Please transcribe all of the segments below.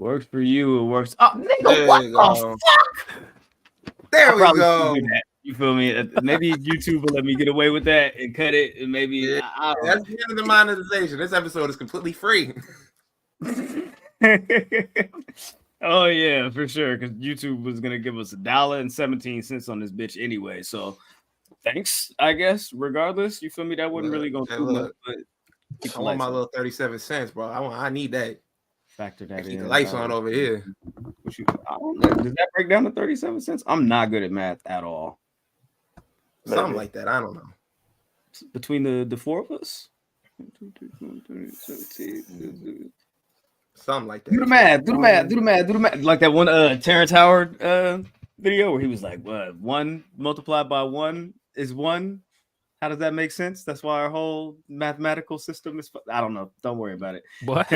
Works for you. It works. Oh, nigga, There what you the go. fuck? There we go. You feel me? Maybe YouTube will let me get away with that and cut it, and maybe Yeah, I don't that's the end of the monetization. This episode is completely free. Oh yeah, for sure. Because YouTube was gonna give us $1.17 on this bitch anyway. So thanks, I guess. Regardless, you feel me? That wasn't really gonna do much. But I want my little 37 cents, bro. I need that. Factor that keep in. the lights on over here. I don't know. Does that break down to 37 cents? I'm not good at math at all. Something like that. I don't know. Between the four of us? Something like that. Do the math. Like that one Terrance Howard video where he was like, what, 1 multiplied by 1 is 1. How does that make sense? That's why our whole mathematical system is. I don't know. Don't worry about it. What?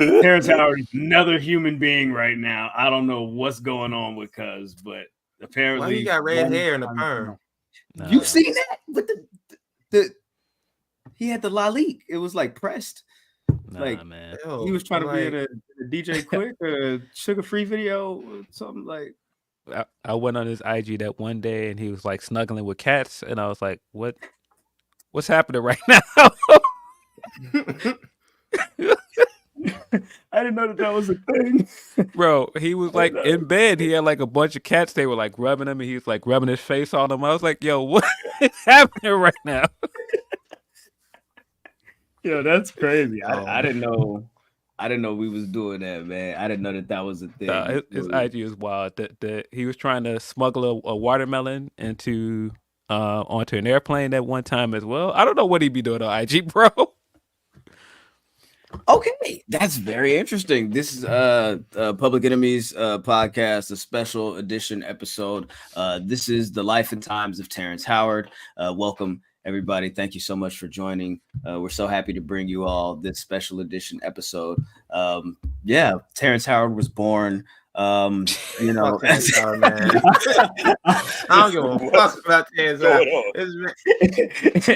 Terrance Howard is another human being right now. I don't know what's going on with Cuz, but apparently he got red hair in the perm. You seen that? With the he had the lalique. It was like pressed. Man. He was trying to be in a DJ Quick or Sugar Free video or something like. I went on his IG that one day and he was like snuggling with cats, and I was like, what's happening right now? I didn't know that was a thing. Bro, he was like in bed. He had like a bunch of cats. They were like rubbing him, and he was like rubbing his face on them. I was like, yo, what is happening right now? Yo, that's crazy. I didn't know. I didn't know we was doing that, man. I didn't know that was a thing. His IG is wild. He was trying to smuggle a watermelon onto an airplane at one time as well. I don't know what he'd be doing on IG, bro. Okay, that's very interesting. This is Public Enemies podcast, a special edition episode. This is the life and times of Terrance Howard. Welcome, everybody. Thank you so much for joining. We're so happy to bring you all this special edition episode. Terrance Howard was born. Man. I don't give a fuck about Terrance Howard.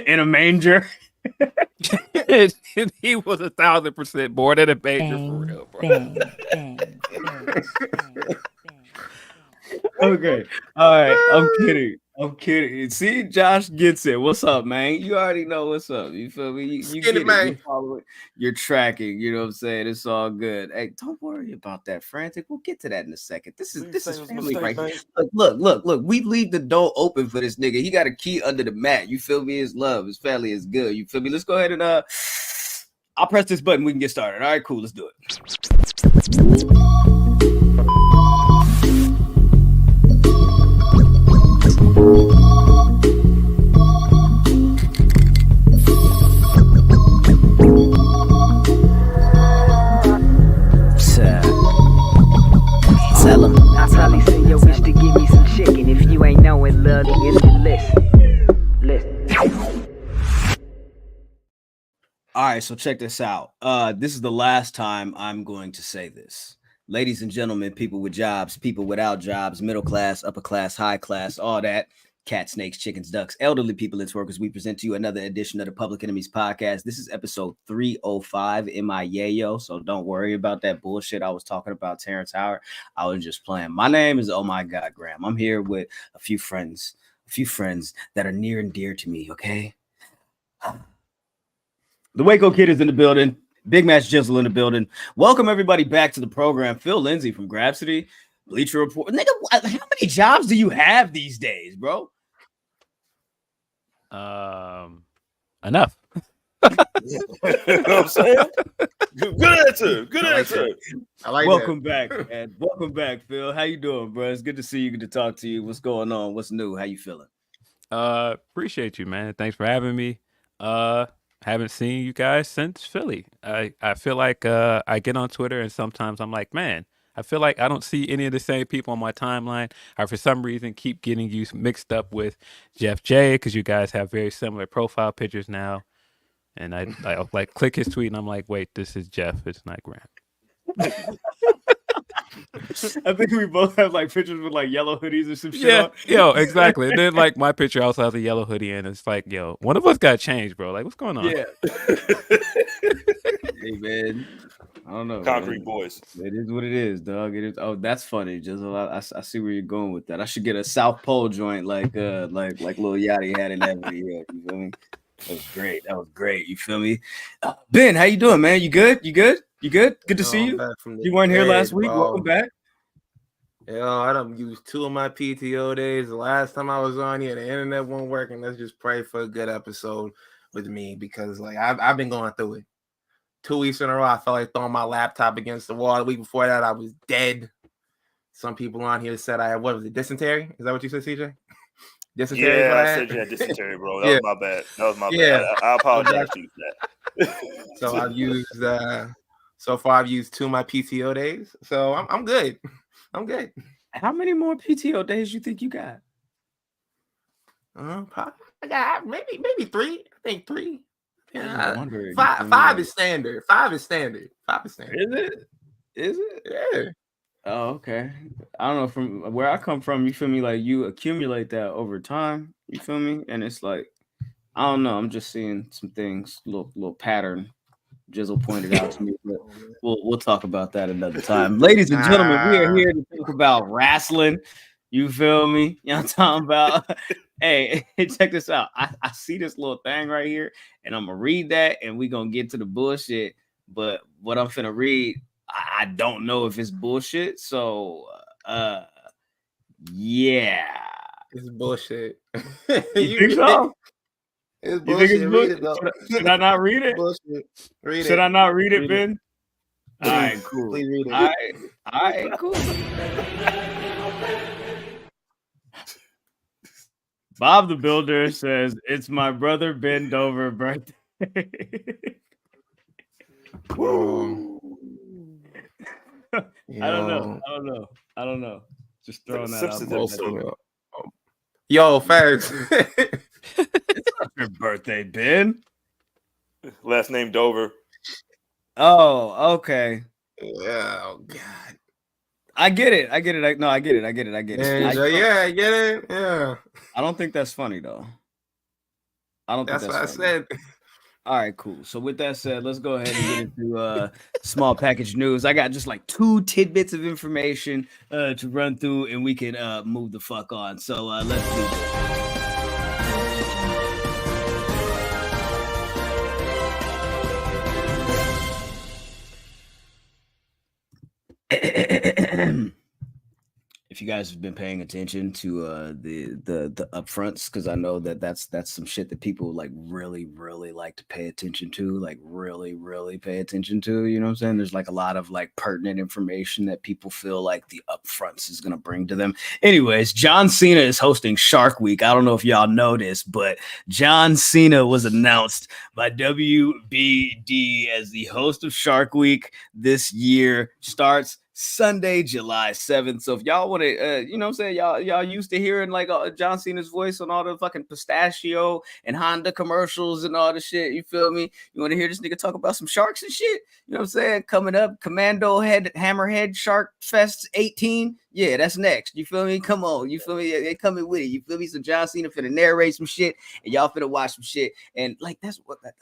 In a manger. He was 1,000% born in a manger for real, bro. Okay. All right. I'm kidding. See, Josh gets it. What's up, man? You already know what's up. You feel me? You get it, man. You follow it. You're tracking. You know what I'm saying? It's all good. Hey, don't worry about that, Frantic. We'll get to that in a second. This is family right here. Look. We leave the door open for this nigga. He got a key under the mat. You feel me? His love. His family is good. You feel me? Let's go ahead and I'll press this button. We can get started. All right, cool. Let's do it. Tell him. I probably send your bitch to give me some chicken. If you ain't knowing, love, it's the list. All right, so check this out. This is the last time I'm going to say this. Ladies and gentlemen, people with jobs, people without jobs, middle class, upper class, high class, all that. Cats, snakes, chickens, ducks, elderly people, it's workers. We present to you another edition of the Public Enemies podcast. This is episode 305 in my yayo, so don't worry about that bullshit I was talking about Terrance Howard. I was just playing. My name is Oh My God Graham. I'm here with a few friends that are near and dear to me, okay? The Waco Kid is in the building. Big Match Jizzle in the building. Welcome everybody back to the program. Phil Lindsay from Grapsity, Bleacher Report. Nigga, how many jobs do you have these days, bro? Enough. You know what I'm saying? Good answer. I like Welcome back, man. Welcome back, Phil. How you doing, bro? It's good to see you. Good to talk to you. What's going on? What's new? How you feeling? Appreciate you, man. Thanks for having me. Haven't seen you guys since Philly. I feel like I get on Twitter and sometimes I'm like, man, I feel like I don't see any of the same people on my timeline. I, for some reason, keep getting you mixed up with Jeff J because you guys have very similar profile pictures now. And I like click his tweet and I'm like, wait, this is Jeff. It's not Graham. I think we both have like pictures with like yellow hoodies or some shit. Yeah, on. yo, exactly. And then like my picture also has a yellow hoodie and it's like, yo, one of us got changed, bro. Like, what's going on? Yeah. Hey, man. I don't know. Concrete man. boys. It is what it is, dog. It is. Oh, that's funny. Just I see where you're going with that. I should get a South Pole joint like Lil Yachty had in that video. You feel me? That was great. That was great. You feel me? Ben, how you doing, man? You good? You good? You good? Good to see you. You weren't here last week. Welcome back. Yo, I done used 2 of my PTO days. The last time I was on here, the internet wasn't working. Let's just pray for a good episode with me because like I've been going through it. 2 weeks in a row, I felt like throwing my laptop against the wall. The week before that, I was dead. Some people on here said I had, what was it, dysentery? Is that what you said, CJ? Dysentery? Yeah, I said you had dysentery, bro. That was my bad. That was my bad. I apologize to you for that. So I've used, so far I've used 2 of my PTO days. So I'm good. I'm good. How many more PTO days you think you got? Probably I got maybe 3. I think 3. Yeah, 5 is standard. 5 is standard. 5 is standard. Is it? Is it? Yeah. Oh, okay. I don't know. From where I come from, you feel me? Like you accumulate that over time. You feel me? And it's like, I don't know. I'm just seeing some things, little pattern. Jizzle pointed out to me, but we'll talk about that another time. Ladies and gentlemen, we are here to talk about wrestling. You feel me? You know what I'm talking about? Hey, check this out. I see this little thing right here, and I'm gonna read that, and we're gonna get to the bullshit. But what I'm finna read, I don't know if it's bullshit. So yeah. It's bullshit. You think so? It's bullshit. You think it's bullshit? Read it, should I not read it? Bullshit. Read should it. I not read it, Read Ben? It. All right, cool. Please read it. All right, cool. Bob the Builder says, it's my brother Ben Dover birthday. I don't know. Just throwing that out there. Yo, facts. It's not your birthday, Ben. Last name Dover. Oh, okay. Yeah, oh God. I get it. I get it. I get it. I get it. Yeah. I don't think that's funny though. That's what I said. All right, cool. So with that said, let's go ahead and get into small package news. I got just like 2 tidbits of information to run through, and we can move the fuck on. So let's do this. If you guys have been paying attention to the upfronts, because I know that's some shit that people like really like to pay attention to, like really pay attention to. You know what I'm saying? There's like a lot of like pertinent information that people feel like the upfronts is gonna bring to them. Anyways, John Cena is hosting SharkWeek. I don't know if y'all know this, but John Cena was announced by WBD as the host of SharkWeek this year. Starts Sunday, July 7th. So if y'all want to, you know what I'm saying, y'all used to hearing like John Cena's voice on all the fucking pistachio and Honda commercials and all the shit. You feel me? You want to hear this nigga talk about some sharks and shit? You know what I'm saying? Coming up, Commando Head, Hammerhead Shark Fest 18. Yeah, that's next. You feel me? Come on. You feel me? They coming with it. You feel me? So John Cena finna narrate some shit and y'all finna watch some shit. And like, that's what that.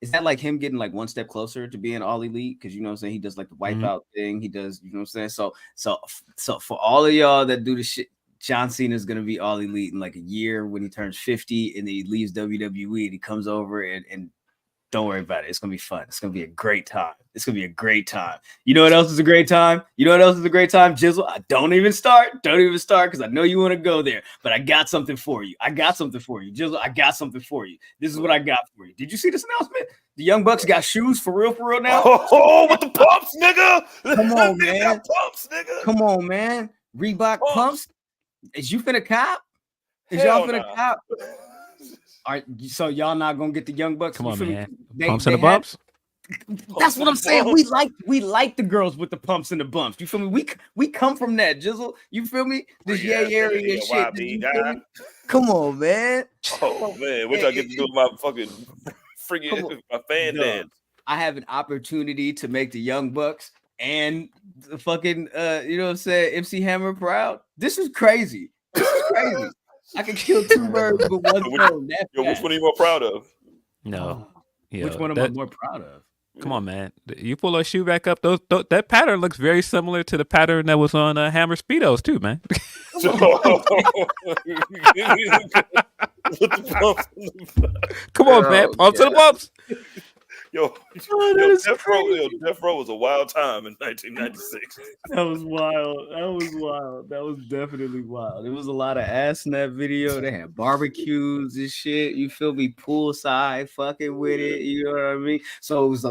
Is that like him getting like one step closer to being all elite? Because you know what I'm saying, he does like the wipeout thing. He does, you know what I'm saying? So for all of y'all that do the shit, John Cena is gonna be all elite in like a year when he turns 50 and then he leaves WWE and he comes over and don't worry about it. It's gonna be fun. It's gonna be a great time. It's gonna be a great time. You know what else is a great time? Jizzle, don't even start because I know you want to go there. But I got something for you. Jizzle, I got something for you. This is what I got for you. Did you see this announcement? The Young Bucks got shoes for real now. Oh, with the pumps, nigga. Come on, man. Pumps, nigga. Come on, man. Reebok pumps. Is you finna cop? Y'all finna cop? All right, so y'all not gonna get the Young Bucks? Come on, man. They, Pumps and the bumps. That's what I'm saying. We like the girls with the pumps and the bumps. You feel me? We come from that, Jizzle. You feel me? This area shit. Come on, man. Oh man, what y'all get to do with my fucking freaking my fan dance? I have an opportunity to make the Young Bucks and the fucking you know what I'm saying, MC Hammer proud. This is crazy. I can kill 2 birds with one stone. Which one are you more proud of? No. Which one am I more proud of? Come on, man. You pull a shoe back up. That pattern looks very similar to the pattern that was on Hammer Speedos too, man. Come on, man. Pump to the bumps. Death Row was a wild time in 1996. That was wild. That was definitely wild. There was a lot of ass in that video. They had barbecues and shit. You feel me? Poolside, fucking with it. You know what I mean? So it was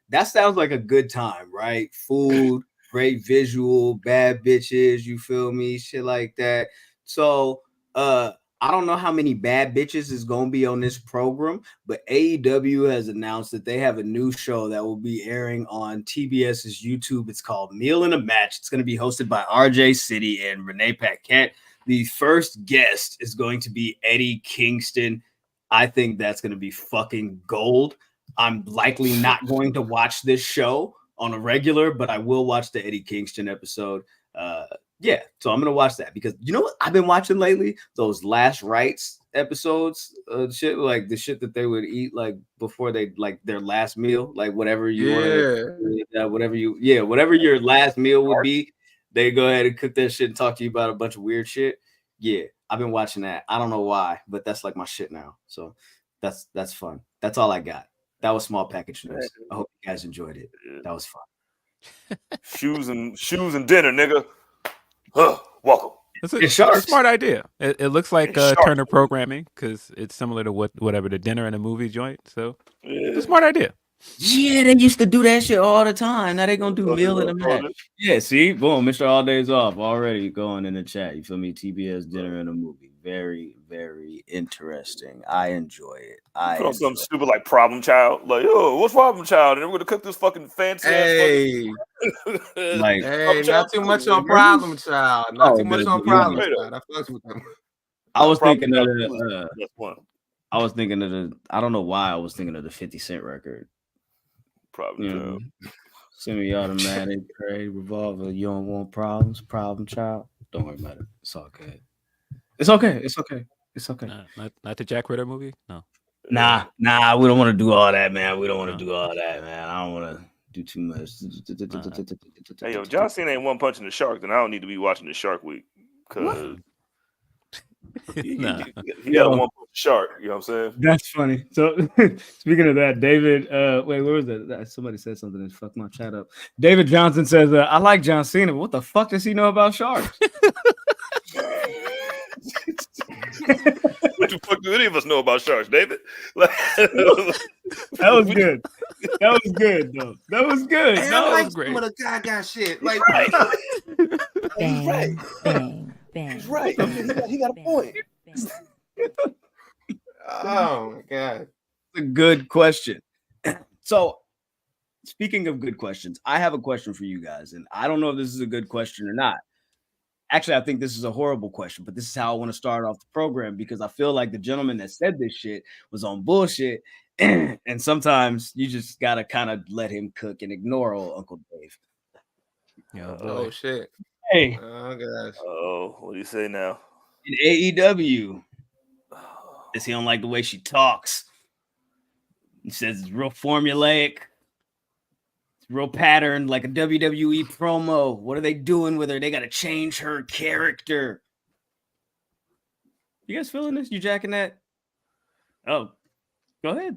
that sounds like a good time, right? Food, great visual, bad bitches. You feel me? Shit like that. So, I don't know how many bad bitches is going to be on this program, but AEW has announced that they have a new show that will be airing on TBS's YouTube. It's called Meal in a Match. It's going to be hosted by RJ City and Renee Paquette. The first guest is going to be Eddie Kingston. I think that's going to be fucking gold. I'm likely not going to watch this show on a regular, but I will watch the Eddie Kingston episode. Yeah, so I'm gonna watch that because you know what I've been watching lately? Those Last Rites episodes, shit like the shit that they would eat like before they like their last meal, like whatever you want, whatever your last meal would be. They go ahead and cook that shit and talk to you about a bunch of weird shit. Yeah, I've been watching that. I don't know why, but that's like my shit now. So that's fun. That's all I got. That was small package news. I hope you guys enjoyed it. That was fun. Shoes and dinner, nigga. Welcome. It's a smart idea. It looks like Turner Programming because it's similar to whatever the dinner and a movie joint. So it's a smart idea. Yeah, they used to do that shit all the time. Now they're gonna do Meal in a Match. Yeah, see, boom, Mr. All Days Off already going in the chat. You feel me? TBS dinner and a movie. Very, very interesting. I enjoy it. Put on something stupid like Problem Child. Like, oh, what's Problem Child? And we're gonna cook this fucking fancy. Hey, not too much on Problem Child. Not too much on Problem Child. I fucks with them. I was thinking of I don't know why I was thinking of the 50 Cent record. Problem Child. Semi-automatic, revolver. You don't want problems. Problem Child. Don't worry about it. It's all good. It's okay. Not the Jack Ritter movie? No. Nah, we don't want to do all that, man. I don't want to do too much. Hey, yo, John Cena ain't one punching the shark, then I don't need to be watching the SharkWeek. Because he got a one punch shark, you know what I'm saying? That's funny. So speaking of that, David, wait, where was that? Somebody said something and fucked my chat up. David Johnson says, I like John Cena, but what the fuck does he know about sharks? What the fuck do any of us know about sharks, David? That was good. That was good, though. That was good. Hey, that was great. Some of the guy shit. Like, bang, right. Bang, bang. He's right. He got a point. Oh my god, a good question. So, speaking of good questions, I have a question for you guys, and I don't know if this is a good question or not. Actually, I think this is a horrible question, but this is how I want to start off the program because I feel like the gentleman that said this shit was on bullshit. And sometimes you just got to kind of let him cook and ignore old Uncle Dave. Oh, shit. Hey. Oh, gosh. Oh, what do you say now? In AEW, is he don't like the way she talks. He says it's real formulaic. Real pattern, like a WWE promo. What are they doing with her? They got to change her character. You guys feeling this? You jacking that? Oh, go ahead.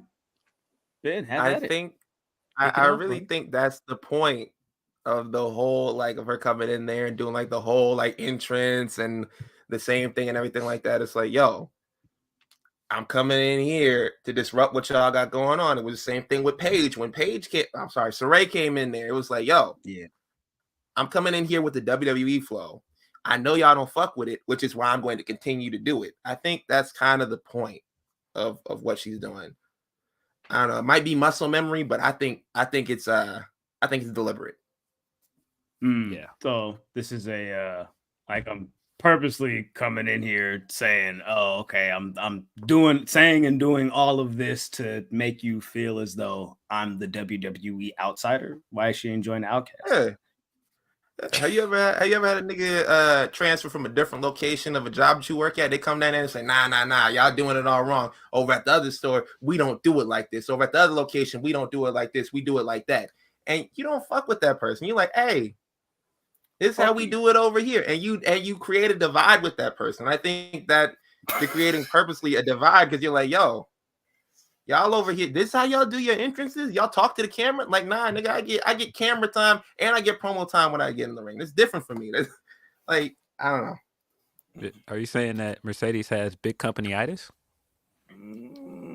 Ben, I really think that's the point of the whole, like, of her coming in there and doing like the whole like entrance and the same thing and everything like that. It's like, yo, I'm coming in here to disrupt what y'all got going on. It was the same thing with Paige. When Saray came in there, it was like, yo, yeah, I'm coming in here with the WWE flow. I know y'all don't fuck with it, which is why I'm going to continue to do it. I think that's kind of the point of what she's doing. I don't know. It might be muscle memory, but I think it's deliberate. Yeah. So this is I'm purposely coming in here saying, oh, okay, I'm saying and doing all of this to make you feel as though I'm the WWE outsider. Why is she enjoying the Outcast? Yeah. Have you ever had a nigga transfer from a different location of a job that you work at? They come down there and say, nah, y'all doing it all wrong. Over at the other store, we don't do it like this. Over at the other location, we don't do it like this. We do it like that. And you don't fuck with that person. You're like, hey, this is how we do it over here. And you create a divide with that person. I think that you're creating purposely a divide because you're like, yo, y'all over here, this is how y'all do your entrances? Y'all talk to the camera? Like, nah, nigga, I get camera time and I get promo time when I get in the ring. It's different for me. That's like, I don't know. Are you saying that Mercedes has big company-itis?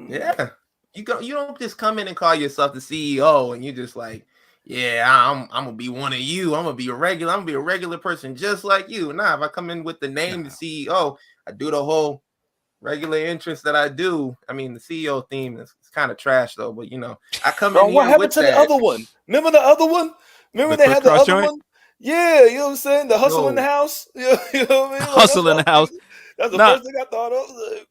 Yeah. You don't just come in and call yourself the CEO and you just like, yeah, I'm gonna be one of you. I'm gonna be a regular person just like you. Nah, if I come in with the name the CEO, I do the whole regular entrance that I do. I mean, the CEO theme is kind of trash though, but you know, I come in here. What happened with to that. the other one? Remember the other one? Remember they had the other one? Yeah, you know what I'm saying? The hustle in the house. You know what I mean? Like, Hustle in the house. That's the first thing I thought of. Like,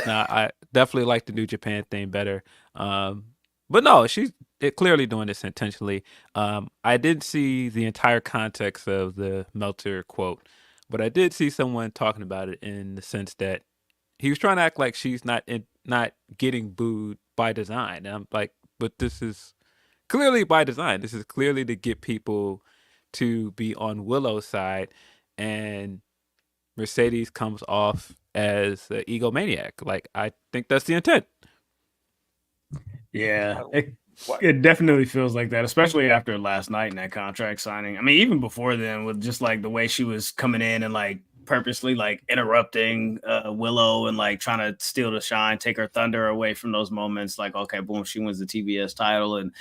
yeah, I definitely like the New Japan thing better. But no, she's clearly doing this intentionally. I didn't see the entire context of the Meltzer quote, but I did see someone talking about it in the sense that he was trying to act like she's not getting booed by design. And I'm like, but this is clearly by design. This is clearly to get people to be on Willow's side, and Mercedes comes off as an egomaniac. Like, I think that's the intent. Yeah, it definitely feels like that, especially after last night in that contract signing. I mean, even before then, with just like the way she was coming in and like purposely like interrupting Willow and like trying to steal the shine, take her thunder away from those moments. Like, okay, boom, she wins the TBS title, and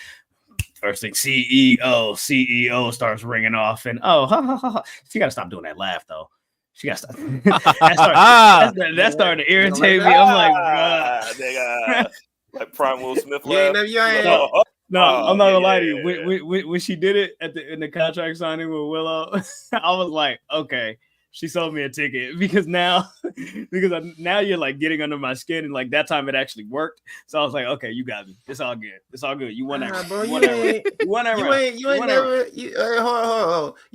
first thing CEO starts ringing off, and she got to stop doing that laugh though. She got to stop. that started to irritate me. I'm like, nigga. Like Prime Will Smith laugh. No, I'm not gonna lie to you. When she did it in the contract signing with Willow, I was like, okay, she sold me a ticket because now you're like getting under my skin, and like that time it actually worked. So I was like, okay, you got me. It's all good. It's all good. You won that. Bro, you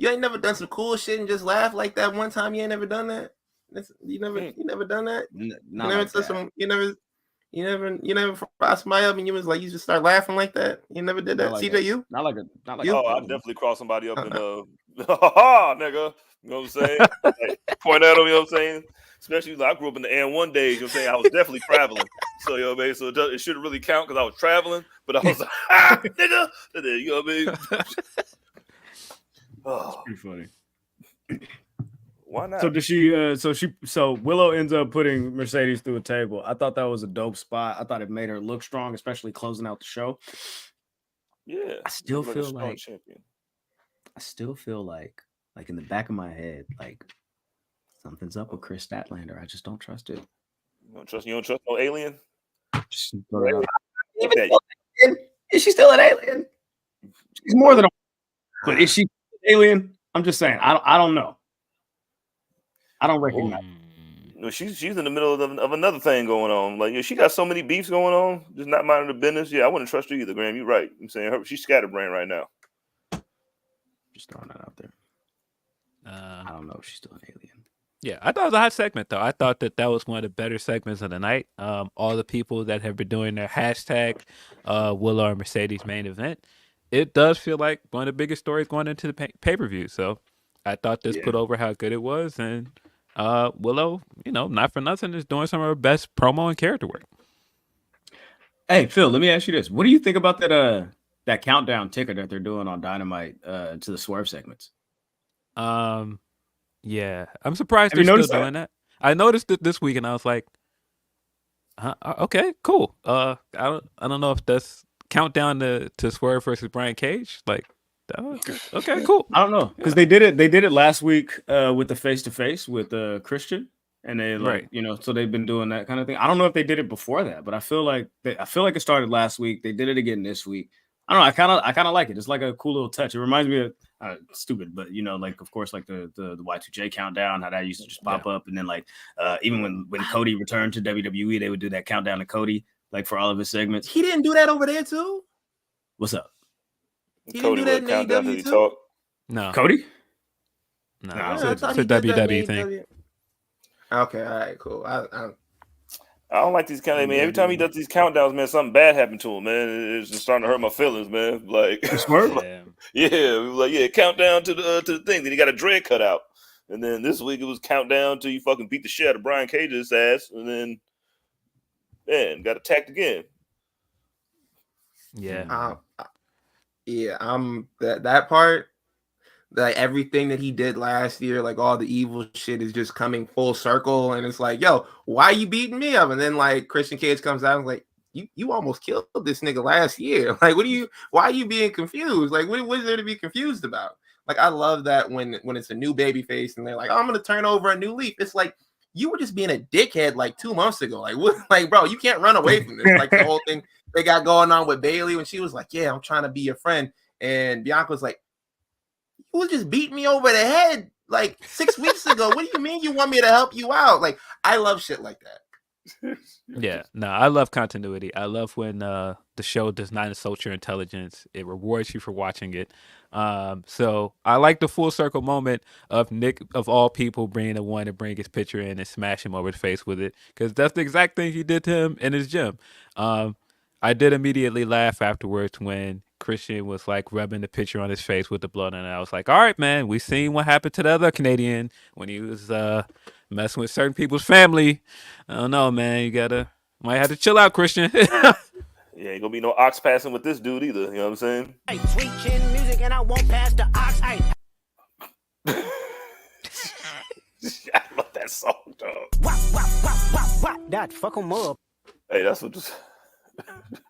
ain't never done some cool shit and just laugh like that one time. You ain't never done that. You never done that. You never crossed my up and you was like you just start laughing like that. You never did that. CJ, you? Not like oh, I definitely crossed somebody up in nigga. You know what I'm saying? Like, point at him, you know what I'm saying? Especially like, I grew up in the N1 days, you know what I'm saying? I was definitely traveling. So you know what I mean? So it shouldn't really count because I was traveling, but I was like, nigga. You know what I mean? That's pretty funny. Why not? So Willow ends up putting Mercedes through a table. I thought that was a dope spot. I thought it made her look strong, especially closing out the show. Yeah. I still feel like in the back of my head, like something's up with Chris Statlander. I just don't trust it. You don't trust no alien? Is she still an alien? She's more than but is she an alien? I'm just saying. I don't know. I don't recognize. No, she's in the middle of another thing going on. Like, she got so many beefs going on, just not minding the business. Yeah, I wouldn't trust her either, Graham. You're right. I'm saying she's scatterbrained right now. Just throwing that out there. I don't know if she's still an alien. Yeah, I thought it was a hot segment, though. I thought that was one of the better segments of the night. All the people that have been doing their hashtag Willow and Mercedes main event. It does feel like one of the biggest stories going into the pay-per-view. So I thought this put over how good it was, and Willow, not for nothing, is doing some of her best promo and character work. Hey, Phil, let me ask you this. What do you think about that countdown ticker that they're doing on Dynamite to the Swerve segments? Yeah. I'm surprised they're still doing that. I noticed it this week, and I was like, okay, cool. I don't know if that's countdown to Swerve versus Brian Cage. Like, okay, cool. I don't know, because they did it last week with the face-to-face with Christian, and they so they've been doing that kind of thing. I don't know if they did it before that, but I feel like it started last week. They did it again this week. I don't know. I kind of like it. It's like a cool little touch. It reminds me of stupid, but like of course like the Y2J countdown, how that used to just pop up, and then like even when Cody returned to WWE, they would do that countdown to Cody like for all of his segments. He didn't do that over there too. What's up? He didn't do that in AEW too. No, Cody? no, No. it's I a, thought it's he a did that in WWE thing. AEW. Okay, all right, cool. I don't like these count. I mean, every time he does these countdowns, man, something bad happened to him, man. It's just starting to hurt my feelings, man. Like, Swerve? yeah, it was like, countdown to the thing. Then he got a dread cut out, and then this week it was countdown till you fucking beat the shit out of Brian Cage's ass, and then man got attacked again. Yeah, that part. Like everything that he did last year, like all the evil shit is just coming full circle, and it's like, yo, why are you beating me up? And then like Christian Cage comes out and like, you almost killed this nigga last year. Like, why are you being confused? Like, what is there to be confused about? Like, I love that when it's a new baby face and they're like, oh, I'm gonna turn over a new leaf. It's like you were just being a dickhead like 2 months ago. Like, what? Like, bro, you can't run away from this. Like the whole thing they got going on with Bailey when she was like, yeah, I'm trying to be your friend, and Bianca was like, you was just beating me over the head like 6 weeks ago. What do you mean you want me to help you out? Like, I love shit like that. yeah. No, I love continuity. I love when the show does not insult your intelligence. It rewards you for watching it. So I like the full circle moment of Nick, of all people, bringing the one to bring his picture in and smash him over the face with it, because that's the exact thing he did to him in his gym. I did immediately laugh afterwards when Christian was like rubbing the picture on his face with the blood, and I was like, all right, man, we seen what happened to the other Canadian when he was messing with certain people's family. I don't know, man. Might have to chill out, Christian. Yeah, ain't gonna be no ox passing with this dude either. You know what I'm saying? Hey, sweet chin music, and I won't pass the ox. Hey. I love that song, dog. Wop. That fuck 'em up. Hey, that's what just.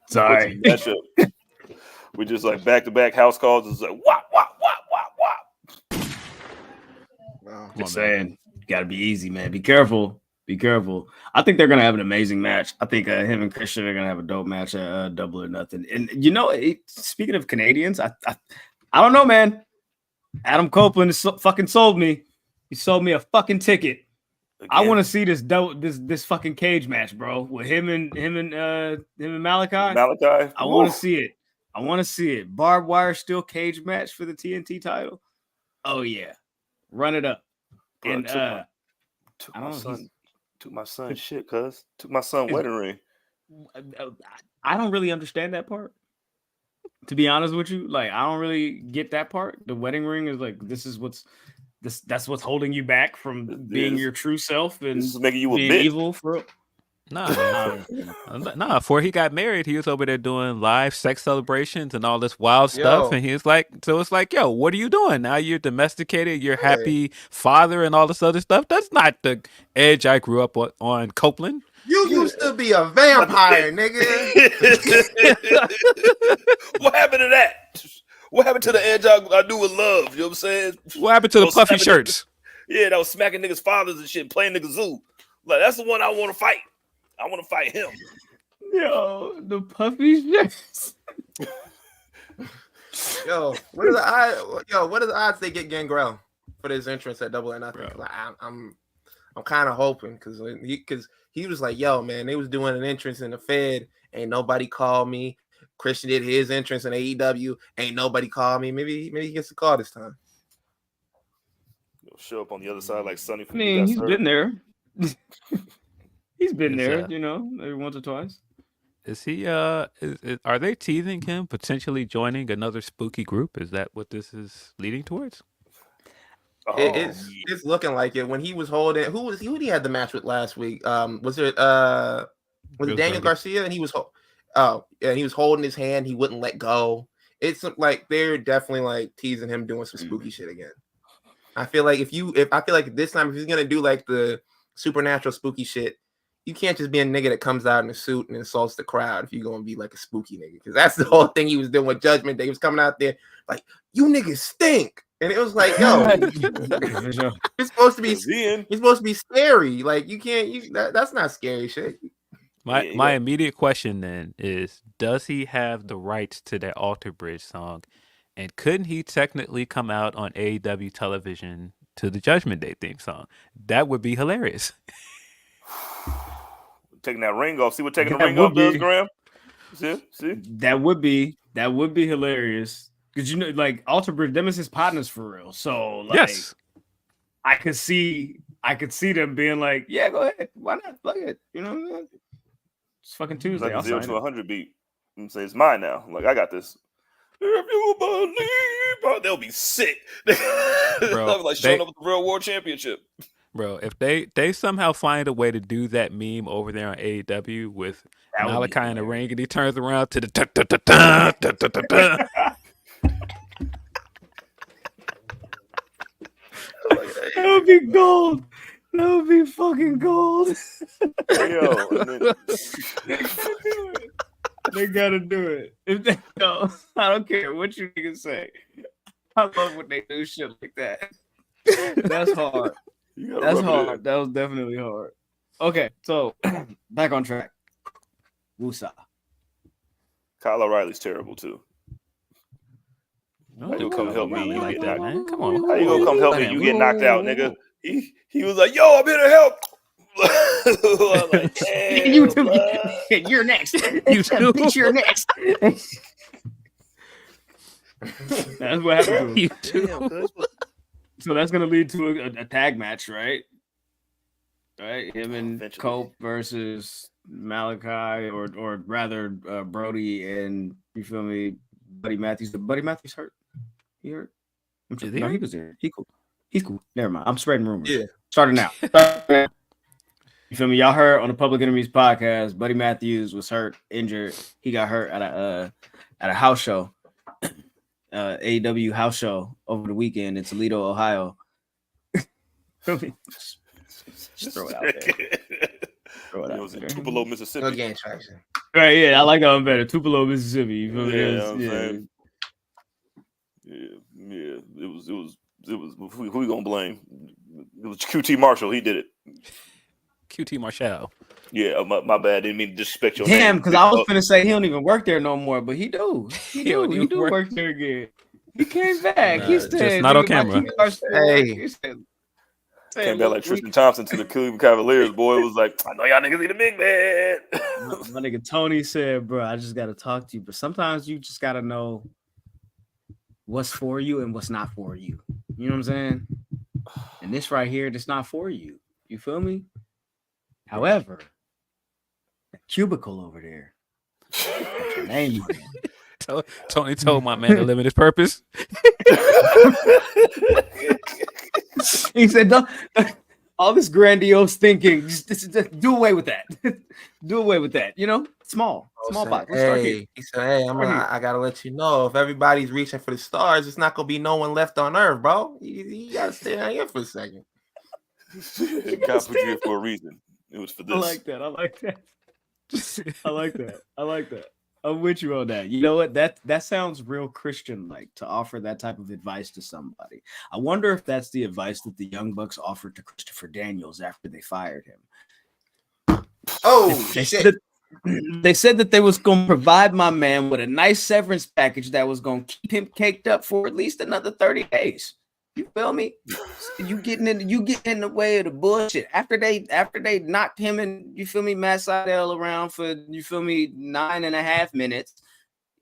Sorry. We just like back-to-back house calls. It's like wop. Wow. Just saying, gotta be easy, man. Be careful. I think they're gonna have an amazing match. I think him and Christian are gonna have a dope match at Double or Nothing. And you know, speaking of Canadians, I don't know, man. Adam Copeland fucking sold me. He sold me a fucking ticket. Again. I want to see this fucking cage match, bro, with him and Malachi. I want to see it. Barbed wire steel cage match for the TNT title. Oh yeah, run it up. Bro, and took my son shit, cuz took my son wedding ring. I don't really understand that part. To be honest with you, like I don't really get that part. The wedding ring is like that's what's holding you back from being your true self and this is making you being evil for. Nah, before he got married, he was over there doing live sex celebrations and all this wild stuff. And he was like, so it's like, yo, what are you doing? Now you're domesticated, you're happy father and all this other stuff. That's not the edge I grew up on Copeland. You used to be a vampire, nigga. What happened to that? What happened to the edge I knew with love? You know what I'm saying? What happened to the puffy shirts? Yeah, that was smacking niggas' fathers and shit, playing niggas zoo. Like, that's the one I want to fight. I want to fight him. Yo, the puffy shirts. Yo, what are the odds they get Gangrel for this entrance at Double or Nothing? Like, I'm kind of hoping because he was like, yo, man, they was doing an entrance in the Fed. Ain't nobody called me. Christian did his entrance in AEW. Ain't nobody called me. Maybe he gets a call this time. He'll show up on the other side like Sonny. I mean, he's been there. He's been there, you know, maybe once or twice. Is he? Are they teasing him potentially joining another spooky group? Is that what this is leading towards? It's looking like it. When he was holding, who he had the match with last week? Was it Daniel Garcia? And he was he was holding his hand. He wouldn't let go. It's like they're definitely like teasing him doing some spooky shit again. I feel like I feel like this time if he's gonna do like the supernatural spooky shit, you can't just be a nigga that comes out in a suit and insults the crowd if you're gonna be like a spooky nigga, because that's the whole thing he was doing with Judgment Day. He was coming out there like, you niggas stink, and it was like, yo, it's supposed to be scary. Like you can't, that's not scary shit. My immediate question then is, does he have the rights to that Alter Bridge song, and couldn't he technically come out on AEW television to the Judgment Day theme song? That would be hilarious. Taking that ring off. See what taking the ring off does, Graham? See? That would be hilarious. because like Alter Bridge, them is his partners for real. So like, Yes. I could see them being like, yeah, go ahead, why not? Fuck it, you know what I mean? It's fucking It's Tuesday. like I'll a 0 sign to it. 100 beat. And say it's mine now. Like I got this. If you believe, they'll be sick. Bro, like showing up with the Real World Championship. Bro, if they somehow find a way to do that meme over there on AEW with That would be Malachi in the hilarious. ring and he turns around to the ta-ta-ta-ta. That would be gold. That would be fucking gold. Hey, yo, and then, They gotta do it. If they don't, I don't care what you niggas say. I love when they do shit like that. That's hard. you gotta That's rub it in. hard. That was definitely hard. Okay, so back on track. Wusa. Kyle O'Reilly's terrible too. Don't How you do come Kyle help me? O'Reilly You like get that, knocked. man. Come on. How you gonna come help me? Man, You get knocked out, nigga. He was like, "Yo, I'm here to help." I'm like, "Damn, You too. bud." You're next. You too. Bitch, you're next. That's what happened to him. You Damn, too. cuz. So that's gonna lead to a tag match, right? Right, him and Eventually. Cope versus Malachi, or rather Brody and you feel me, Buddy Matthews. Buddy Matthews hurt. He hurt. Is he No, he hurt? was there. He cool. He's cool. Never mind. I'm spreading rumors. Yeah. Starting now. Starting now. You feel me? Y'all heard on the Public Enemies podcast, Buddy Matthews was hurt, injured. He got hurt at a house show, AEW house show over the weekend in Toledo, Ohio. Feel me? Just throw it out there. Throw it It out was in there. Tupelo, Still Mississippi. gain traction. Right, yeah, I like that one better. Tupelo, Mississippi. You feel me? Yeah, It's- I'm saying. Yeah. It was. Who we gonna blame? It was QT Marshall. He did it. QT Marshall. Yeah, my bad. Didn't mean to disrespect your Damn, name. because I was finna say he don't even work there no more, but he do. He He don't do. He even do work- work there again. He came back. Nah, He just said, not on "Nigga, my camera." TR still Hey. work." He said, Came back like "Look, Tristan Thompson to the Cleveland Cavaliers. Boy, it was like, I know y'all niggas need a big man. my nigga Tony said, bro, I just gotta talk to you. But sometimes you just gotta know what's for you and what's not for you. You know what I'm saying? And this right here, that's not for you. You feel me? However, that cubicle over there, got your name on it. Tony told my man to limit his purpose. He said, "Don't, all this grandiose thinking, just do away with that. Do away with that. You know, small box. Let's start here. He said, "Hey, I gotta let you know if everybody's reaching for the stars, it's not gonna be no one left on Earth, bro. You gotta stay down here for a second." God put you here for a reason. It was for this. I like that. I like that. I like that. I like that. I'm with you on that. You know what? That sounds real Christian-like to offer that type of advice to somebody. I wonder if that's the advice that the Young Bucks offered to Christopher Daniels after they fired him. Oh They shit! said, they said that they was going to provide my man with a nice severance package that was going to keep him caked up for at least another 30 days. You feel me? You getting in the way of the bullshit. After they knocked him and you feel me, Matt Sydal around for you feel me 9.5 minutes.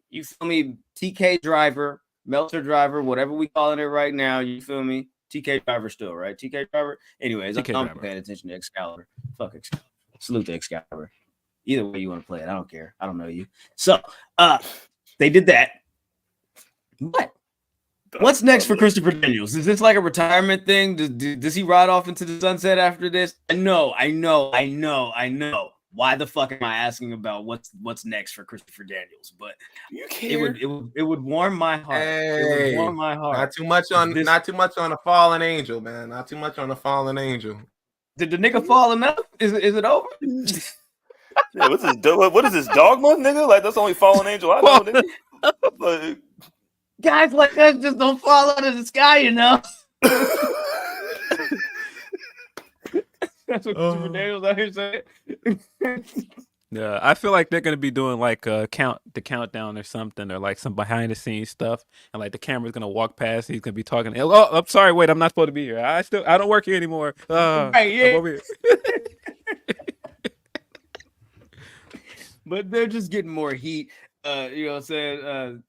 You feel me, TK driver, Meltzer driver, whatever we calling it right now. You feel me? TK driver still, right? TK driver. Anyways, TK I'm driver. paying attention to Excalibur. Fuck Excalibur. Salute to Excalibur. Either way you want to play it, I don't care. I don't know you. So they did that. What? What's next for Christopher Daniels? Is this like a retirement thing? Does he ride off into the sunset after this? I know. Why the fuck am I asking about what's next for Christopher Daniels? But You it would warm my heart. It would warm my heart. Not too much on a fallen angel, man. Not too much on a fallen angel. Did the nigga fall enough? Is it over? Yeah, what is this dogma, nigga? Like that's the only fallen angel I know, nigga. Like, Guys like that just don't fall out of the sky, you know. That's what Christopher Daniels out here saying. Yeah, I feel like they're gonna be doing like the countdown or something, or like some behind the scenes stuff, and like the camera's gonna walk past. He's gonna be talking. Oh, I'm sorry. Wait, I'm not supposed to be here. I don't work here anymore. Right, yeah. I'm over here. But they're just getting more heat. You know what I'm saying?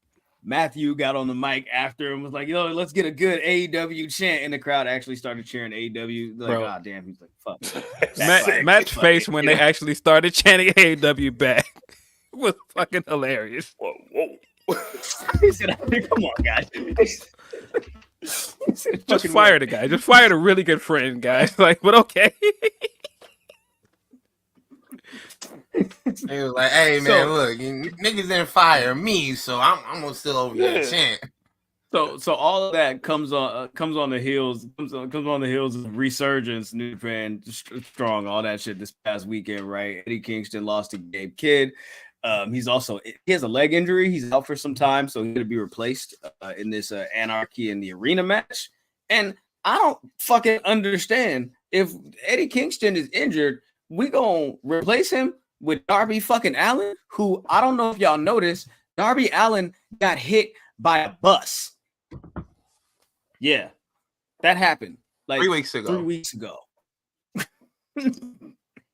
Matthew got on the mic after and was like, "Yo, let's get a good AEW chant," and the crowd actually started cheering AEW. Like, Bro. God damn, he's like, "Fuck." Matt's face when they actually started chanting AEW back was fucking hilarious. Whoa. He said, "Come on, guys." Just fire the guy. Just fired a really good friend, guys. Like, but okay. He was like, "Hey man, look, niggas didn't fire me, so I'm gonna still over here chant." So all of that comes on the heels of Resurgence, New Japan Strong, all that shit this past weekend, right? Eddie Kingston lost to Gabe Kidd. He has a leg injury. He's out for some time, so he's gonna be replaced in this Anarchy in the Arena match. And I don't fucking understand, if Eddie Kingston is injured, we gonna replace him with Darby fucking Allin, who, I don't know if y'all noticed, Darby Allin got hit by a bus. Yeah, that happened like 3 weeks ago. 3 weeks ago.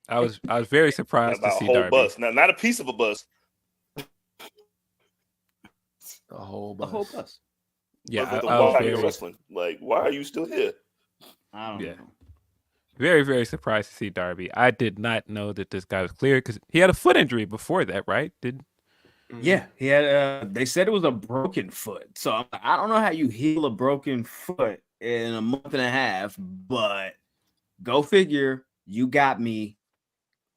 I was very surprised to About see a whole Darby. bus, not a piece of a bus. The whole The whole bus. Yeah, But I was why are you very, wrestling? Like, why are you still here? I don't know. very, very surprised to see Darby. I did not know that this guy was clear because he had a foot injury before that, right? Yeah, he had. They said it was a broken foot, so I don't know how you heal a broken foot in a month and a half. But go figure. You got me.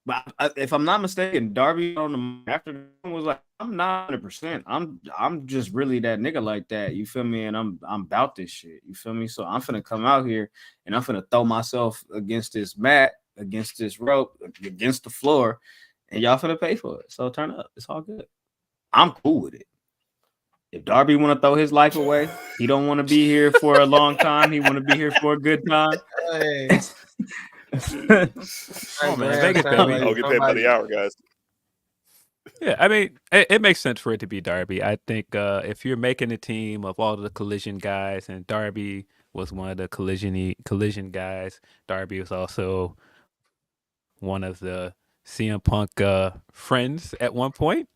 But if I'm not mistaken, Darby on the after was like, "I'm not 100%. I'm just really that nigga like that." You feel me? And I'm about this shit. You feel me? So I'm finna come out here and I'm finna throw myself against this mat, against this rope, against the floor, and y'all finna pay for it. So turn up. It's all good. I'm cool with it. If Darby want to throw his life away, he don't want to be here for a long time. He want to be here for a good time. Hey. Oh man, Vegas baby. I'll get paid by the hour, guys. Yeah, I mean, it makes sense for it to be Darby. I think if you're making a team of all the collision guys, and Darby was one of the collision guys, Darby was also one of the CM Punk friends at one point.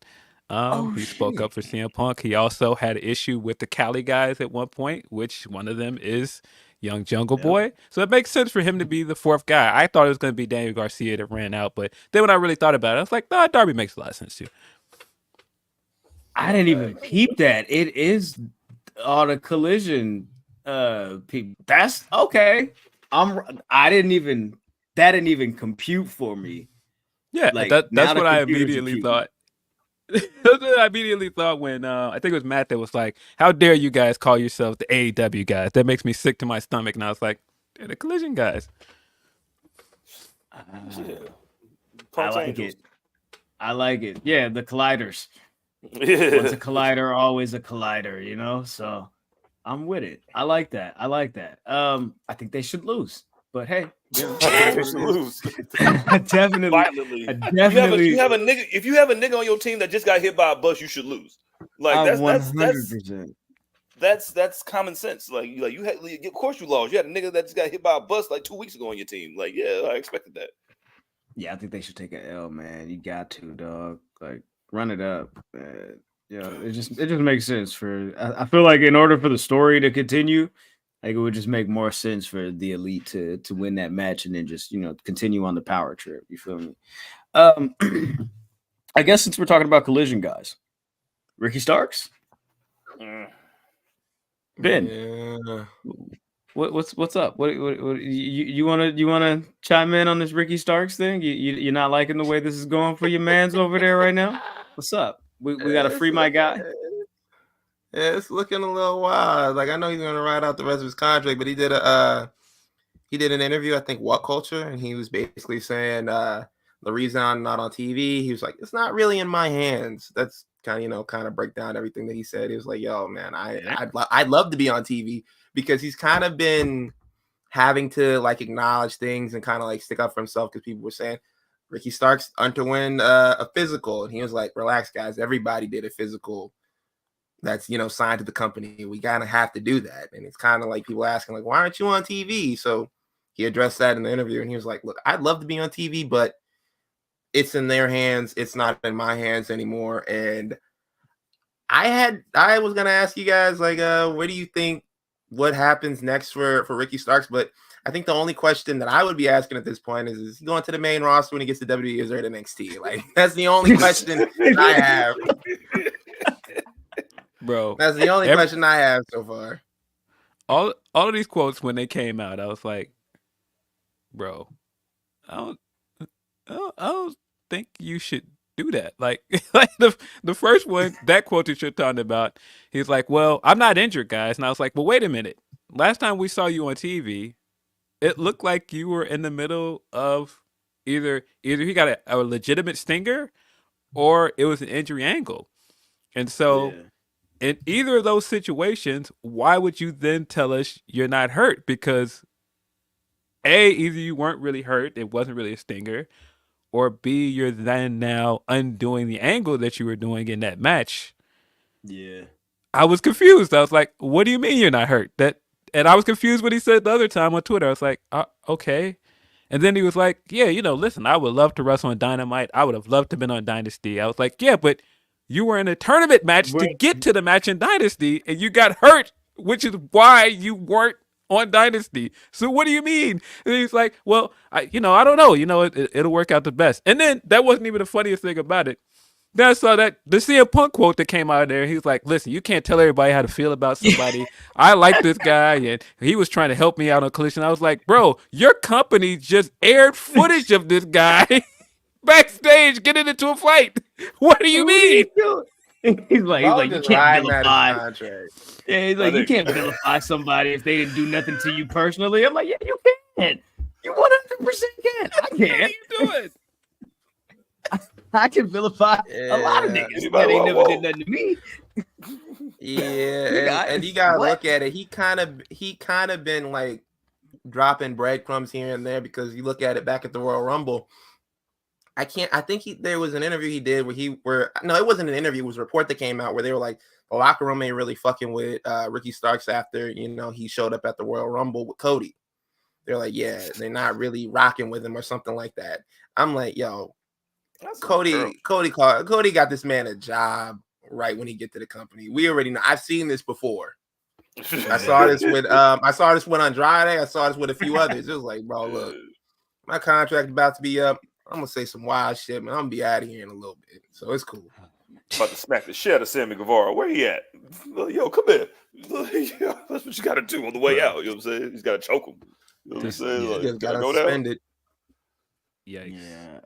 He spoke up for CM Punk. He also had an issue with the Cali guys at one point, which one of them is Young Jungle Boy. So it makes sense for him to be the fourth guy. I thought it was going to be Daniel Garcia that ran out, but then when I really thought about it, I was like, nah, Darby makes a lot of sense too. I didn't even peep that. It is all the collision people. That's okay. That didn't even compute for me. Yeah, Like, that's now the what I computer's immediately computing. thought. That's what I immediately thought when I think it was Matt that was like, "How dare you guys call yourself the AEW guys? That makes me sick to my stomach." And I was like, "They're the collision guys." I like it. I like it. Yeah, the colliders. Once a Yeah. collider, always a collider, you know? So I'm with it. I like that. I think they should lose. But hey, you know, They should lose. definitely. Violently. Definitely. If you have a nigga on your team that just got hit by a bus, you should lose. Like that's 100%. that's common sense. Like you had, of course you lost. You had a nigga that just got hit by a bus like 2 weeks ago on your team. Like, yeah, I expected that. Yeah, I think they should take an L, man. You got to, dog. Like, run it up. Yeah, it just makes sense for. I feel like in order for the story to continue, like it would just make more sense for the Elite to win that match and then just continue on the power trip. You feel me? I guess since we're talking about collision guys, Ricky Starks, Ben. Yeah. What's up? What you wanna chime in on this Ricky Starks thing? You're not liking the way this is going for your man's over there right now? What's up? We gotta free my guy. Yeah, it's looking a little wild. Like, I know he's gonna ride out the rest of his contract, but he did an interview, I think, What Culture, and he was basically saying the reason I'm not on TV, he was like, it's not really in my hands. That's kind of break down everything that he said. He was like, yo, man, I'd love to be on TV, because he's kind of been having to like acknowledge things and kind of like stick up for himself, because people were saying Ricky Starks underwent a physical, and he was like, relax, guys, everybody did a physical that's signed to the company. We gotta have to do that. And it's kind of like people asking, like, why aren't you on TV? So he addressed that in the interview, and he was like, look, I'd love to be on TV, but it's in their hands. It's not in my hands anymore. And I was gonna ask you guys like, where do you think what happens next for Ricky Starks? But I think the only question that I would be asking at this point is he going to the main roster when he gets to WWE or to NXT? Like that's the only question that I have. Bro, That's the only question I have so far. all of these quotes when they came out, I was like, bro, I don't think you should do that. Like the first one, that quote that you're talking about, he's like, well, I'm not injured, guys. And I was like, well, wait a minute. Last time we saw you on TV, it looked like you were in the middle of either he got a legitimate stinger or it was an injury angle. And so in either of those situations, why would you then tell us you're not hurt? Because A, either you weren't really hurt, it wasn't really a stinger, or B, you're then now undoing the angle that you were doing in that match. Yeah. I was confused. I was like, what do you mean you're not hurt? And I was confused when he said the other time on Twitter. I was like, okay. And then he was like, yeah, listen, I would love to wrestle on Dynamite. I would have loved to have been on Dynasty. I was like, yeah, but you were in a tournament match to get to the match in Dynasty, and you got hurt, which is why you weren't on Dynasty. So what do you mean? And he's like, well, I don't know. It'll work out the best. And then that wasn't even the funniest thing about it. Then I saw that the CM Punk quote that came out of there. He's like, listen, you can't tell everybody how to feel about somebody. I like this guy, and he was trying to help me out on Collision. I was like, bro, your company just aired footage of this guy backstage getting into a fight. What do you mean? He's like, you can't vilify. Yeah, he's like, you can't think- vilify somebody if they didn't do nothing to you personally. I'm like, yeah, you can. You 100% can. I What can. are you doing? I can vilify a lot of niggas that ain't never did nothing to me. Yeah, and you gotta look at it. He kind of been like dropping breadcrumbs here and there because you look at it back at the Royal Rumble. I think there was an interview he did no, it wasn't an interview. It was a report that came out where they were like the locker room ain't really fucking with Ricky Starks after he showed up at the Royal Rumble with Cody. They're like, yeah, they're not really rocking with him or something like that. I'm like, yo. Cody got this man a job right when he get to the company. We already know. I've seen this before. I saw this with Andrade. I saw this with a few others. It was like, bro, look, my contract about to be up. I'm gonna say some wild shit, man. I'm gonna be out of here in a little bit. So it's cool. About to smack the shit out of Sammy Guevara. Where he at? Yo, come here. That's what you got to do on the way out. You know what I'm saying? He's got to choke him. You know what I'm saying? Like, Just gotta go suspend down. it. Yeah.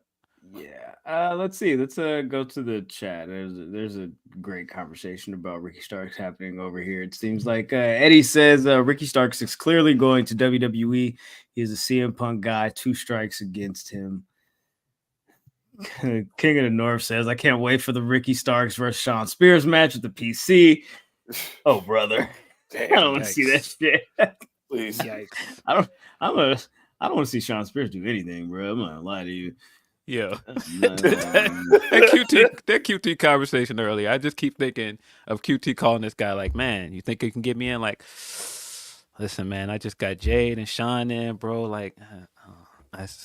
Let's see. Let's go to the chat. There's a great conversation about Ricky Starks happening over here. It seems like Eddie says Ricky Starks is clearly going to WWE. He is a CM Punk guy. 2 strikes against him. King of the North says, I can't wait for the Ricky Starks versus Shawn Spears match with the PC. Oh, brother. Damn, I don't want to see that shit. please. Yikes. I don't want to see Shawn Spears do anything, bro. I'm not gonna lie to you. Yeah. Not- that QT conversation earlier. I just keep thinking of QT calling this guy like, man, you think you can get me in? Like, listen, man, I just got Jade and Sean in, bro. Like,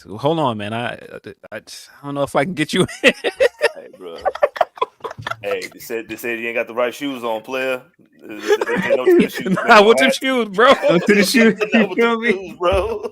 hold on, man. I don't know if I can get you in. Hey, bro. Hey, they said you ain't got the right shoes on, player. They know the shoes, man. Not with them shoes, bro. Go to the shoe. Not You with feel them me? shoes, bro.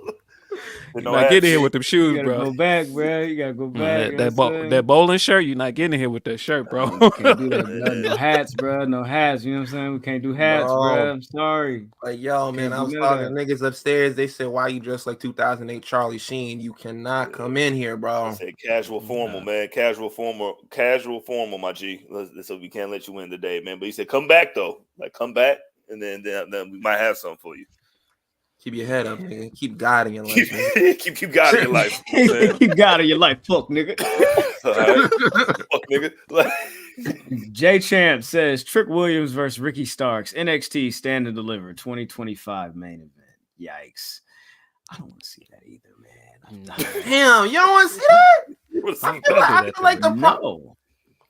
They You're know not getting in here shit. with them You shoes, gotta bro. go back, bro. You gotta go back. That bowling shirt, you're not getting in here with that shirt, bro. Can't do that, bro. No hats, bro. No hats. You know what I'm saying? We can't do hats, No. bro. I'm sorry. Like, yo, man, Can't I was do talking that. to niggas upstairs. They said, why you dressed like 2008 Charlie Sheen? You cannot come in here, I bro. said casual formal, man. Casual formal, my G. So we can't let you in today, man. But he said, come back though. Like, come back, and then we might have something for you. Keep your head up, nigga. Keep God in your life, man. keep God in your life. Man. You got it in your life, fuck, nigga. All right. Fuck, nigga. Like, Jay Champ says Trick Williams versus Ricky Starks, NXT Stand and Deliver 2025 main event. Yikes. I don't want to see that either, man. Damn, you don't want to see that? what's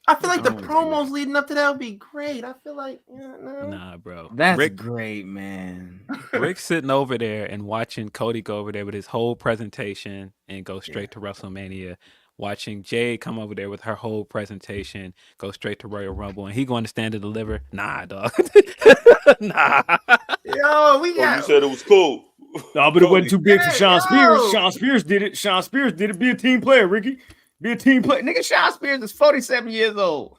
I feel like the No. promos leading up to that would be great. I feel like, no. Nah, bro. That's Rick great, man. Rick's sitting over there and watching Cody go over there with his whole presentation and go straight to WrestleMania watching Jay come over there with her whole presentation, go straight to Royal Rumble, and he going to stand and deliver. Nah, dog. Nah. Yo, we Oh, got. you said it was cool. No, but it wasn't too big for Hey, Sean yo. Spears. Sean Spears did it. Sean Spears did it. Be a team player, Ricky. Be a team player. Nigga, Sean Spears is 47 years old.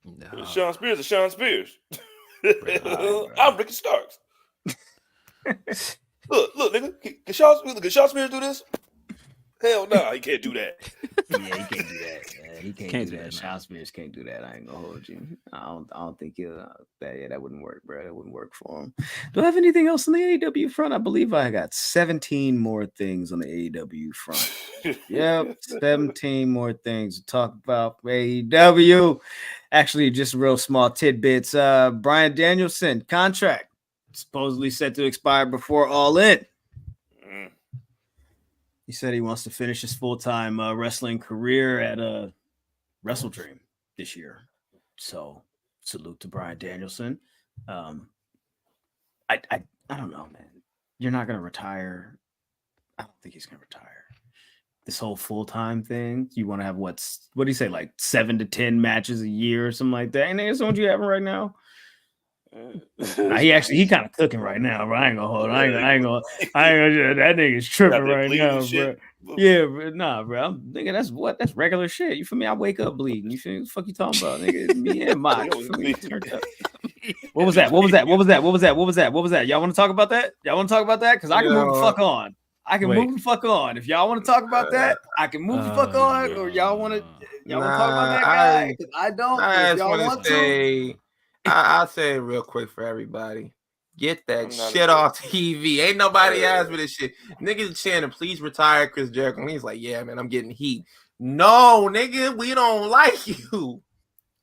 No. Sean Spears is Sean Spears. I'm Ricky Starks. Look, nigga. Can Sean Spears do this? Hell no, he can't do that. Yeah, he can't do that. Man. He can't do that. man. Sean Spears can't do that. I ain't gonna hold you. I don't think he'll. That wouldn't work, bro. That wouldn't work for him. Do I have anything else on the AEW front? I believe I got 17 more things on the AEW front. Yep, 17 more things to talk about AEW. Actually, just real small tidbits. Bryan Danielson contract supposedly set to expire before All In. He said he wants to finish his full-time wrestling career at Wrestle Dream this year. So salute to Bryan Danielson. I don't know, man. You're not gonna retire. I don't think he's gonna retire. This whole full-time thing. You want to have what do you say, like 7 to 10 matches a year or something like that? And that's what you having right now. He kind of cooking right now, bro. I ain't gonna hold. I ain't gonna. That nigga's tripping right now, bro. Yeah, bro. Nah, bro. Nigga, that's regular shit. You feel me? I wake up bleeding. You feel me? What the fuck you talking about, nigga? Me and Mike. What was that? Y'all want to talk about that? Because I can move the fuck on. Move the fuck on. If y'all want to talk about that, I can move the fuck on. Or y'all want to talk about that guy? I don't. I If just y'all want want to say, I'll say it real quick for everybody. Get that shit off TV. Ain't nobody asked for this shit. Niggas chanting, please retire Chris Jericho. And he's like, yeah, man, I'm getting heat. No, nigga, we don't like you.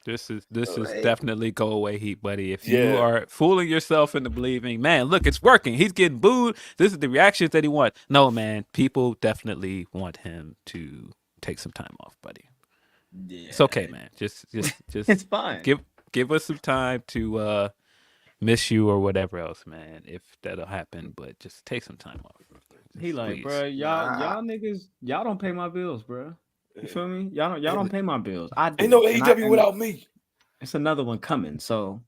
This is definitely go away heat, buddy. If you are fooling yourself into believing, man, look, it's working. He's getting booed. This is the reactions that he wants. No, man, people definitely want him to take some time off, buddy. Yeah. It's okay, man. Just it's fine. Give us some time to miss you or whatever else, man. If that'll happen, but just take some time off. He like, bro, y'all niggas, y'all don't pay my bills, bro. You feel me? Y'all don't pay my bills. I do. Ain't no AEW without me. It's another one coming, so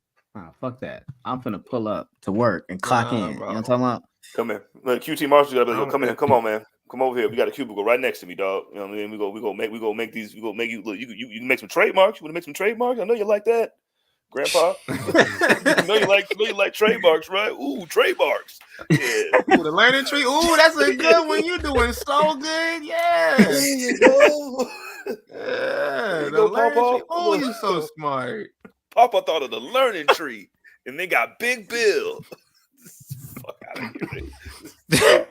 fuck that. I'm finna pull up to work and clock in. Bro. You know what I'm talking about? Come here, look, QT Marshall. You gotta come in. Come on, man. Come over here. We got a cubicle right next to me, dog. You know what I mean? We go make these. We go make you look. You can make some trademarks. You want to make some trademarks? I know you like that, Grandpa. I know you like trademarks, right? Ooh, trademarks. Yeah. Ooh, the learning tree. Ooh, that's a good one. You doing so good. Yeah. There you go. Yeah, the learning tree. Oh, you so smart. Papa thought of the learning tree, and they got Big Bill. Fuck out of here.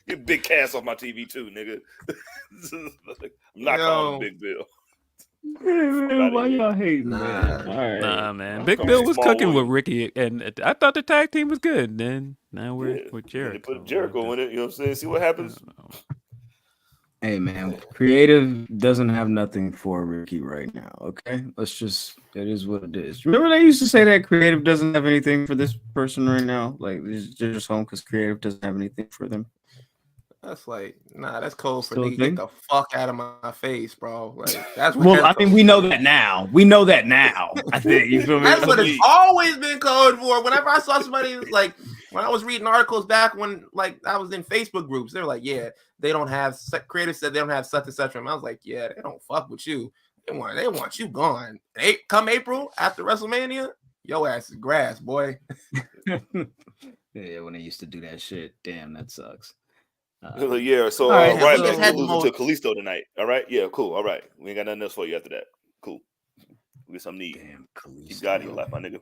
Get big cast off my TV too, nigga. I'm not calling him Big Bill. Man, why y'all hating, man? All right. Nah, man. Big Bill was cooking with Ricky, and I thought the tag team was good. Then now we're with Jericho. They put Jericho in it. You know what I'm saying? See what happens. Hey, man, creative doesn't have nothing for Ricky right now, okay? It is what it is. Remember they used to say that creative doesn't have anything for this person right now? Like, they're just home because creative doesn't have anything for them. That's like, that's cold for nigga. Get the fuck out of my face, bro. Like, that's what well, I mean, we know that now. I think you feel me. That's what it's always been code for. Whenever I saw somebody like when I was reading articles back when like I was in Facebook groups, they're like, yeah, they don't have creators said they don't have such and such. And I was like, yeah, they don't fuck with you. They want you gone. Come April after WrestleMania, your ass is grass, boy. Yeah, when they used to do that shit, damn, that sucks. Yeah, so Ryan, let's lose to Kalisto tonight. All right, yeah, cool. All right, we ain't got nothing else for you after that. Cool. We get something neat. Damn, Kalisto. You got it in your life, my nigga.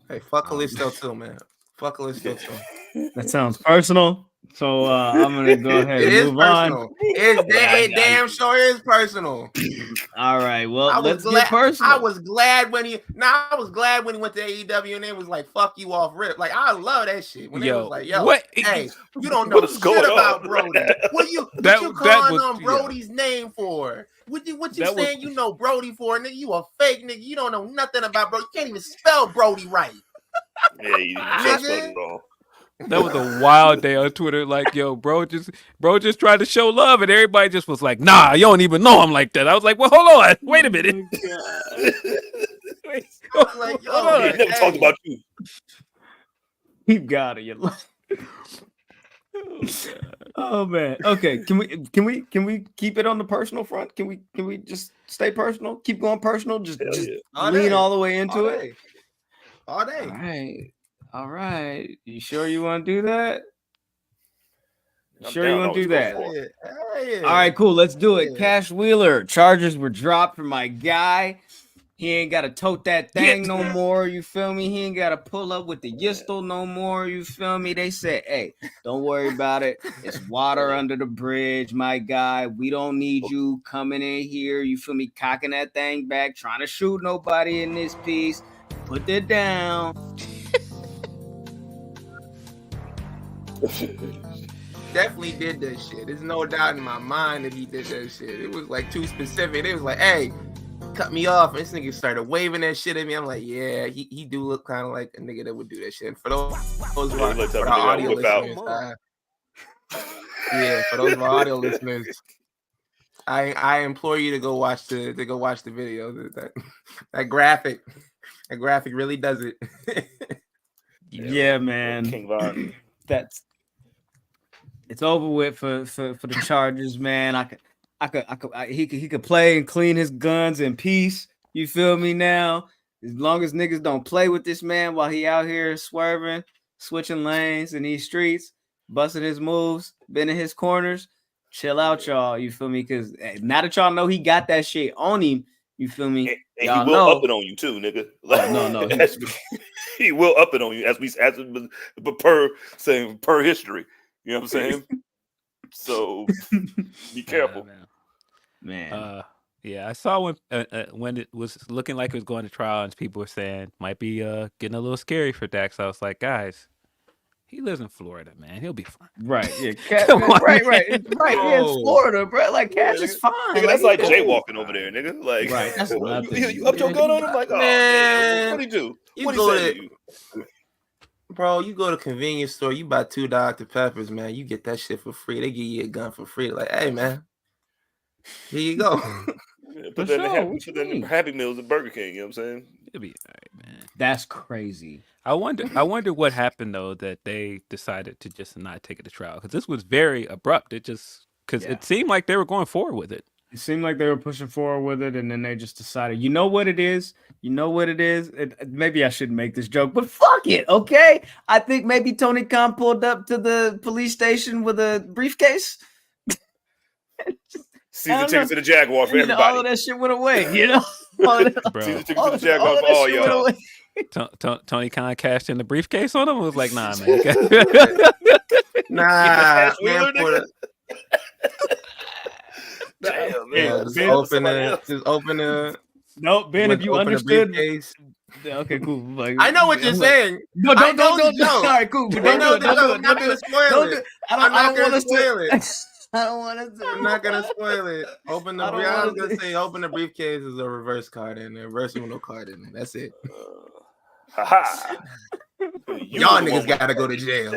Hey, fuck Kalisto too, man. Fuck Kalisto too. That sounds personal. So I'm gonna go ahead and move on. It damn sure is personal. All right, well, let's get personal. I was glad when he went to AEW and it was like, "Fuck you off rip." Like I love that shit. When it was like, "Yo, what? Hey, you don't know shit about Brody. What you calling on Brody's name for? What you saying? You know Brody for, nigga? You a fake nigga. You don't know nothing about Brody. You can't even spell Brody right. Yeah, you just spelled it wrong. That was a wild day on Twitter. Like, yo, bro just tried to show love, and everybody just was like, nah, you don't even know him like that. I was like, well, hold on, wait a minute. I was like, yo, Hold on. He never talked about you. Keep God in your life. Oh man. Okay. Can we keep it on the personal front? Can we just stay personal? Keep going personal. Just yeah. lean all the way into all it. day. All day. All right. All right. You sure you want to do that? I'm Sure you down, want to do always go that? for it. Yeah. All right, cool. Let's do it. Yeah. Cash Wheeler. Charges were dropped for my guy. He ain't got to tote that thing no more. You feel me? He ain't got to pull up with the Yistel no more. You feel me? They said, hey, don't worry about it. It's water under the bridge, my guy. We don't need you coming in here. You feel me? Cocking that thing back, trying to shoot nobody in this piece. Put that down. Definitely did that shit. There's no doubt in my mind that he did that shit. It was like too specific. It was like, hey, cut me off. And this nigga started waving that shit at me. I'm like, yeah, he do look kind of like a nigga that would do that shit. And for those for our audio listeners, for those of our audio listeners, I implore you to go watch the video. That graphic really does it. Yeah, man. King Von. It's over with for the Chargers, man. He could play and clean his guns in peace. You feel me now? As long as niggas don't play with this man while he out here swerving, switching lanes in these streets, busting his moves, been in his corners. Chill out, y'all. You feel me? Because now that y'all know he got that shit on him, you feel me? And he y'all will know. up it on you too, nigga. Like, no. He will up it on you as per history. You know what I'm saying? So be careful, man. Yeah, I saw when it was looking like it was going to trial, and people were saying might be getting a little scary for Dax. I was like, guys, he lives in Florida, man. He'll be fine. Right? Yeah, right. Yeah, in Florida, bro. Like Cash is fine. Nigga, that's like jaywalking over there, nigga. Like, right? That's you up your gun on him? Like, oh man, what'd he do? What'd he say to you? Bro, you go to convenience store, you buy 2 Dr. Peppers, man. You get that shit for free. They give you a gun for free. Like, hey, man, here you go. Yeah, put that in Happy Meals at Burger King. You know what I'm saying? It'll be all right, man. That's crazy. I wonder what happened though that they decided to just not take it to trial, because this was very abrupt. It seemed like they were going forward with it. It seemed like they were pushing forward with it, and then they just decided, you know what it is? Maybe I shouldn't make this joke, but fuck it, okay? I think maybe Tony Khan pulled up to the police station with a briefcase. Season tickets to the Jaguar for everybody. All of that shit went away, you know? Season tickets to the Jaguar for all y'all. Tony Khan cashed in the briefcase on him. It was like, nah, man. Nah, man. Damn, man. Just open the. Nope, Ben. If you understood. Okay, cool. Like, I know what you're saying. No, don't. All right, cool. Don't do it. I'm not gonna spoil it. I don't want to spoil it. I don't want to. I'm not gonna spoil it. I was gonna say, open the briefcase is a reverse card in there, reverse Uno card in there. That's it. Y'all niggas gotta go to jail.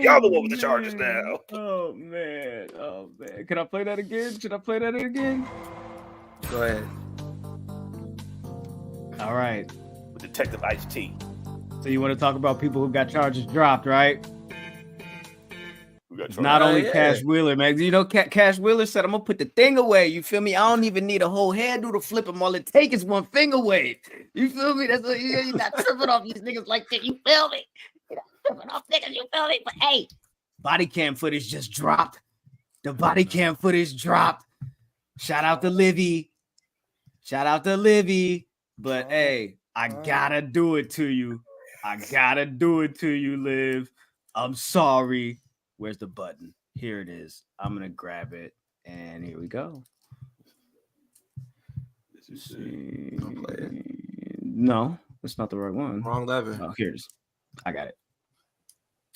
Y'all the one with the charges now. Oh man. Can I play that again? Should I play that again? Go ahead. All right. With Detective Ice-T. So you want to talk about people who got charges dropped, right? It's not only Cash Wheeler, man. You know, Cash Wheeler said, I'm going to put the thing away. You feel me? I don't even need a whole hairdo to flip him. All it takes is one finger wave. You feel me? That's what you're not tripping off these niggas like that. You feel me? You're not tripping off niggas. You feel me? But hey, body cam footage just dropped. The body cam footage dropped. Shout out to Livy. But hey, I gotta do it to you. Liv. I'm sorry. Where's the button? Here it is. I'm gonna grab it, and here we go. No, it's not the right one. Wrong lever. Oh, here it is. I got it.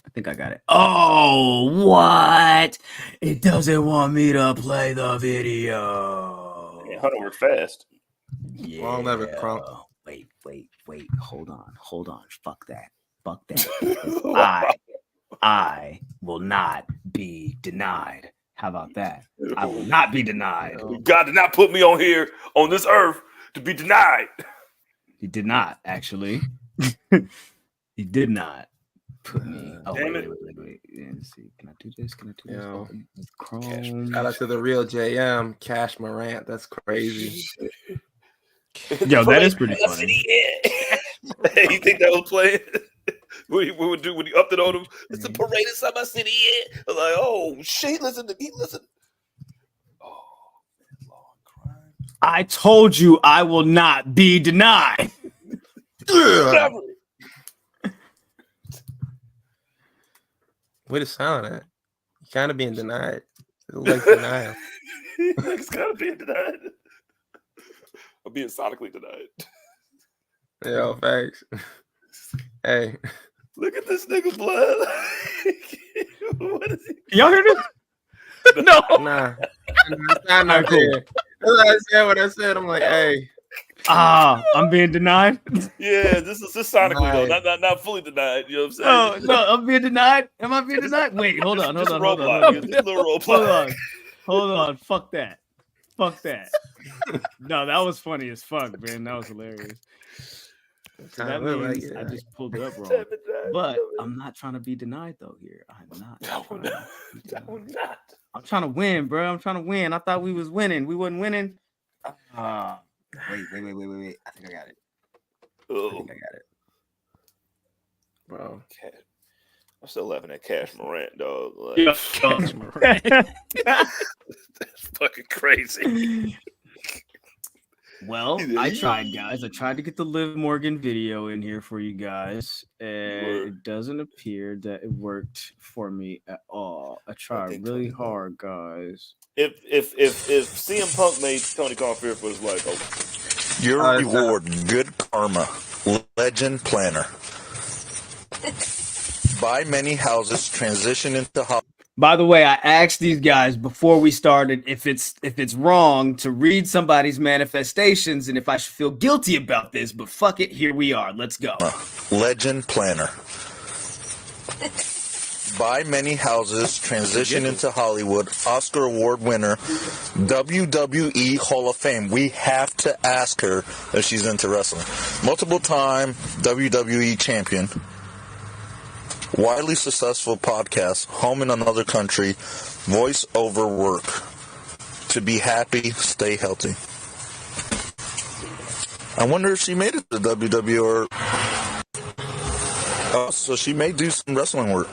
I think I got it. Oh, what? It doesn't want me to play the video. Yeah, Hunter worked fast. Yeah. Wrong lever, Crump. Wait. Hold on. Fuck that. I will not be denied. How about that? I will not be denied. God did not put me on here on this earth to be denied. He did not, actually. He did not put me. Oh, Damn wait. it. Yeah, let's see. Can I do this? Yo. Chrome. Shout out to the real JM, Cash Morant. That's crazy. Yo, that is pretty funny. Hey, you think that was playing? What he upped it on him? It's a parade inside my city. Yeah. I was like, oh shit, listen. Oh, long crime. I told you I will not be denied. Where the sound at? You kind of being denied. It looks like denial. It's kind of being denied. I'm being sonically denied. Yo, thanks. Hey. Look at this nigga blood. What is he? Y'all hear this? No. Nah. I'm not Cool. there. That's what I said. I'm like, hey. I'm being denied. Yeah, this is sonically though, Nice. not fully denied. You know what I'm saying? No, I'm being denied. Am I being denied? Wait, hold on. Just roadblock. Just a little roadblock. Hold on. Fuck that. No, that was funny as fuck, man. That was hilarious. So that means I just pulled it up wrong. But I'm not trying to be denied though here. I'm not. I'm trying to win, bro. I'm trying to win. I thought we was winning. We wasn't winning. Wait. I think I got it. Oh, Bro. I'm still laughing at Cash Morant, dog. Like, Yeah. that's fucking crazy. Well, I tried, guys. I tried to get the Liv Morgan video in here for you guys, and it doesn't appear that it worked for me at all. I tried really hard, guys. If CM Punk made Tony Khan fear for his life, your reward, good karma, legend planner. Buy many houses, transition into house. By the way, I asked these guys before we started if it's wrong to read somebody's manifestations and if I should feel guilty about this, but fuck it, here we are. Let's go. Legend planner. Buy many houses, transition into Hollywood, Oscar Award winner, WWE Hall of Fame. We have to ask her if she's into wrestling. Multiple time WWE champion. Widely successful podcast, home in another country, voice over work. To be happy, stay healthy. I wonder if she made it to WWE or... Oh, so she may do some wrestling work.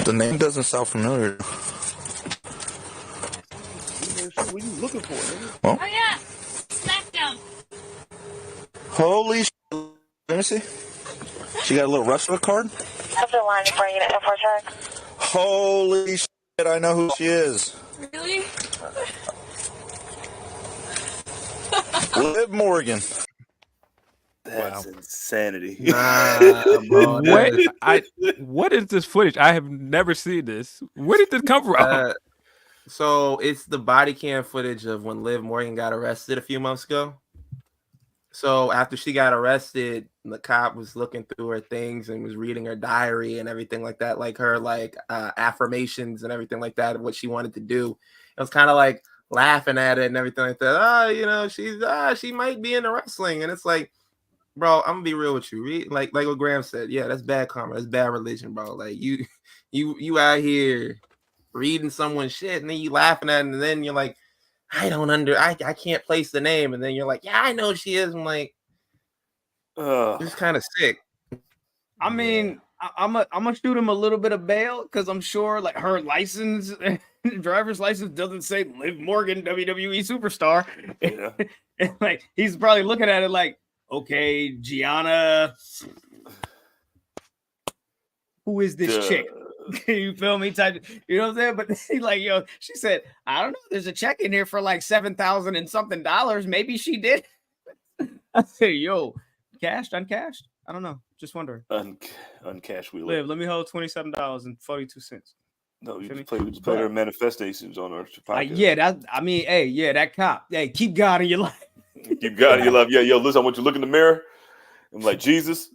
The name doesn't sound familiar. what are you looking for? Well, Oh yeah, SmackDown. holy shit. Let me see. She got a little wrestler card? After line bringing it for check. Holy shit, I know who she is. Really? Liv Morgan. That's insanity. Bro, What is this footage? I have never seen this. Where did this come from? So it's the body cam footage of when Liv Morgan got arrested a few months ago. So after she got arrested, the cop was looking through her things and was reading her diary and everything like that, like her affirmations and everything like that, what she wanted to do. It was kind of like laughing at it and everything like that. She might be into wrestling, and it's like, bro, I'm gonna be real with you. Like what Graham said, yeah, that's bad karma, that's bad religion, bro. Like you out here reading someone's shit and then you laughing at it, and then you're like, I can't place the name, and then you're like, yeah, I know she is. I'm like, it's kind of sick. I mean, I'm gonna shoot him a little bit of bail because I'm sure like her license, driver's license doesn't say Liv Morgan WWE superstar. Yeah. And, like he's probably looking at it like, okay, Gianna, who is this chick? You feel me? Type, you know what I'm saying? But he like, yo, she said, I don't know. There's a check in here for like $7,000 and something dollars. Maybe she did. I say, yo, cashed, uncashed? I don't know. Just wondering. Uncashed wheel. Liv, let me hold $27.42. No, you just play her manifestations on our podcast. Yeah, that cop. Hey, keep God in your life. Keep God in your life. Yeah, yo, listen, I want you to look in the mirror. I'm like, Jesus.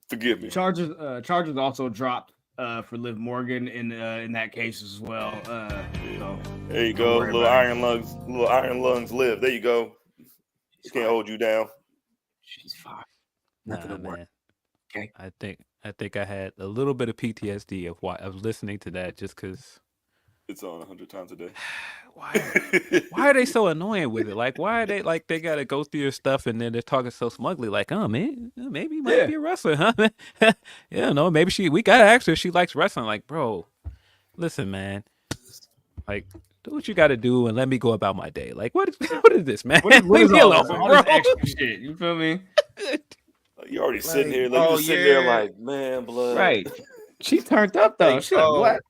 Forgive me. Charges also dropped for Liv Morgan in that case as well. So there you go, little iron lungs Liv. There you go. Can't hold you down. She's fine. Nah, man. Okay. I think I had a little bit of PTSD of listening to that just because it's on 100 times a day. Why are they so annoying with it? Like, why are they like they gotta go through your stuff and then they're talking so smugly? Like, oh man, maybe he might be a wrestler, huh? Yeah, no, maybe we gotta ask her if she likes wrestling. Like, bro, listen, man. Like, do what you gotta do and let me go about my day. Like, what is this, man? What is me all alone, this, bro. all this extra shit? You feel me? You're already sitting here. Like, you're sitting there like, man, blood. Right. She turned up though. Like, She's like, what?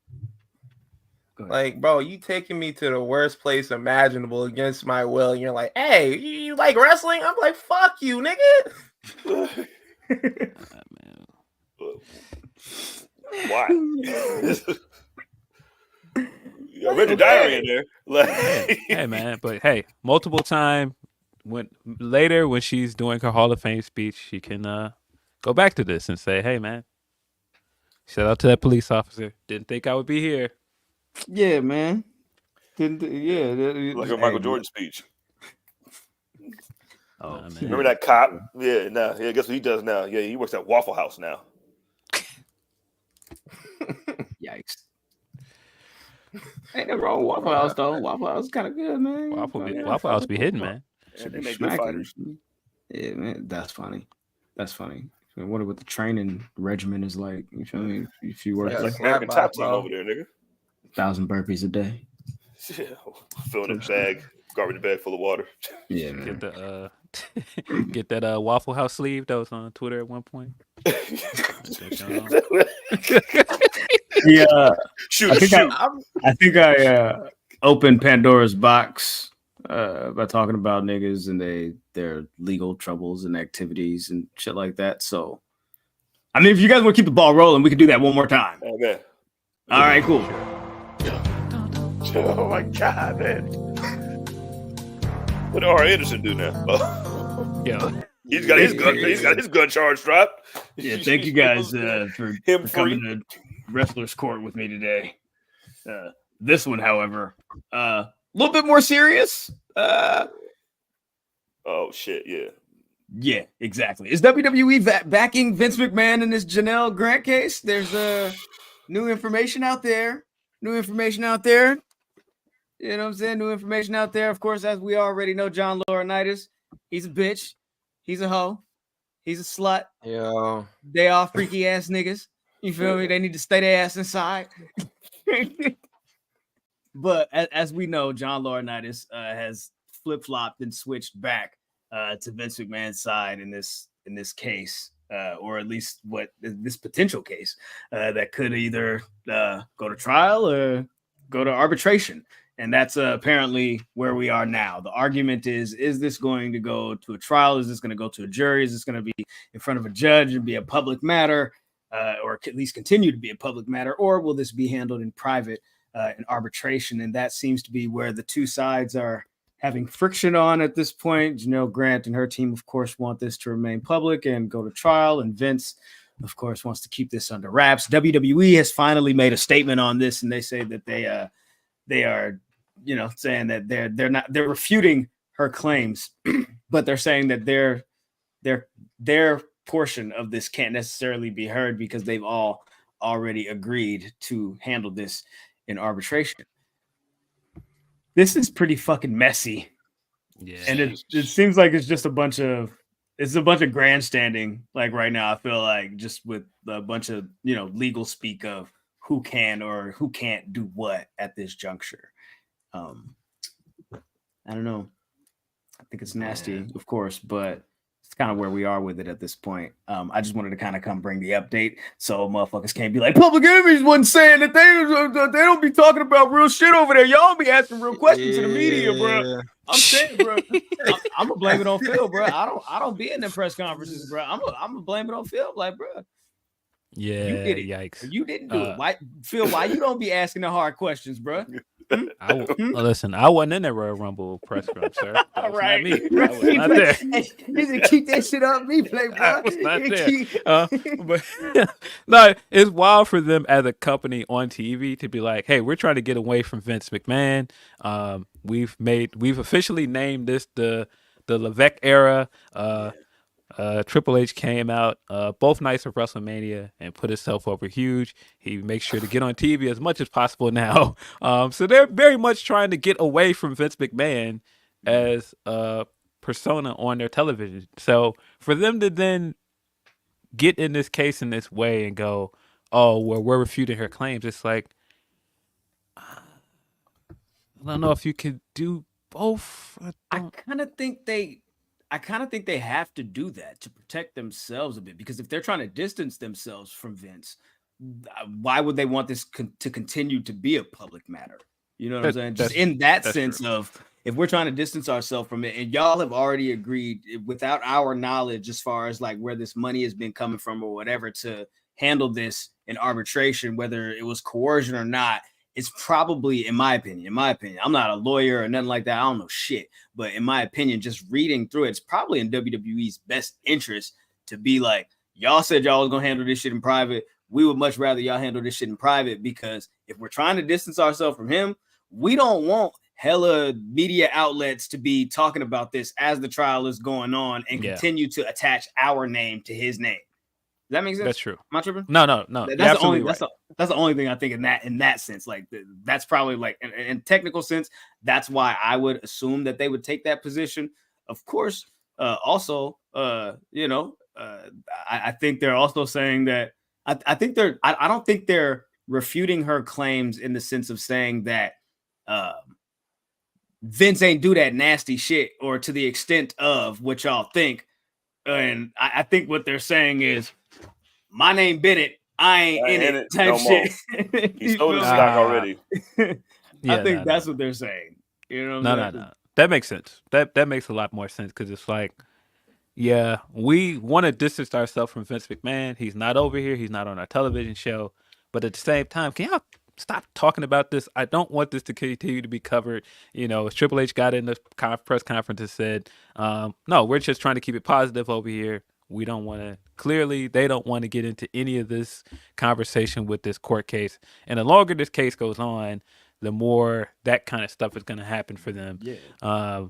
Like, bro, you taking me to the worst place imaginable against my will. And you're like, hey, you like wrestling? I'm like, fuck you, nigga. Why? I read your diary in there. Like, hey, man, but hey, multiple time when she's doing her Hall of Fame speech, she can go back to this and say, hey, man, shout out to that police officer. Didn't think I would be here. Yeah, man. Like a Michael Jordan speech. Oh, remember that cop? Yeah, guess what he does now? Yeah, he works at Waffle House now. Yikes. Ain't nothing wrong with Waffle House though. Waffle House is kind of good, man. Waffle House be hitting, man. They make good fighters. Yeah, man, that's funny. That's funny. I wonder what the training regimen is like. You feel me? If you work like American Top Team over there, nigga. 1,000 burpees a day. Yeah, filling a bag, garbage bag full of water. Yeah, man. Get that Waffle House sleeve that was on Twitter at one point. Yeah, I think I opened Pandora's box by talking about niggas and their legal troubles and activities and shit like that. So, I mean, if you guys want to keep the ball rolling, we can do that one more time. Okay. All right, cool. Oh my god, man! What did R. Anderson do now? Yeah, he's got his gun. He's got his gun charge strapped. Yeah, thank you guys for coming to Wrestler's Court with me today. This one, however, a little bit more serious. Oh shit! Yeah, exactly. Is WWE backing Vince McMahon in this Janelle Grant case? There's new information out there. You know what I'm saying? New information out there. Of course, as we already know, John Laurinaitis, he's a bitch. He's a hoe. He's a slut. Yeah. They all freaky ass niggas. You feel me? They need to stay their ass inside. But as we know, John Laurinaitis has flip-flopped and switched back to Vince McMahon's side in this case, or at least this potential case that could either go to trial or go to arbitration. And that's apparently where we are now. The argument is this going to go to a trial? Is this going to go to a jury? Is this going to be in front of a judge and be a public matter, or at least continue to be a public matter? Or will this be handled in private in arbitration? And that seems to be where the two sides are having friction on at this point. Janelle Grant and her team, of course, want this to remain public and go to trial. And Vince, of course, wants to keep this under wraps. WWE has finally made a statement on this, and they say that they are, saying that they're refuting her claims, but they're saying that their portion of this can't necessarily be heard because they've all already agreed to handle this in arbitration. This is pretty fucking messy. Yeah. And it seems like it's just a bunch of grandstanding. Like right now, I feel like just with a bunch of, legal speak of who can or who can't do what at this juncture. I don't know. I think it's nasty, of course, but it's kind of where we are with it at this point. I just wanted to kind of come bring the update so motherfuckers can't be like, Public Enemies wasn't saying that they don't be talking about real shit over there. Y'all be asking real questions to the media, bro. I'm saying, bro, I'm gonna blame it on Phil, bro. I don't be in them press conferences, bro. I'm gonna blame it on Phil, like, bro. Yeah, you did it. Yikes. You didn't do it. Why, Phil? Why you don't be asking the hard questions, bro? Listen, I wasn't in that Royal Rumble press scrum, sir. That was not me. I was Right. not there. He said, keep that shit up me, Playboy. I was not there. But no, it's wild for them as a company on TV to be like, "Hey, we're trying to get away from Vince McMahon. We've officially named this the Levesque era." Triple H came out both nights of WrestleMania and put himself over huge. He makes sure to get on TV as much as possible now. So they're very much trying to get away from Vince McMahon as a persona on their television. So for them to then get in this case in this way and go, "Oh, well, we're refuting her claims," it's like, I don't know if you could do both. I kind of think they have to do that to protect themselves a bit, because if they're trying to distance themselves from Vince, why would they want this to continue to be a public matter? You know what I'm saying? Just in that sense of, if we're trying to distance ourselves from it, and y'all have already agreed without our knowledge as far as like where this money has been coming from or whatever to handle this in arbitration, whether it was coercion or not, it's probably, in my opinion, I'm not a lawyer or nothing like that. I don't know shit. But in my opinion, just reading through it, it's probably in WWE's best interest to be like, y'all said y'all was going to handle this shit in private. We would much rather y'all handle this shit in private, because if we're trying to distance ourselves from him, we don't want hella media outlets to be talking about this as the trial is going on and continue to attach our name to his name. Does that make sense? That's true. Am I tripping? No. That's the only thing I think in that sense. Like that's probably like in technical sense. That's why I would assume that they would take that position. Of course. Also, I think they're also saying that I don't think they're refuting her claims in the sense of saying that Vince ain't do that nasty shit or to the extent of what y'all think. And I think what they're saying is, my name Bennett, I ain't in it type shit. He sold his stock already. I think that's what they're saying. You know what I'm saying? No. That makes sense. That makes a lot more sense, because it's like, yeah, we want to distance ourselves from Vince McMahon. He's not over here. He's not on our television show. But at the same time, can y'all stop talking about this? I don't want this to continue to be covered. Triple H got in the press conference and said, no, we're just trying to keep it positive over here. We don't want to, clearly, they don't want to get into any of this conversation with this court case. And the longer this case goes on, the more that kind of stuff is going to happen for them. Yeah.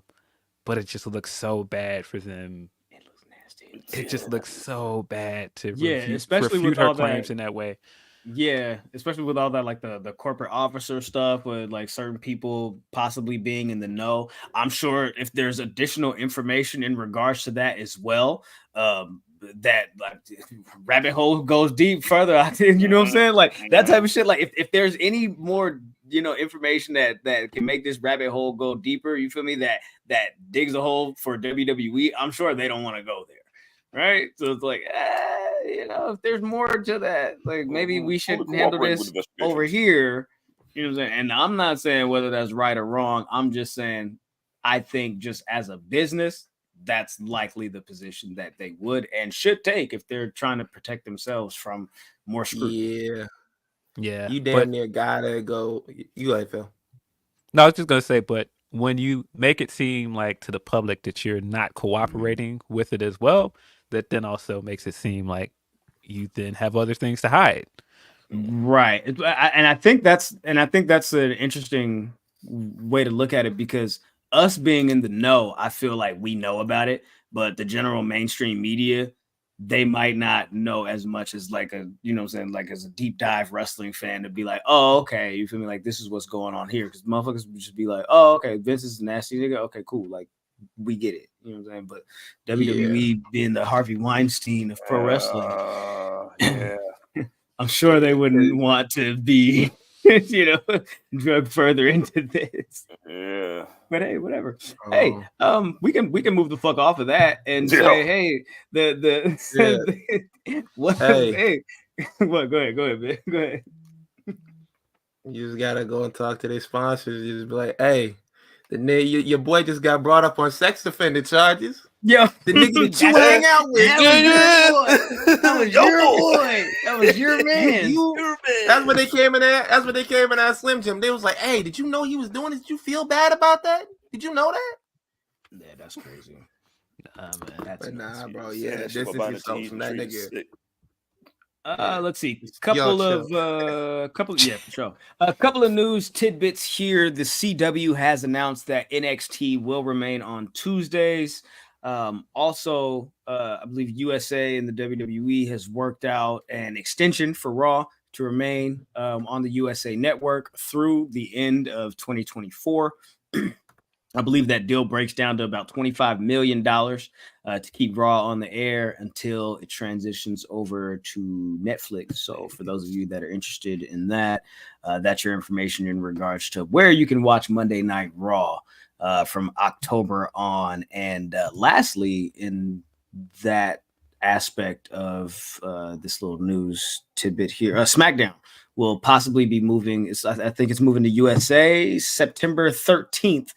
But it just looks so bad for them. It looks nasty. It just looks so bad to especially refute with her all claims in that way. Yeah, especially with all that, like the corporate officer stuff, with like certain people possibly being in the know. I'm sure if there's additional information in regards to that as well, that like rabbit hole goes deep further. You know what I'm saying? Like that type of shit. Like if there's any more, information that can make this rabbit hole go deeper, you feel me? That digs a hole for WWE. I'm sure they don't want to go there. Right, so it's like, if there's more to that, like maybe we should handle this over here. You know what I'm saying? And I'm not saying whether that's right or wrong. I'm just saying, I think just as a business, that's likely the position that they would and should take if they're trying to protect themselves from more scrutiny. Yeah. You damn near gotta go. You go ahead, Phil. No, I was just gonna say, but when you make it seem like to the public that you're not cooperating with it as well, that then also makes it seem like you then have other things to hide. Right. And I think that's an interesting way to look at it, because us being in the know, I feel like we know about it, but the general mainstream media, they might not know as much as like a, like as a deep dive wrestling fan to be like, oh, okay, you feel me? Like this is what's going on here. Because motherfuckers would just be like, oh, okay, Vince is a nasty nigga. Okay, cool. Like we get it. You know what I'm saying? But WWE being the Harvey Weinstein of pro wrestling, I'm sure they wouldn't want to be, drug further into this. Yeah. But hey, whatever. Hey, we can move the fuck off of that and say, hey, what? Hey, what? Go ahead, man. Go ahead. You just gotta go and talk to their sponsors. You just be like, hey, your boy just got brought up on sex offender charges. Yeah, the nigga that you hang out with. That was your boy. That was your man. That's what they came in at. That's what they came in at Slim Jim. They was like, "Hey, did you know he was doing this? Did you feel bad about that? Did you know that?" Yeah, that's crazy. Man. That's But nah, nuts. bro. Saying Yeah, that this shit is about buying yourself the from that trees nigga. is sick. Let's see. Yo, For sure. A couple of news tidbits here. The CW has announced that NXT will remain on Tuesdays. Also, I believe USA and the WWE has worked out an extension for Raw to remain on the USA Network through the end of 2024. I believe that deal breaks down to about $25 million to keep Raw on the air until it transitions over to Netflix. So for those of you that are interested in that, that's your information in regards to where you can watch Monday Night Raw from October on. And lastly, in that aspect of this little news tidbit here, SmackDown will possibly be moving. I think it's moving to USA September 13th.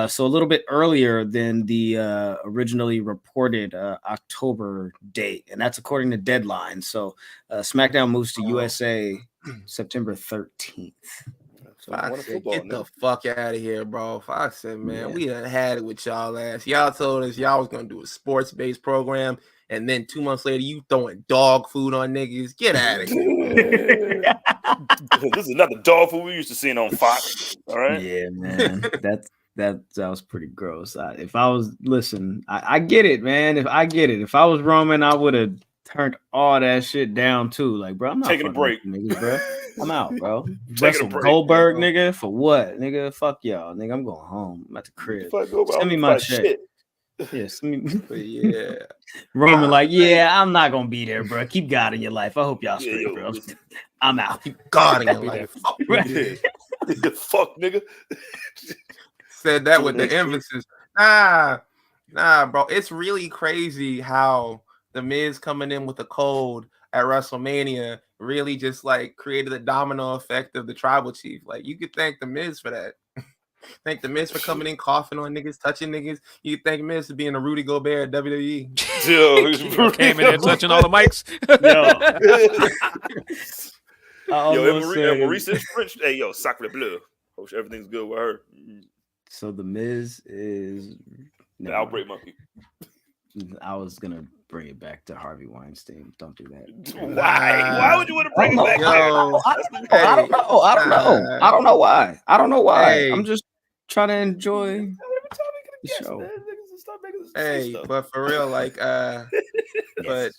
So a little bit earlier than the originally reported October date. And that's according to Deadline. So SmackDown moves to USA September 13th. Fox said, get the fuck out of here, bro. Fox said, man, we done had it with y'all ass. Y'all told us y'all was going to do a sports-based program. And then 2 months later, you throwing dog food on niggas. Get out of here. This is not the dog food we used to seeing on Fox. All right. Yeah, man. That was pretty gross. If I was I get it, man. If I was Roman, I would have turned all that shit down too. Like, bro, I'm not taking a break, niggas, bro. I'm out, bro. Taking a break, Goldberg, nigga, for what, nigga? Fuck y'all, nigga. I'm going home. I'm at the crib. Send me my check. Shit. Yeah, send me. Yeah. Roman, I'm not gonna be there, bro. Keep God in your life. I hope y'all straight, bro. I'm out. Keep God in your life. Fuck, nigga. Said that with the emphasis. Nah, bro. It's really crazy how the Miz coming in with a cold at WrestleMania really just like created a domino effect of the tribal chief. Like, you could thank the Miz for that. Thank the Miz for coming in, coughing on niggas, touching niggas. You could thank Miz for being a Rudy Gobert at WWE. Yo, came in there touching all the mics. Marie says French. Hey, yo, sacre bleu. Hope everything's good with her. So the Miz is the outbreak monkey. I was gonna bring it back to Harvey Weinstein. Don't do that. Why would you want to bring it back? I don't know why. Hey. I'm just trying to enjoy the show. Hey, but for real, like, but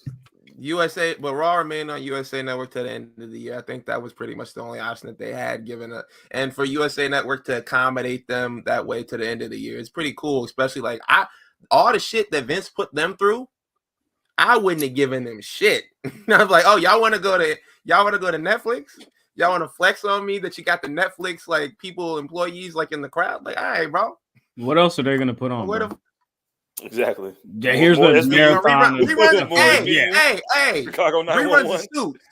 USA, but Raw remained on USA Network to the end of the year. I think that was pretty much the only option that they had given it. And for USA Network to accommodate them that way to the end of the year, it's pretty cool. Especially like all the shit that Vince put them through, I wouldn't have given them shit. I was like, oh, y'all want to go to Netflix? Y'all want to flex on me that you got the Netflix like people, employees like in the crowd? Like, all right, bro. What else are they gonna put on? Exactly. Yeah, here's the marathon. Hey, Chicago 911. Reruns of Suits.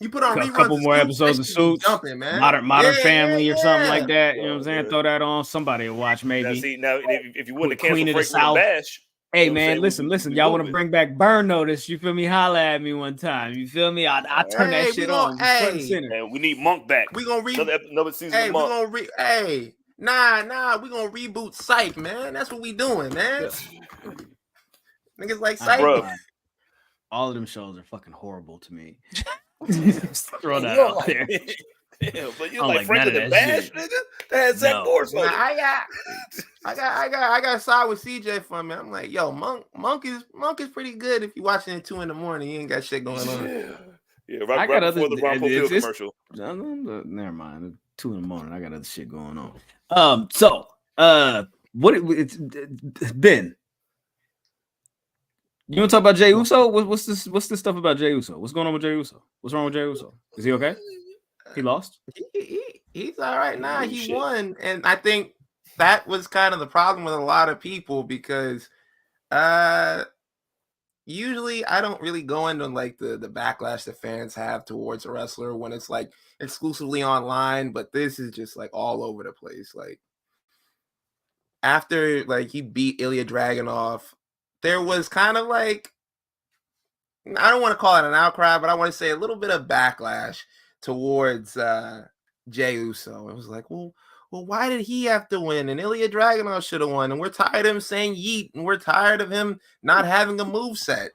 You put on a couple more episodes of Suits, jumping, man. Modern Family or something like that. You know what I'm saying? Throw that on. Somebody will watch maybe. Now, if you wouldn't have Queen of the canceled South. Bash. Hey, man, listen. Y'all want to bring back Burn Notice? You feel me? Holla at me one time. You feel me? I turn that shit on. And we need Monk back. We gonna another season of Monk. We gonna reboot Psych, man. That's what we doing, man. Niggas like Psych. All of them shows are fucking horrible to me. Just throw that out there. Yeah, but you like Frank the Bash, nigga? That had Zach Morris on it. I got to side with CJ for me. I'm like, yo, Monk is pretty good if you're watching it 2 a.m. You ain't got shit going on. Yeah, right before the Ron Popeil commercial. Never mind. 2 a.m. I got other shit going on. It's Ben? You want to talk about Jey Uso? What's this stuff about Jey Uso? What's going on with Jey Uso? What's wrong with Jey Uso? Is he okay? He lost? He's all right now. He won. And I think that was kind of the problem with a lot of people because usually I don't really go into like the backlash that fans have towards a wrestler when it's like exclusively online, but this is just like all over the place. Like after like he beat Ilya Dragunov, there was kind of like, I don't want to call it an outcry, but I want to say a little bit of backlash towards Jey Uso. It was like, well, why did he have to win? And Ilya Dragunov should have won. And we're tired of him saying yeet, and we're tired of him not having a move set.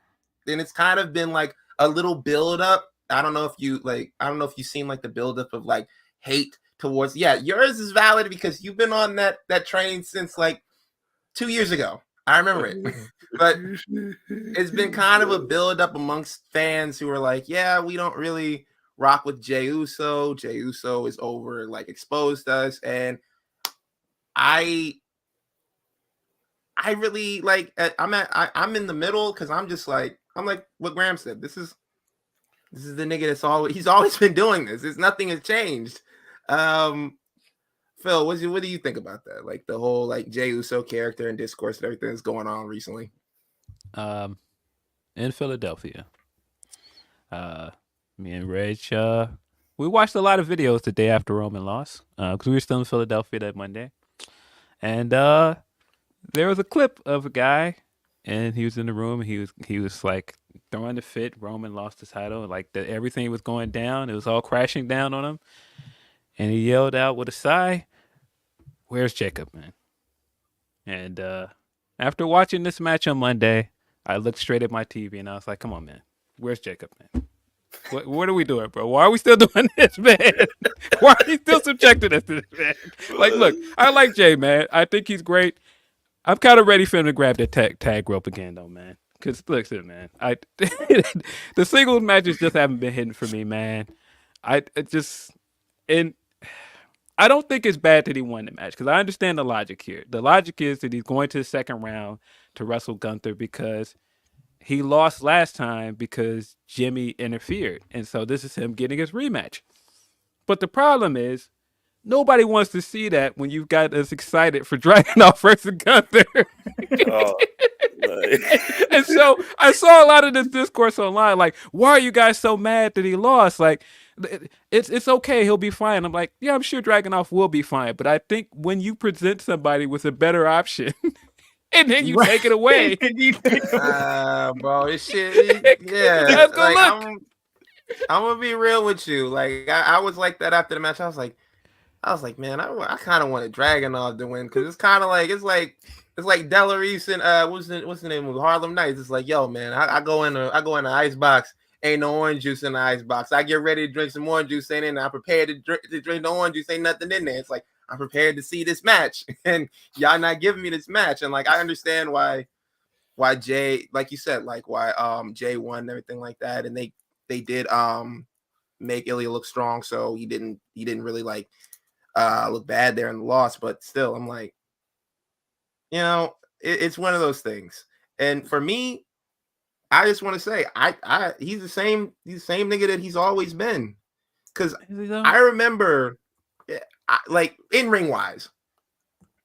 And it's kind of been like a little build up. I don't know if you've seen like the build up of like hate towards. Yeah, yours is valid because you've been on that train since like 2 years ago. I remember it. But it's been kind of a build up amongst fans who are like, yeah, we don't really rock with Jey Uso. Jey Uso is over, like, exposed us. And I really like, I'm in the middle because I'm like what Graham said. This is the nigga he's always been doing this. Nothing has changed. Phil, what do you think about that? Like the whole like Jey Uso character and discourse and everything that's going on recently. In Philadelphia, me and Reg, we watched a lot of videos the day after Roman lost because we were still in Philadelphia that Monday, and there was a clip of a guy, and he was in the room. And he was like throwing the fit. Roman lost the title, like everything was going down. It was all crashing down on him, and he yelled out with a sigh, "Where's Jacob, man?" And after watching this match on Monday, I looked straight at my TV and I was like, "Come on, man, where's Jacob, man? What are we doing, bro? Why are we still doing this, man? Why are you still subjecting us to this, man?" Like, look, I like Jey, man. I think he's great. I'm kind of ready for him to grab that tag rope again, though, man. Because, listen, man, the singles matches just haven't been hitting for me, man. I don't think it's bad that he won the match because I understand the logic here. The logic is that he's going to the second round to wrestle Gunther because he lost last time because Jimmy interfered. And so this is him getting his rematch. But the problem is nobody wants to see that when you've got us excited for Dragunov versus Gunther. And so I saw a lot of this discourse online, like, why are you guys so mad that he lost? Like, it's okay, he'll be fine. I'm like, yeah, I'm sure Dragunov will be fine. But I think when you present somebody with a better option and then you take it away. Bro, this shit, yeah. Like, I'm gonna be real with you. Like, I was like that after the match. I was like, man, I kind of wanted Dragunov to win because it's kind of like it's like Della Reese and what's the name of Harlem Nights. It's like, yo, man, I go in the ice box. Ain't no orange juice in the ice box. I get ready to drink some orange juice, ain't in there. I'm prepared to drink no orange juice, ain't nothing in there. It's like I'm prepared to see this match, and y'all not giving me this match. And like I understand why Jey, like you said, like why Jey won and everything like that, and they did make Ilya look strong, so he didn't really like look bad there in the loss. But still, I'm like, you know, it's one of those things. And for me, I just want to say, he's the same nigga that he's always been. Because I remember, like in ring wise,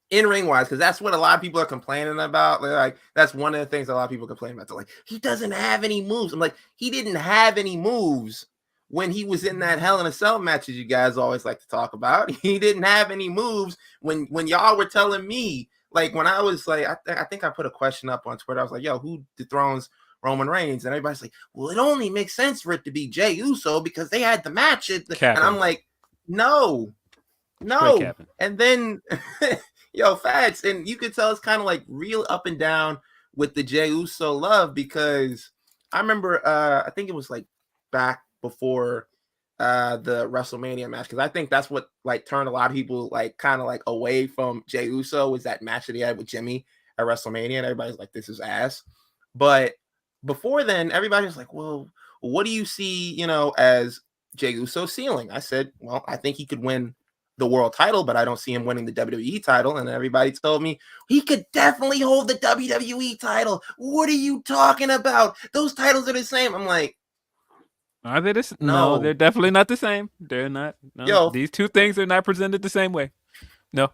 because that's what a lot of people are complaining about. Like that's one of the things a lot of people complain about. They're like, he doesn't have any moves. I'm like, he didn't have any moves when he was in that Hell in a Cell matches you guys always like to talk about. He didn't have any moves when y'all were telling me, like when I was like, I think I put a question up on Twitter. I was like, yo, who dethrones Roman Reigns? And everybody's like, well, it only makes sense for it to be Jey Uso because they had the match. And I'm like, no. And then, yo, facts. And you could tell it's kind of like real up and down with the Jey Uso love because I remember, I think it was like back before the WrestleMania match, because I think that's what like turned a lot of people like kind of like away from Jey Uso was that match that he had with Jimmy at WrestleMania, and everybody's like, this is ass. But before then, everybody was like, well, what do you see, you know, as Jey Uso's ceiling? I said, well, I think he could win the world title, but I don't see him winning the WWE title. And everybody told me he could definitely hold the WWE title. What are you talking about? Those titles are the same. I'm like, are they the same? No, they're definitely not the same. They're not. No. Yo, these two things are not presented the same way. No.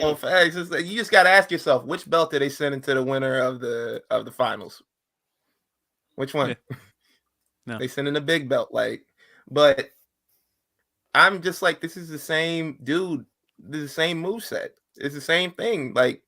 Oh, facts. Like, you just got to ask yourself, which belt did they send into the winner of the finals? Which one? Yeah. No. They sent in the big belt, like. But I'm just like, this is the same dude. This is the same moveset. It's the same thing. Like,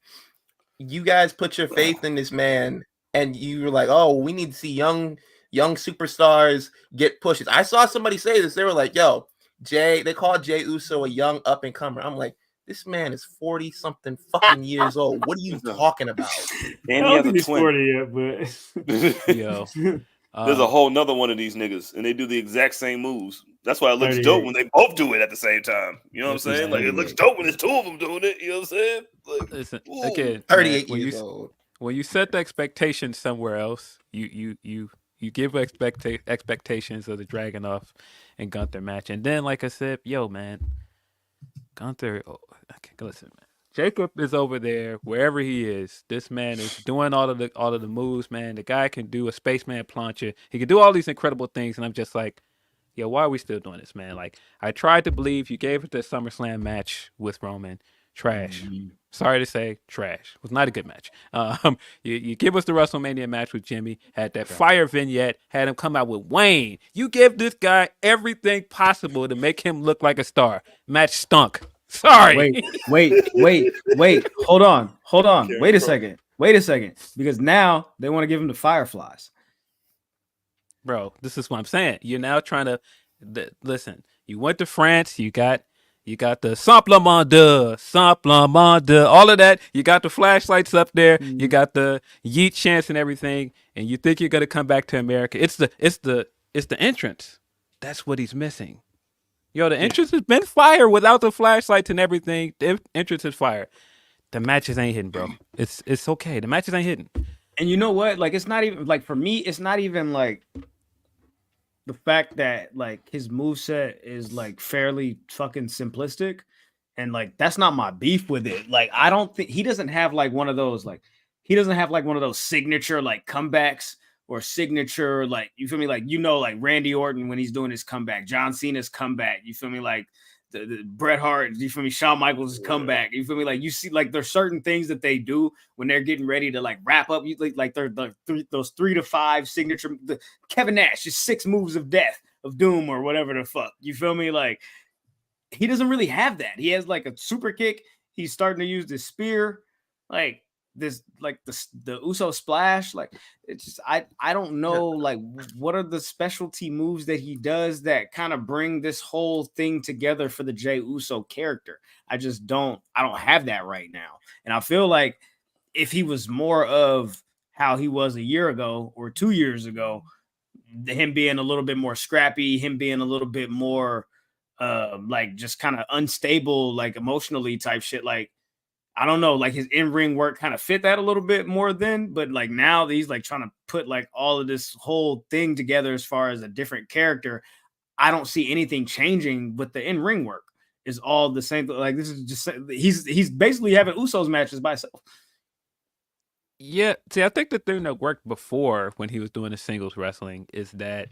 you guys put your faith in this man, and you were like, oh, we need to see young young superstars get pushes. I saw somebody say this. They were like, yo, they called Jey Uso a young up-and-comer. I'm like, this man is 40-something fucking years old. What are you talking about? And he has a twin. 40 yet, but Yo, there's a whole nother one of these niggas, and they do the exact same moves. That's why it looks 38. dope when they both do it at the same time. You know what I'm saying? Like it looks dope when there's two of them doing it. You know what I'm saying? Like, listen, ooh. again, 38 man, years old. when you set the expectations somewhere else, you give expectations of the Dragunov and Gunther match, and then like I said, yo man, Gunther, listen man, Jacob is over there wherever he is. This man is doing all of the moves, man. The guy can do a spaceman plancha. He can do all these incredible things, and I'm just like, yo, why are we still doing this, man? Like I tried to believe you gave it the SummerSlam match with Roman, trash. Sorry to say, trash. It was not a good match. You give us the WrestleMania match with Jimmy, had that fire vignette, had him come out with Wayne. You give this guy everything possible to make him look like a star. Match stunk. Sorry. Wait. Hold on. Wait a second. Because now they want to give him the Fireflies. Bro, this is what I'm saying. You're now trying to listen. You went to France. You got the simplement de, all of that. You got the flashlights up there. You got the yeet chants and everything, and you think you're gonna come back to America. It's the entrance. That's what he's missing. Yo, the entrance has been fire without the flashlights and everything. The entrance is fire. The matches ain't hitting, bro. It's okay. The matches ain't hitting. And you know what? Like, it's not even like, for me, it's not even like the fact that like his moveset is like fairly fucking simplistic, and like that's not my beef with it. Like, I don't think he doesn't have like one of those signature like comebacks or signature, like, you feel me, like, you know, like Randy Orton when he's doing his comeback, John Cena's comeback, you feel me, like the Bret Hart, you feel me, Shawn Michaels' comeback, you feel me, like you see, like there's certain things that they do when they're getting ready to like wrap up, you like they're those 3 to 5 signature, Kevin Nash, just 6 moves of death of doom or whatever the fuck, you feel me, like he doesn't really have that. He has like a super kick, he's starting to use the spear, like this, like the Uso splash, like it's just I don't know, like what are the specialty moves that he does that kind of bring this whole thing together for the Jey Uso character. I don't have that right now, and I feel like if he was more of how he was a year ago or 2 years ago, him being a little bit more scrappy, him being a little bit more like just kind of unstable, like emotionally type shit, like I don't know, like his in-ring work kind of fit that a little bit more then, but like now he's like trying to put like all of this whole thing together as far as a different character. I don't see anything changing with the in-ring work. It's all the same. Like this is just, he's basically having Usos matches by himself. Yeah, see, I think the thing that worked before when he was doing the singles wrestling is that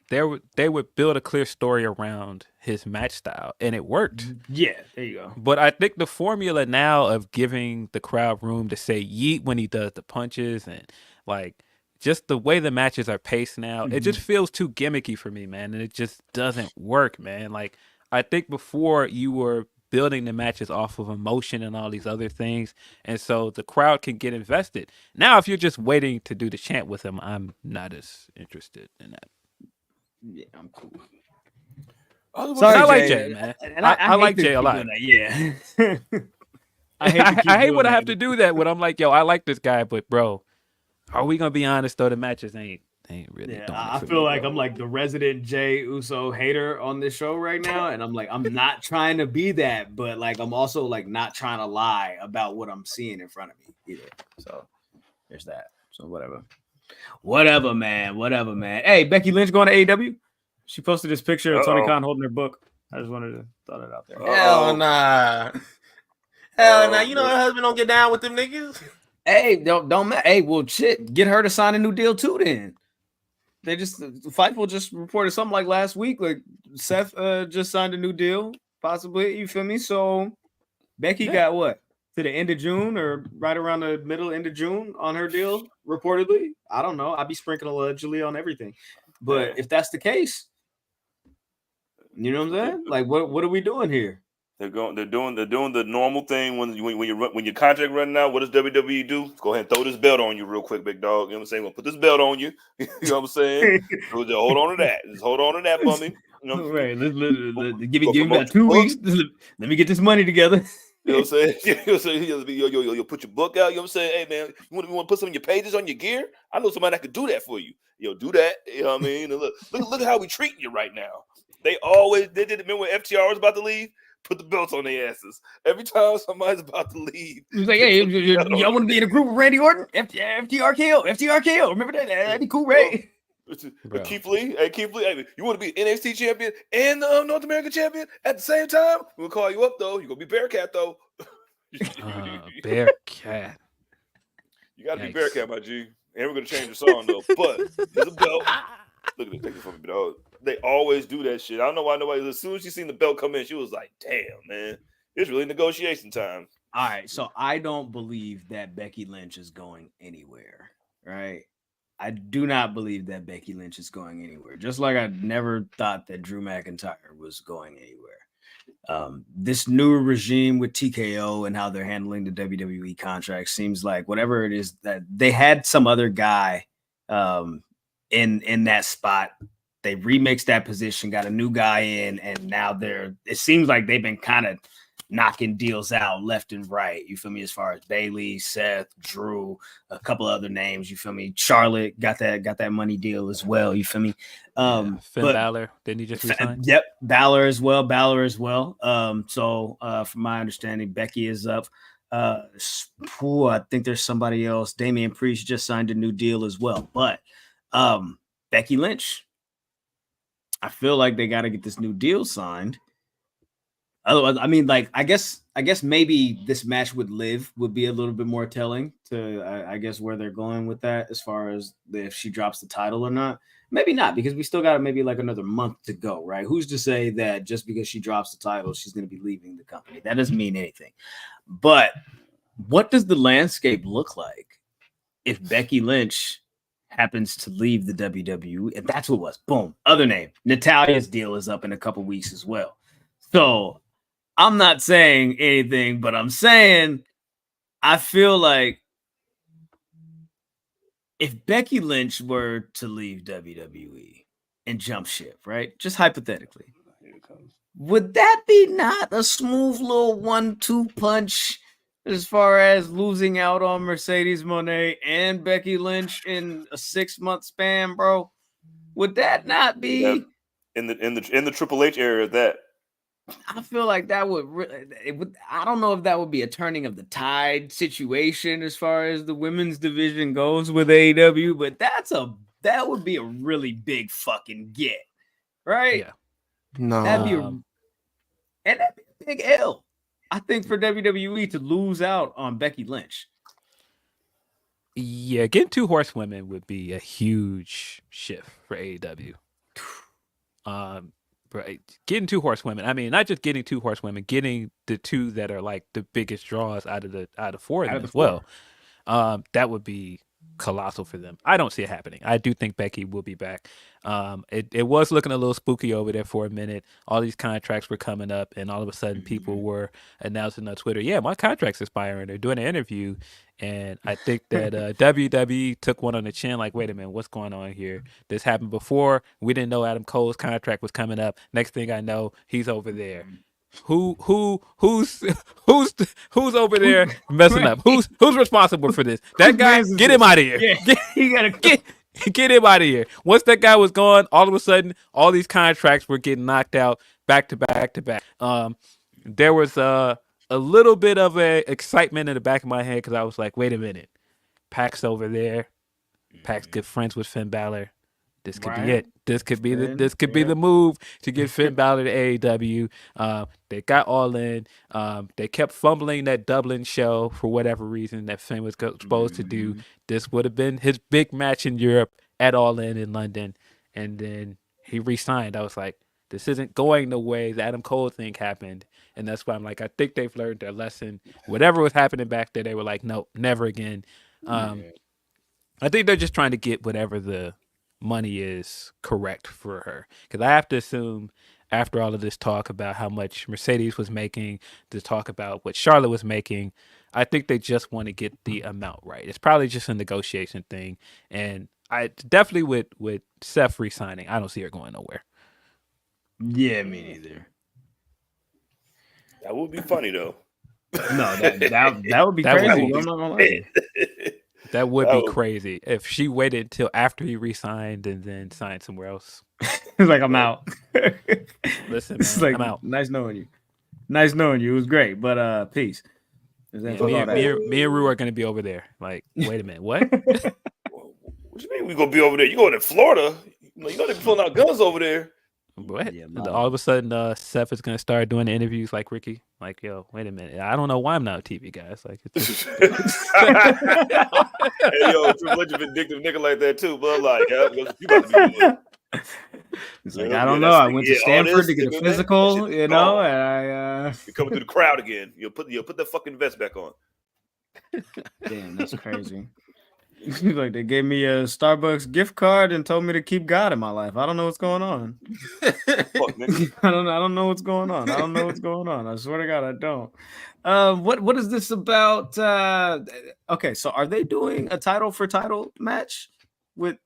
they would build a clear story around his match style, and it worked. Yeah, there you go. But I think the formula now of giving the crowd room to say yeet when he does the punches, and like just the way the matches are paced now, it just feels too gimmicky for me, man, and it just doesn't work, man. Like I think before you were building the matches off of emotion and all these other things, and so the crowd can get invested. Now, if you're just waiting to do the chant with him, I'm not as interested in that. Yeah, I'm cool. Sorry, I like Jey, man. And I like Jey a lot. Yeah. I hate when I have to do that when I'm like, yo, I like this guy, but bro, are we gonna be honest though? The matches ain't really. Yeah, I feel like I'm like the resident Jey Uso hater on this show right now, and I'm like, I'm not trying to be that, but like I'm also like not trying to lie about what I'm seeing in front of me either. So there's that. So whatever, man. Hey, Becky Lynch going to AEW? She posted this picture of Tony Khan holding her book. I just wanted to throw that out there. Hell nah. You know her husband don't get down with them niggas. Hey, don't matter. Hey, well, shit, get her to sign a new deal too. Then they just Fightful just reported something like last week, like Seth just signed a new deal, possibly. You feel me? So Becky got what to the end of June or right around the end of June on her deal, reportedly. I don't know. I'd be sprinkling allegedly on everything, but if that's the case, you know what I'm saying? Like, what are we doing here? They're doing the normal thing when your contract running out. What does WWE do? Go ahead and throw this belt on you real quick, big dog. You know what I'm saying? We'll put this belt on you. You know what I'm saying? So just hold on to that. Just hold on to that for me. You know, right. Give me about 2 weeks. Let me get this money together. You know what I'm saying? You know what I'm saying? You'll put your book out. You know what I'm saying? Hey, man, you want to put some of your pages on your gear? I know somebody that could do that for you. Do that. You know what I mean? And look how we treating you right now. They did it. Remember when FTR was about to leave? Put the belts on their asses. Every time somebody's about to leave. He's like, hey, y'all want to be in a group with Randy Orton? FTRKO. Remember that? That'd be cool, right? Keith Lee, hey, you want to be NXT champion and North American champion at the same time? We'll call you up, though. You're going to be Bearcat, though. Bearcat. You got to be Bearcat, my G. And we're going to change the song, though. But there's a belt. Look at it. Take it from me, dog. They always do that shit. I don't know why nobody, as soon as she seen the belt come in, she was like, damn, man. It's really negotiation time. All right. So I don't believe that Becky Lynch is going anywhere, right? I do not believe that Becky Lynch is going anywhere. Just like I never thought that Drew McIntyre was going anywhere. This new regime with TKO and how they're handling the WWE contract seems like whatever it is that they had some other guy in that spot. They remixed that position, got a new guy in, and now it seems like they've been kind of knocking deals out left and right. You feel me? As far as Bayley, Seth, Drew, a couple other names. You feel me? Charlotte got that money deal as well. You feel me? Finn Balor, didn't he just resign? Yep, Balor as well. So from my understanding, Becky is up. I think there's somebody else. Damian Priest just signed a new deal as well. But Becky Lynch, I feel like they got to get this new deal signed. Otherwise, I mean, like, I guess maybe this match with Liv would be a little bit more telling to, I guess, where they're going with that as far as if she drops the title or not. Maybe not, because we still got maybe like another month to go, right? Who's to say that just because she drops the title, she's going to be leaving the company? That doesn't mean anything. But what does the landscape look like if Becky Lynch happens to leave the WWE? And that's what it was. Boom. Other name. Natalia's deal is up in a couple weeks as well. So I'm not saying anything, but I'm saying I feel like if Becky Lynch were to leave WWE and jump ship, right? Just hypothetically, would that be not a smooth little 1-2 punch as far as losing out on Mercedes Moné and Becky Lynch in a 6-month span, bro? Would that not be in the Triple H era? That I feel like that would. I don't know if that would be a turning of the tide situation as far as the women's division goes with AEW, but that would be a really big fucking get, right? Yeah. No, that'd be a big L. I think for WWE to lose out on Becky Lynch. Yeah, getting 2 horsewomen would be a huge shift for AEW. Right, getting 2 horsewomen. I mean, not just getting 2 horsewomen, getting the 2 that are like the biggest draws out of 4 of them as well. That would be colossal for them. I don't see it happening. I do think Becky will be back. It was looking a little spooky over there for a minute. All these contracts were coming up, and all of a sudden people were announcing on Twitter, yeah, my contract's expiring. They're doing an interview, and I think that WWE took one on the chin, like, wait a minute, what's going on here? This happened before. We didn't know Adam Cole's contract was coming up. Next thing I know, he's over there. Who's over there messing up? Who's responsible for this? That guy, get him out of here. Yeah, you gotta get him out of here. Once that guy was gone, all of a sudden, all these contracts were getting knocked out back to back to back. There was a little bit of a excitement in the back of my head because I was like, wait a minute, Pac's over there. Pac's good friends with Finn Balor. This could be it. This could be the move to get Finn Balor to AEW. They got Allin. They kept fumbling that Dublin show for whatever reason that Finn was supposed to do. This would have been his big match in Europe at Allin in London, and then he re-signed. I was like, this isn't going the way the Adam Cole thing happened, and that's why I'm like, I think they've learned their lesson. Whatever was happening back there, they were like, no, never again. I think they're just trying to get whatever the money is correct for her, because I have to assume after all of this talk about how much Mercedes was making, the talk about what Charlotte was making, I think they just want to get the amount right. It's probably just a negotiation thing. And I definitely with Seth re-signing, I don't see her going nowhere. Yeah, me neither. That would be funny though. No, that would be That would crazy. be- I'm not gonna lie. That would That be would- crazy if she waited until after he re-signed and then signed somewhere else. It's like I'm out. Listen, It's man, like, I'm out. nice knowing you. Nice knowing you. It was great, but peace. Yeah, me and Rue are gonna be over there. Like, wait a minute, what? What you mean we gonna be over there? You going to Florida? You know they be pulling out guns over there. What? Yeah, All of a sudden, Seth is gonna start doing interviews like Ricky. Like, yo, wait a minute. I don't know why I'm not on TV, guys. Like, it's just... Hey yo, Triple H a vindictive nigga like that too, but I'm like, yeah, you about to be doing. It's like, I don't know. I went to Stanford to get a physical, you know, and I You're coming through the crowd again. You'll put that fucking vest back on. damn, that's crazy. Like, they gave me a Starbucks gift card and told me to keep God in my life. I don't know what's going on. Fuck, nigga. I don't know what's going on. I don't know what's going on. I swear to God, I don't. What is this about? Okay, so are they doing a title for title match with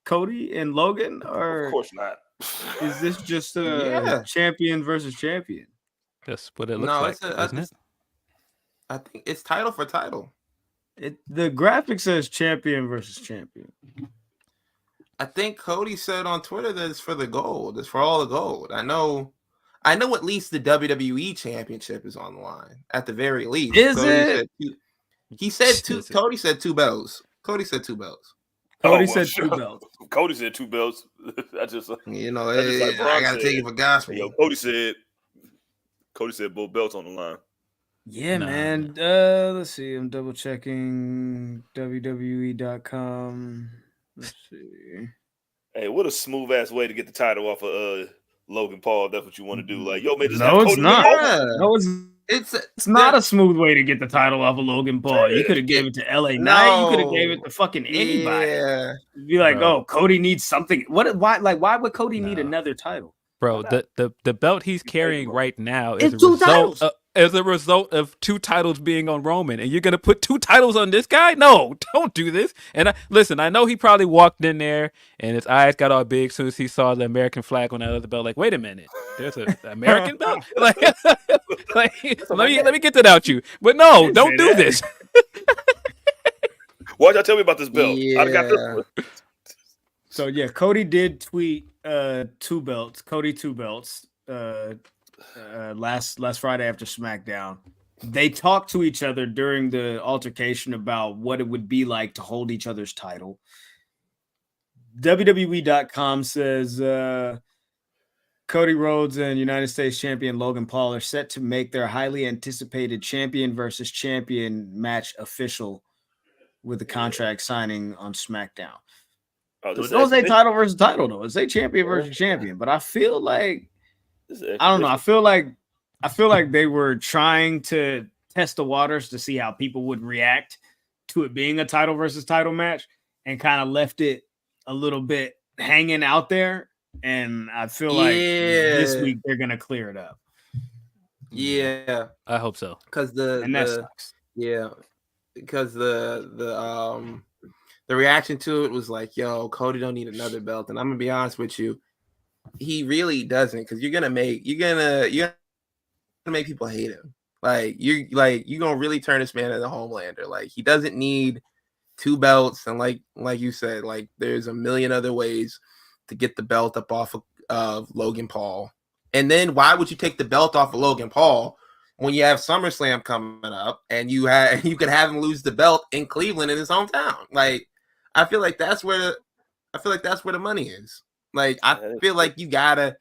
Cody and Logan, or Of course not. is this just a Yeah. champion versus champion? That's what it looks No, like, it's isn't it? I think it's title for title. The graphic says champion versus champion. I think Cody said on Twitter that it's for the gold. It's for all the gold. I know at least the WWE championship is on the line at the very least. Is Cody it? He said two. Cody said 2 belts. Cody said 2 belts. Cody well, said sure. 2 belts. Cody said 2 belts. I just You know, That's just like I Bron gotta said. take it for gospel. Yo, Cody said both belts on the line. Yeah, Nah. man. Let's see. I'm double checking WWE.com. Let's see. Hey, what a smooth ass way to get the title off of Logan Paul. If that's what you want to do. Like, yo, man, just No, have it's Cody not. win. Yeah. No, It's it's not a smooth way to get the title off of Logan Paul. You could have gave it to LA Knight. You could have gave it to fucking anybody. Yeah. Be like, Bro. oh, Cody needs something. Why would Cody need Nah. another title? Bro, the belt he's carrying right now is It's 2 titles. as a result of 2 titles being on Roman, and you're gonna put 2 titles on this guy? No, don't do this. And listen, I know he probably walked in there and his eyes got all big as soon as he saw the American flag on that other belt. Like, wait a minute, there's an American belt. Like, let me get that out you. But no, don't do this. Why'd y'all tell me about this belt? I got this Yeah. one. So yeah, Cody did tweet 2 belts. Cody 2 belts. Last Friday after SmackDown. They talked to each other during the altercation about what it would be like to hold each other's title. WWE.com says Cody Rhodes and United States champion Logan Paul are set to make their highly anticipated champion versus champion match official with the contract signing on SmackDown. Oh, So it don't say title versus title though. It say champion versus champion. But I feel like I don't know. I feel like they were trying to test the waters to see how people would react to it being a title versus title match, and kind of left it a little bit hanging out there. And I feel like this week they're gonna clear it up. Yeah. I hope so. Because That sucks. Yeah. Because the reaction to it was like, yo, Cody don't need another belt. And I'm gonna be honest with you, he really doesn't, because you're gonna make people hate him. You're gonna really turn this man into Homelander. Like, he doesn't need 2 belts, and like you said, like, there's a million other ways to get the belt up off of Logan Paul. And then why would you take the belt off of Logan Paul when you have SummerSlam coming up and you could have him lose the belt in Cleveland in his hometown? Like, I feel like that's where the money is. Like, I feel like you gotta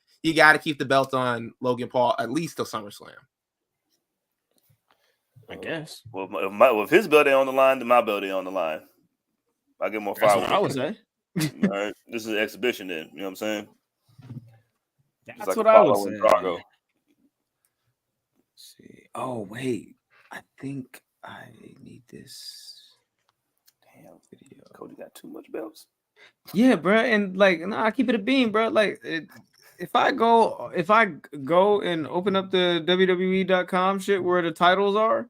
keep the belt on Logan Paul at least till SummerSlam. I guess. Well, if his belt ain't on the line, then my belt ain't on the line. I get more That's fire. what I would say. All right, this is an exhibition. Then you know what I'm saying. That's like what a I would follow in say. Drago. Let's see. Oh wait, I think I need this. Damn, Cody got too much belts. Yeah, bro, and like, nah, I keep it a beam, bro. Like, if I go and open up the WWE.com shit where the titles are,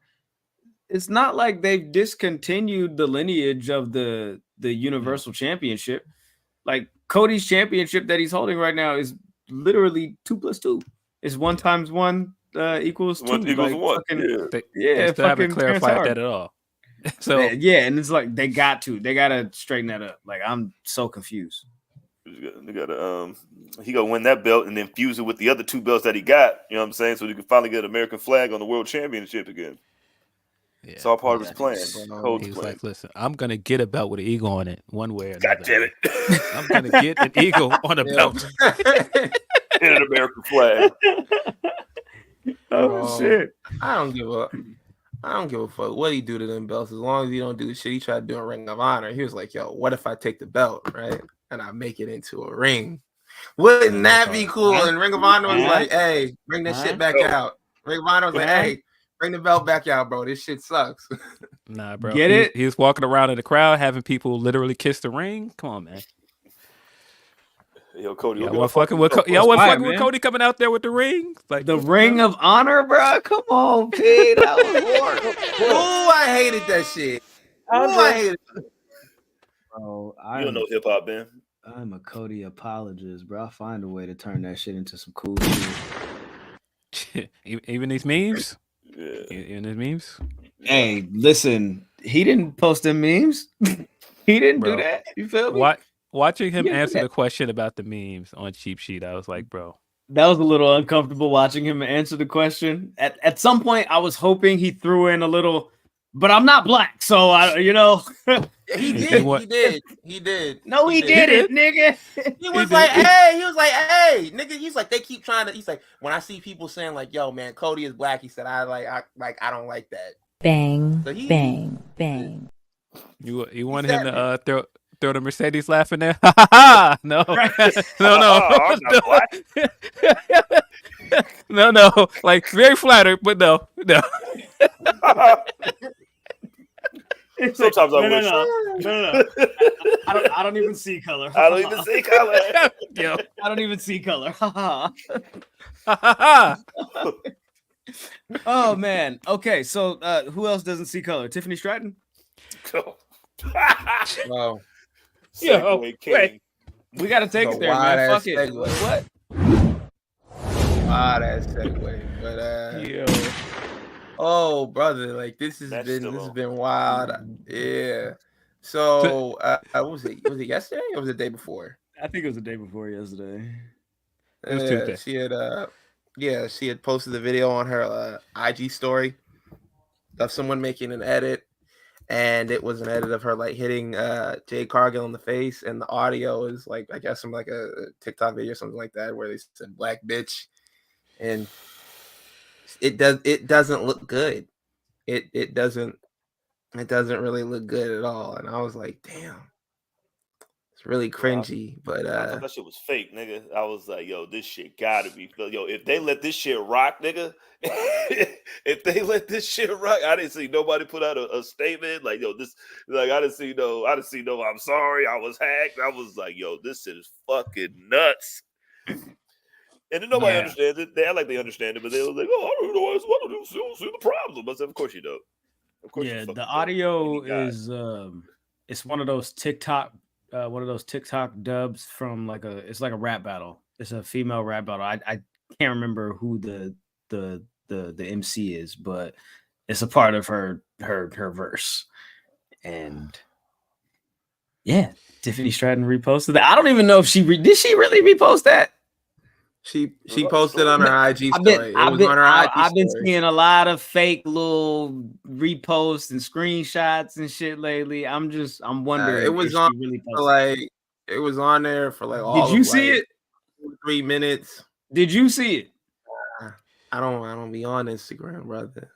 it's not like they've discontinued the lineage of the Universal Championship. Like Cody's championship that he's holding right now is literally 2 + 2. It's 1 × 1 equals 2. 1 equals 1. Fucking, They still haven't clarified that at all. So and it's like they gotta straighten that up. Like I'm so confused. They gotta he gonna win that belt and then fuse it with the other 2 belts that he got. You know what I'm saying? So he can finally get an American flag on the World Championship again. Yeah. It's all part of his plan. He was like, "Listen, I'm gonna get a belt with an eagle on it, one way or another. God damn it! I'm gonna get an eagle on a belt and an American flag." Oh shit! I don't give a fuck what he do to them belts as long as he don't do the shit he tried to do in Ring of Honor. He was like, "Yo, what if I take the belt, right, and I make it into a ring? Wouldn't that be cool?" And Ring of Honor was like, "Hey, bring that shit back out." Ring of Honor was like, "Hey, bring the belt back out, bro. This shit sucks." Nah, bro. Get it? He was walking around in the crowd having people literally kiss the ring. Come on, man. Yo, Cody, Y'all wasn't fucking with Cody coming out there with the ring, like the Ring of Honor, bro. Come on, P. That was horrible. Oh, I hated that shit. I hated it. Bro, you don't know hip hop, man. I'm a Cody apologist, bro. I'll find a way to turn that shit into some cool shit. Even these memes? Yeah. Even these memes? Hey, listen, he didn't post them memes. He didn't do that. You feel me? Watching him answer the question about the memes on Cheap Sheet, I was like, bro. That was a little uncomfortable watching him answer the question. At some point, I was hoping he threw in a little, but I'm not black, so I. He did. No, he didn't, nigga. He was like, hey, nigga. He's like, they keep trying to. He's like, when I see people saying like, yo, man, Cody is black. He said, I don't like that. Bang, So bang, bang. You want him to throw the Mercedes laugh in there? Ha ha ha! No, no. Like very flattered, but no. Sometimes I wish. No. I don't even see color. I don't even see color. Yo. I don't even see color. Oh man. Okay, so who else doesn't see color? Tiffany Stratton. Wow. Yeah. Wait. We gotta take it there, man. Fuck it. Segue. What? Wow, that segue. But oh brother, like this has been wild. Yeah. So was it yesterday or was it the day before? I think it was the day before yesterday. It was Tuesday. She had posted the video on her IG story of someone making an edit, and it was an edit of her like hitting Jade Cargill in the face, and the audio is like, I guess some like a TikTok video or something like that where they said black bitch, and it doesn't look good. It doesn't really look good at all. And I was like, damn. It's really cringy, but I thought that shit was fake, nigga. I was like, yo, this shit gotta be. Yo, if they let this shit rock, nigga, if they let this shit rock, I didn't see nobody put out a statement like, yo, this, like, I didn't see no, I'm sorry, I was hacked. I was like, yo, this shit is fucking nuts. And then nobody understands it. They act like they understand it, but they was like, oh, I don't know what to do. You don't see the problem. I said, of course you don't. Of course. Yeah, the audio is it's one of those TikTok dubs from it's like a rap battle. It's a female rap battle. I can't remember who the MC is, but it's a part of her verse. And yeah, Tiffany Stratton reposted that. I don't even know if did she really repost that? She posted on her IG story. I've been seeing a lot of fake little reposts and screenshots and shit lately. I'm wondering. It was on really it was on there for like all. Did you see it? 3 minutes. Did you see it? I don't be on Instagram, brother.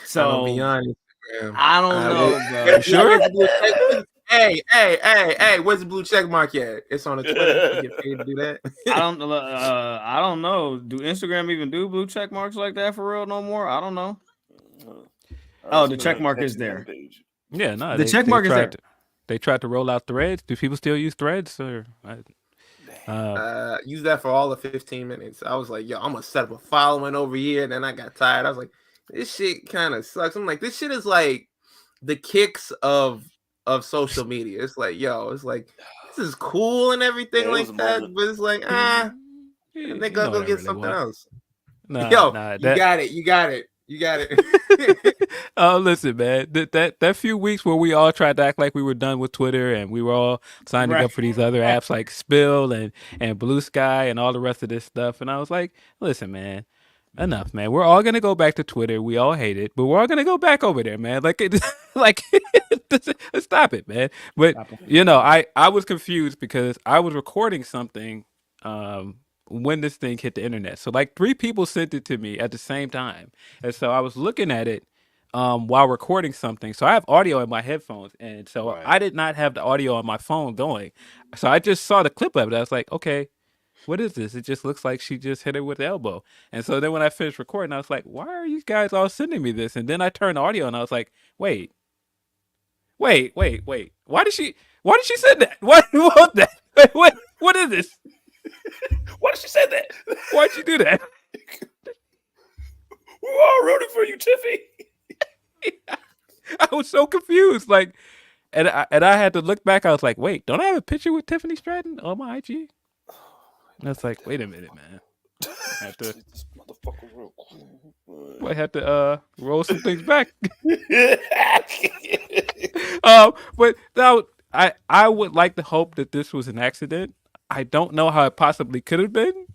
So I don't be on Instagram. I don't know, bro. You sure? Hey, where's the blue check mark at? It's on the Twitter. You get paid to do that. I don't know. Do Instagram even do blue check marks like that for real no more? I don't know. Oh, the check mark is there. Yeah, no. The check mark is there. They tried to roll out Threads. Do people still use Threads? Or Use that for all the 15 minutes. I was like, yo, I'm gonna set up a following over here. And then I got tired. I was like, this shit kind of sucks. I'm like, this shit is like the kicks of social media. It's like, yo, it's like this is cool and everything like that, but it's like, they gotta go get something else. Nah, you got it. Oh, listen, man. That few weeks where we all tried to act like we were done with Twitter and we were all signing up for these other apps like Spill and Blue Sky and all the rest of this stuff, and I was like, listen, man, enough, man. We're all gonna go back to Twitter. We all hate it, but we're all gonna go back over there, man. Like, stop it, man. But I was confused because I was recording something when this thing hit the internet. So like 3 people sent it to me at the same time, and so I was looking at it while recording something. So I have audio in my headphones, and so I did not have the audio on my phone going. So I just saw the clip of it. I was like, okay, what is this? It just looks like she just hit her with the elbow. And so then when I finished recording, I was like, why are you guys all sending me this? And then I turned the audio and I was like, wait. Why did she say that? What that? Wait, what is this? Why did she say that? Why'd you do that? We're all rooting for you, Tiffy. I was so confused. Like, and I had to look back. I was like, wait, don't I have a picture with Tiffany Stratton on my IG? And I was like, wait a minute, man. I have to, I had to roll some things back. But now I would like to hope that this was an accident. I don't know how it possibly could have been.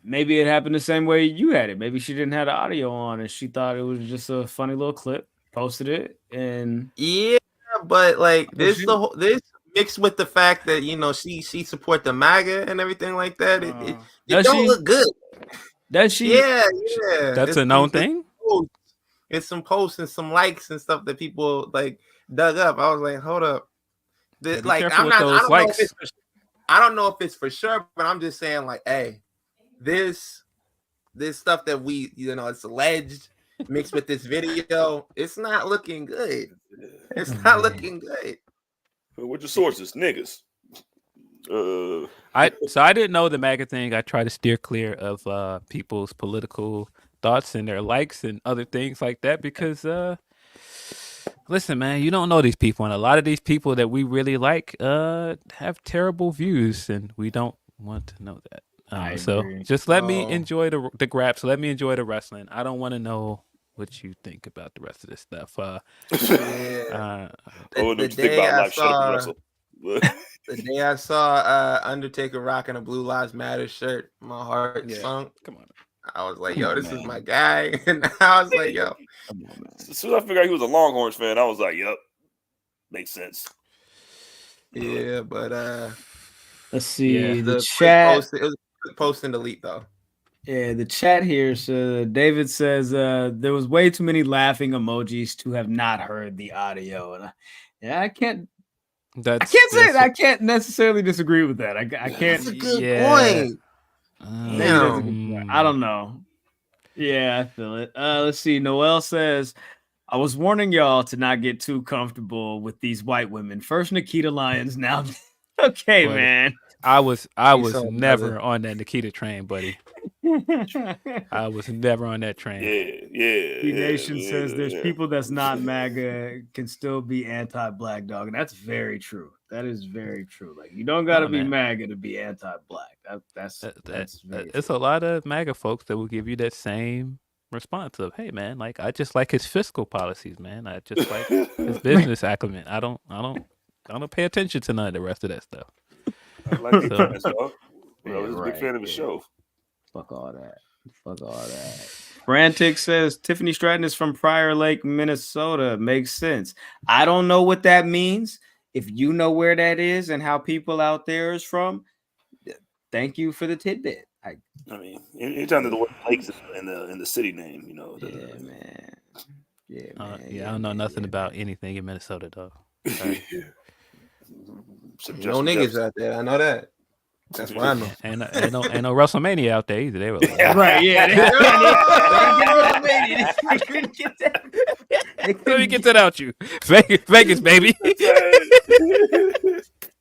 Maybe it happened the same way you had it. Maybe she didn't have the audio on and she thought it was just a funny little clip, posted it, and but like this mixed with the fact that she support the MAGA and everything like that. It don't look good. Does she? Yeah. That's a known thing. It's some posts and some likes and stuff that people like dug up. I was like, hold up. I don't know if it's for sure, but I'm just saying, like, hey, this stuff that it's alleged mixed with this video, it's not looking good. It's not looking good. What's your sources, niggas? I didn't know the MAGA thing. I try to steer clear of people's political thoughts and their likes and other things like that because listen, man, you don't know these people, and a lot of these people that we really like have terrible views, and we don't want to know that. So just let me enjoy the graps. Let me enjoy the wrestling. I don't want to know what you think about the rest of this stuff. The day I saw Undertaker rocking a Blue Lives Matter shirt, my heart sunk. Come on. I was like, yo, this is my guy. And I was like, yo. As soon as I figured out he was a Longhorns fan, I was like, yep, makes sense. Yeah, but let's see. Yeah, the chat. It was a quick post and delete though. Yeah, the chat here. So David says there was way too many laughing emojis to have not heard the audio, and I can't. I can't necessarily disagree with that. I can't. That's a good point. I don't know. Yeah, I feel it. Let's see. Noel says, I was warning y'all to not get too comfortable with these white women. First Nikita Lyons, now okay, buddy. Man. I was never on that Nikita train, buddy. I was never on that train. Nation says there's people that's not MAGA can still be anti-black, dog, and that's very true. That is very true. Like, you don't got to be MAGA to be anti-black. That's it's a lot of MAGA folks that will give you that same response of, hey man, like I just like his fiscal policies, man. I just like his business acumen. I don't pay attention to none of the rest of that stuff. I like the dog. I was a big fan of the show. Fuck all that. Frantic says Tiffany Stratton is from Prior Lake, Minnesota. Makes sense. I don't know what that means. If you know where that is and how people out there is from, thank you for the tidbit. I mean, anytime that the word Lakes in the city name, man. I don't know nothing about anything in Minnesota, though. No niggas out there. I know that. That's what I know. Ain't no WrestleMania out there either. They were like, right, yeah. Let me get that out you. Vegas, baby.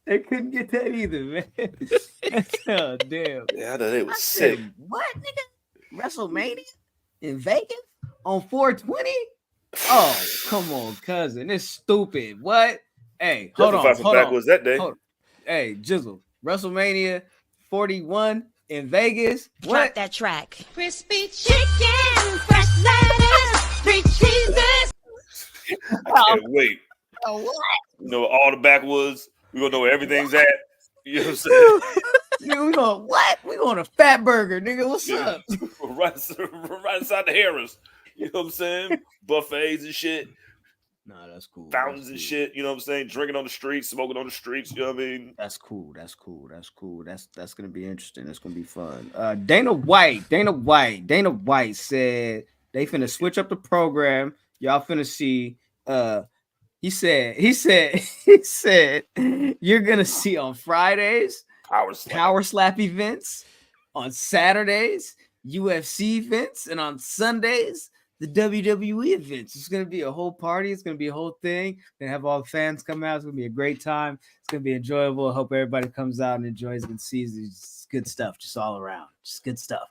They couldn't get that either, man. Oh, damn. Yeah, I know they was I sick. said, what, nigga? WrestleMania in Vegas on 420? Oh, come on, cousin. It's stupid. What? Hey, hold on. Hold on. That day. Hey, Jizzle. WrestleMania 41 in Vegas. Drop What? that track. Crispy chicken, fresh lettuce, 3 cheeses. I can't wait. Oh, what? You know all the backwoods. We gonna know where everything's at. You know what I'm saying? Nigga, we going what? We going to Fat Burger, nigga. What's up? right inside the Harris. You know what I'm saying? Buffets and shit. Nah, that's cool. Fountains and shit. You know what I'm saying? Drinking on the streets, smoking on the streets. You know what I mean? That's cool. That's gonna be interesting. That's gonna be fun. Dana White said they finna switch up the program. Y'all finna see. He said you're gonna see on Fridays power slap events, on Saturdays UFC events, and on Sundays the WWE events. It's gonna be a whole party. It's gonna be a whole thing. Gonna have all the fans come out. It's gonna be a great time. It's gonna be enjoyable. I hope everybody comes out and enjoys and sees this good stuff, just all around, just good stuff.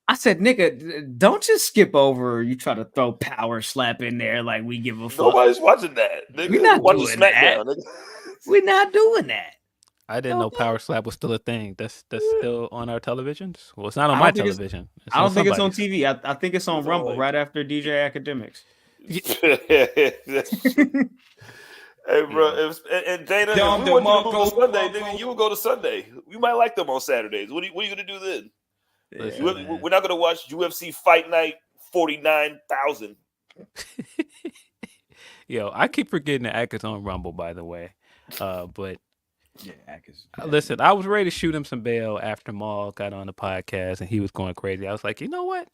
I said, nigga, don't just skip over. You try to throw power slap in there like we give a fuck. Nobody's watching that. Nigga. We're not watching doing SmackDown. that. We're not doing that. I didn't know Power Slap was still a thing. That's still on our televisions. Well, it's not on my television. I don't think it's on TV. I think it's on Rumble right after DJ Akademiks. Hey, bro, and Dana, if we want you to go to Sunday, nigga, you will go to Sunday. You might like them on Saturdays. What are you gonna do then? Listen, We're not gonna watch UFC Fight Night 49,000. Yo, I keep forgetting that Ak is on Rumble, by the way. But yeah, Ak is. Listen, I was ready to shoot him some bail after Maul got on the podcast and he was going crazy. I was like, you know what?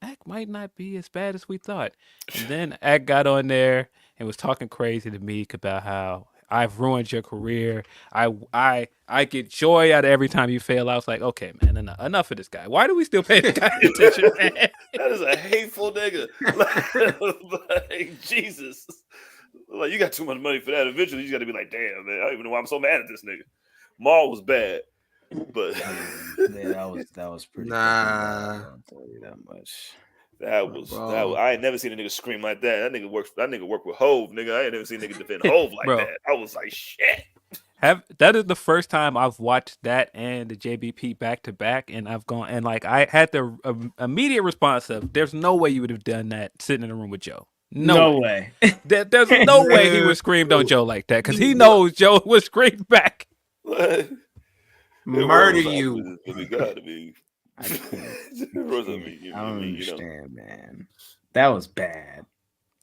Ak might not be as bad as we thought. And then Ak got on there and was talking crazy to Meek about how I've ruined your career. I get joy out of every time you fail. I was like, okay, man, enough of this guy. Why do we still pay this guy attention, man? That is a hateful nigga. Like, Jesus. Like, you got too much money for that. Eventually, you got to be like, damn, man, I don't even know why I'm so mad at this nigga. Maul was bad, but yeah, that was pretty. Nah, I'll tell you that much. That was. I ain't never seen a nigga scream like that. That nigga worked with Hove, nigga. I ain't never seen a nigga defend Hove like Bro. that. I was like, shit. That is the first time I've watched that and the JBP back to back, and I've gone and like I had the immediate response of, "There's no way you would have done that sitting in a room with Joe. No way. There's no way he would scream on Joe like that because he knows Joe would scream back. Murder you. It gotta be. I don't understand, man. That was bad.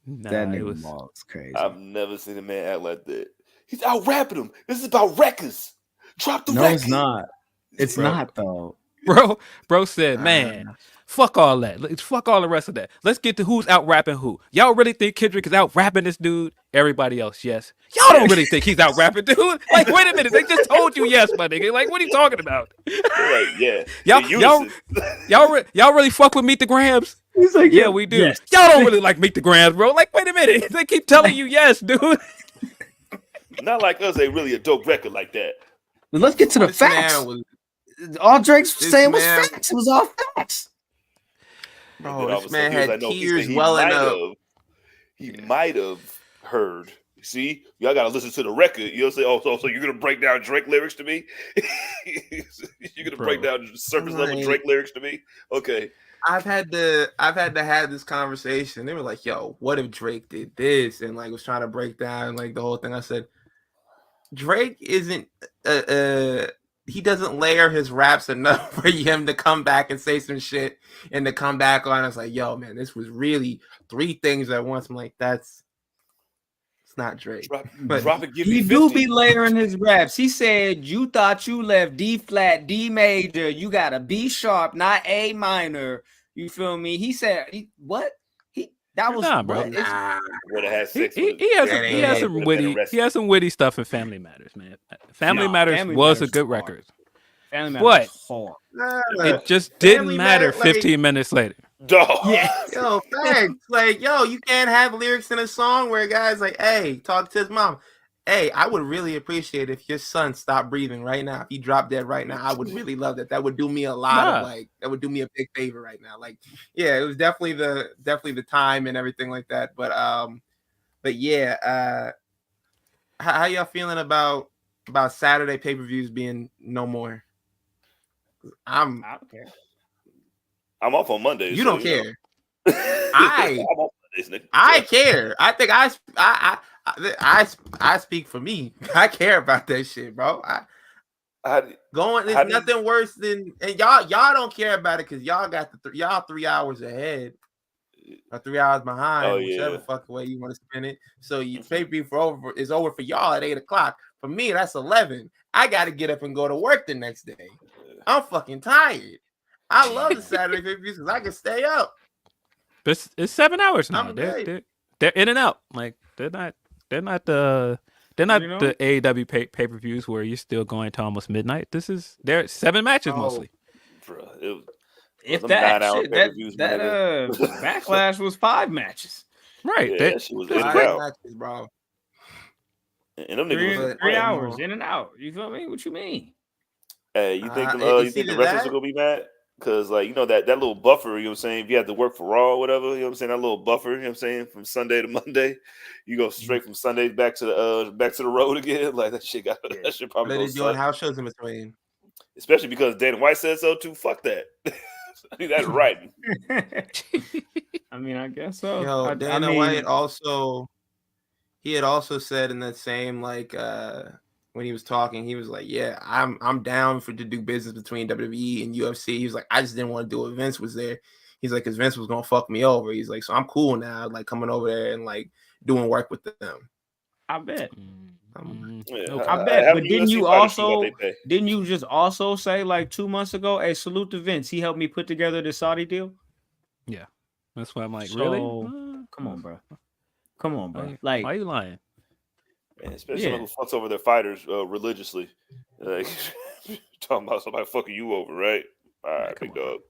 That nigga Maul was crazy. I've never seen a man act like that. He's out rapping him. This is about records. Drop the record. No, it's not. It's not though. Bro said, man, fuck all that. Fuck all the rest of that. Let's get to who's out rapping who. Y'all really think Kendrick is out rapping this dude? Everybody else, yes. Y'all don't really think he's out rapping, dude. Like, wait a minute. They just told you yes, my nigga. Like, what are you talking about? Like, yeah. Y'all really fuck with Meet the Grams? He's like, yeah, we do. Yes. Y'all don't really like Meet the Grams, bro. Like, wait a minute. They keep telling you yes, dude. Not like us, ain't really a dope record like that. But let's get to the facts. All Drake's saying was facts. It was all facts. Bro, this man had tears welling up. He might have heard. See, y'all gotta listen to the record. You'll say, "Oh, so you're gonna break down Drake lyrics to me? You're gonna break down surface level Drake lyrics to me? Okay." I've had to have this conversation. They were like, "Yo, what if Drake did this?" And like was trying to break down like the whole thing. I said, Drake isn't he doesn't layer his raps enough for him to come back and say some shit and to come back on. I was like, yo, man, this was really 3 things at once. I'm like, it's not Drake. He do be layering his raps. He said, you thought you left D flat, D major. You got a B sharp, not A minor. You feel me? He said, what? That was bro. Would have had sex. He has some witty stuff in Family Matters, man. Family Matters was a good record. Family Matters was hard. It just didn't matter 15 minutes later. Yeah. Yo, thanks. Like, yo, you can't have lyrics in a song where a guy's like, hey, talk to his mom. Hey, I would really appreciate if your son stopped breathing right now. If he dropped dead right now, I would really love that. That would do me a lot of that would do me a big favor right now. Like, yeah, it was definitely the time and everything like that. But yeah, how y'all feeling about Saturday pay-per-views being no more? I don't care. I'm off on Mondays. You so, don't you know. care. I'm off Mondays, nigga. I care. I think I speak for me. I care about that shit, bro. There's nothing worse than, and y'all don't care about it because y'all got y'all 3 hours ahead or 3 hours behind, whichever fucking way you want to spin it. So you pay-per-view is over for y'all at 8 o'clock. For me, that's 11. I got to get up and go to work the next day. I'm fucking tired. I love the Saturday pay-per-views because I can stay up. It's 7 hours now. They're in and out. Like they're not the AEW pay-per-views where you're still going to almost midnight. They're 7 matches mostly. Bro, if that shit, that Backlash was 5 matches. Right. Yeah, that shit was in and out. Matches, bro. And them niggas 3 hours in and out. You feel me? What you mean? Hey, you think the wrestlers are gonna be mad? Because, like, you know, that little buffer, you know what I'm saying? If you have to work for Raw or whatever, you know what I'm saying? That little buffer, you know what I'm saying? From Sunday to Monday, you go straight from Sunday back to the road again. Like, that shit that shit probably They're doing house shows in between. Especially because Dana White said so too. Fuck that. I mean, that's right. I mean, I guess so. Yo, Dana White also, he had also said in that same, like, when he was talking, he was like, "Yeah, I'm down to do business between WWE and UFC." He was like, "I just didn't want to do it. Vince was there." He's like, "Cause Vince was gonna fuck me over." He's like, "So I'm cool now, like coming over there and like doing work with them." I bet. Yeah, I bet. But didn't you just also say like 2 months ago, "Hey, salute to Vince. He helped me put together the Saudi deal." Yeah, that's why I'm like, really? Come on, bro. Come on, bro. Like, why are you lying? Man, especially someone who fucks over their fighters religiously. Like, talking about somebody fucking you over, right? All right, big dog.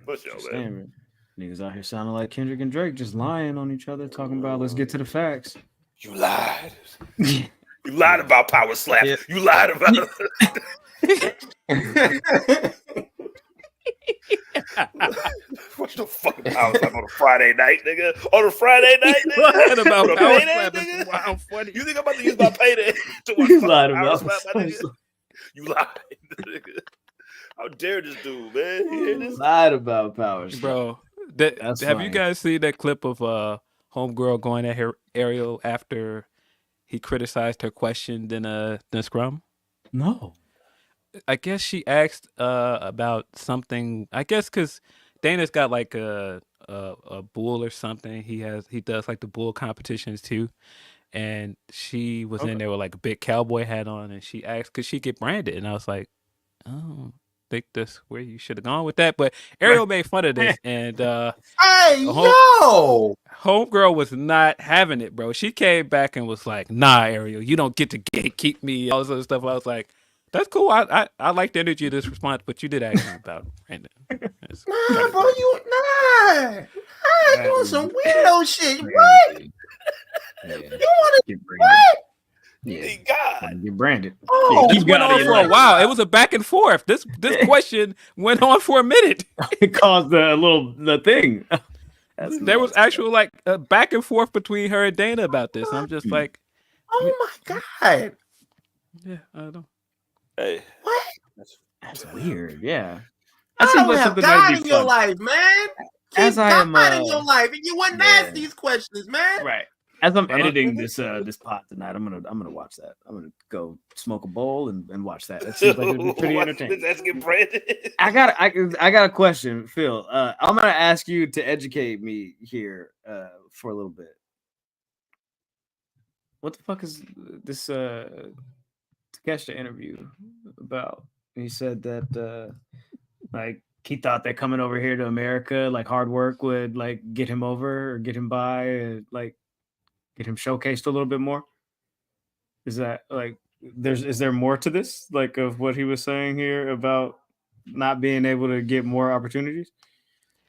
What's y'all, man? Niggas out here sounding like Kendrick and Drake, just lying on each other, talking about let's get to the facts. You lied. You lied about Power Slap. Yeah. You lied about What's the fucking Power Slap on a Friday night, nigga? On a Friday night, nigga? Lied about Power Slap. Wow, funny. You think I'm about to use my payday to watch Power Slap, my nigga? You lied, nigga. How dare this dude, man? You hear this? Lied about Power Slap. Bro, have you guys seen that clip of homegirl going at her Ariel after he criticized her question in the scrum? No. I guess she asked about something. I guess because Dana's got like a bull or something. He does like the bull competitions too, and she was in there with like a big cowboy hat on, and she asked, "Could she get branded?" And I was like, "Oh, I think that's where you should have gone with that." But Ariel made fun of this, and homegirl was not having it, bro. She came back and was like, "Nah, Ariel, you don't get to gatekeep me." All this other stuff. I was like, "That's cool. I like the energy of this response, but you did ask me about Brandon." Nah, bro, you doing some weirdo shit. What? You want to what? Yeah, God, get branded. Oh, this went on for a while. It was a back and forth. This question went on for a minute. It caused the thing. There was actual like a back and forth between her and Dana about this. I'm just like, oh my God. Yeah, I don't. Hey, what? That's weird. Yeah. I don't have God in your life, man. Keep God in your life, and you wouldn't ask these questions, man. Right. As I'm editing this pod tonight, I'm gonna watch that. I'm gonna go smoke a bowl and watch that. It seems like it'd be pretty entertaining. Let's get branded. I got a question, Phil. I'm gonna ask you to educate me here for a little bit. What the fuck is this Takeshita interview about? He said that like he thought that coming over here to America, like hard work would like get him over or get him by, and like get him showcased a little bit more. Is that like is there more to this, like of what he was saying here about not being able to get more opportunities?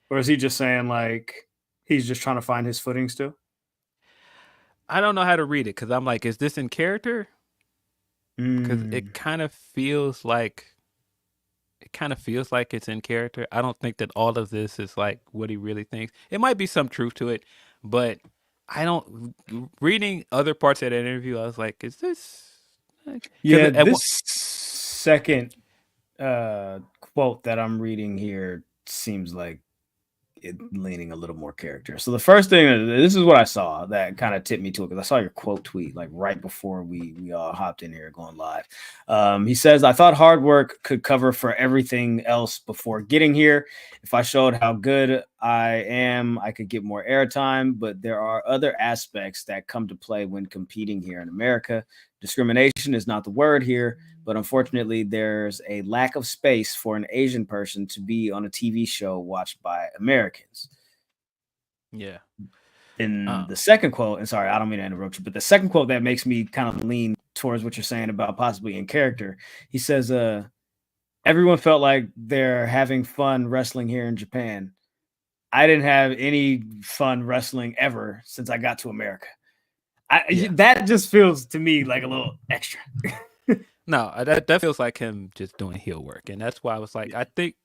Or is he just saying like he's just trying to find his footing still? I don't know how to read it because I'm like, is this in character? Because it kind of feels like it's in character. I don't think that all of this is like what he really thinks. It might be some truth to it, but I don't. Reading other parts of that interview, I was like, is this? Yeah, this second quote that I'm reading here seems like it leaning a little more character. So the first thing, this is what I saw that kind of tipped me to it, because I saw your quote tweet like right before we all hopped in here going live. He says, I thought hard work could cover for everything else before getting here. If I showed how good I am, I could get more airtime, but there are other aspects that come to play when competing here in America. Discrimination is not the word here, but unfortunately, there's a lack of space for an Asian person to be on a TV show watched by Americans. Yeah. In the second quote, and sorry, I don't mean to interrupt you, but the second quote that makes me kind of lean towards what you're saying about possibly in character, he says, everyone felt like they're having fun wrestling here in Japan. I didn't have any fun wrestling ever since I got to America. That just feels to me like a little extra. No, that feels like him just doing heel work. And that's why I was like, I think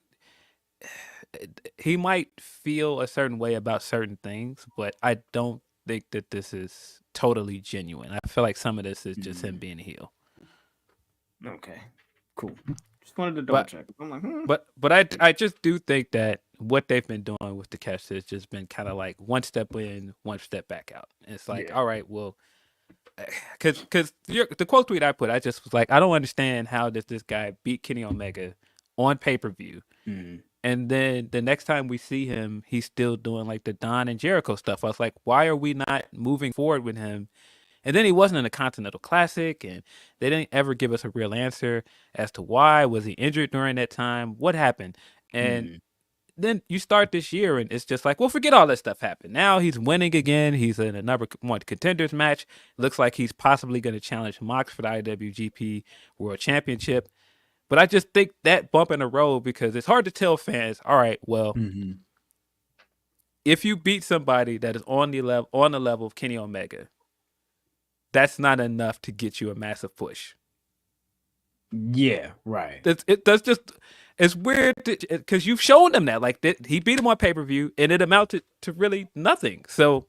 he might feel a certain way about certain things, but I don't think that this is totally genuine. I feel like some of this is just him being a heel. Okay, cool. Just wanted to double check. I'm like, But I just do think that what they've been doing with Takeshita has just been kind of like one step in, one step back out. And it's like, all right, well, because the quote tweet I put, I just was like, I don't understand how does this guy beat Kenny Omega on pay-per-view, and then the next time we see him, he's still doing like the Don and Jericho stuff. I was like, why are we not moving forward with him? And then he wasn't in the Continental Classic, and they didn't ever give us a real answer as to why. Was he injured during that time? What happened? And then you start this year, and it's just like, well, forget all that stuff happened. Now he's winning again. He's in a number one contenders match. Looks like he's possibly going to challenge Mox for the IWGP World Championship. But I just think that bump in the road, because it's hard to tell fans, all right, well, if you beat somebody that is on the level of Kenny Omega, that's not enough to get you a massive push. Yeah, right. It's weird because you've shown them that, like, he beat him on pay-per-view and it amounted to really nothing. So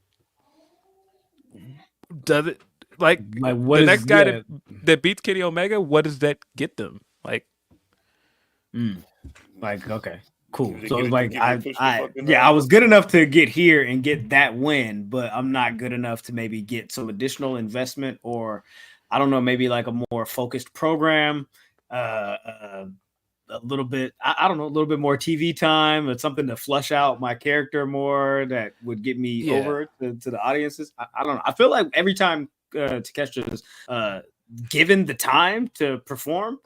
does it, like what the next guy that beats Kenny Omega, what does that get them? Like, okay, cool. So it's like I was good enough to get here and get that win, but I'm not good enough to maybe get some additional investment, or I don't know, maybe like a more focused program, a little bit, I don't know, a little bit more TV time, or something to flush out my character more that would get me over to the audiences. I don't know. I feel like every time Takeshita is given the time to perform,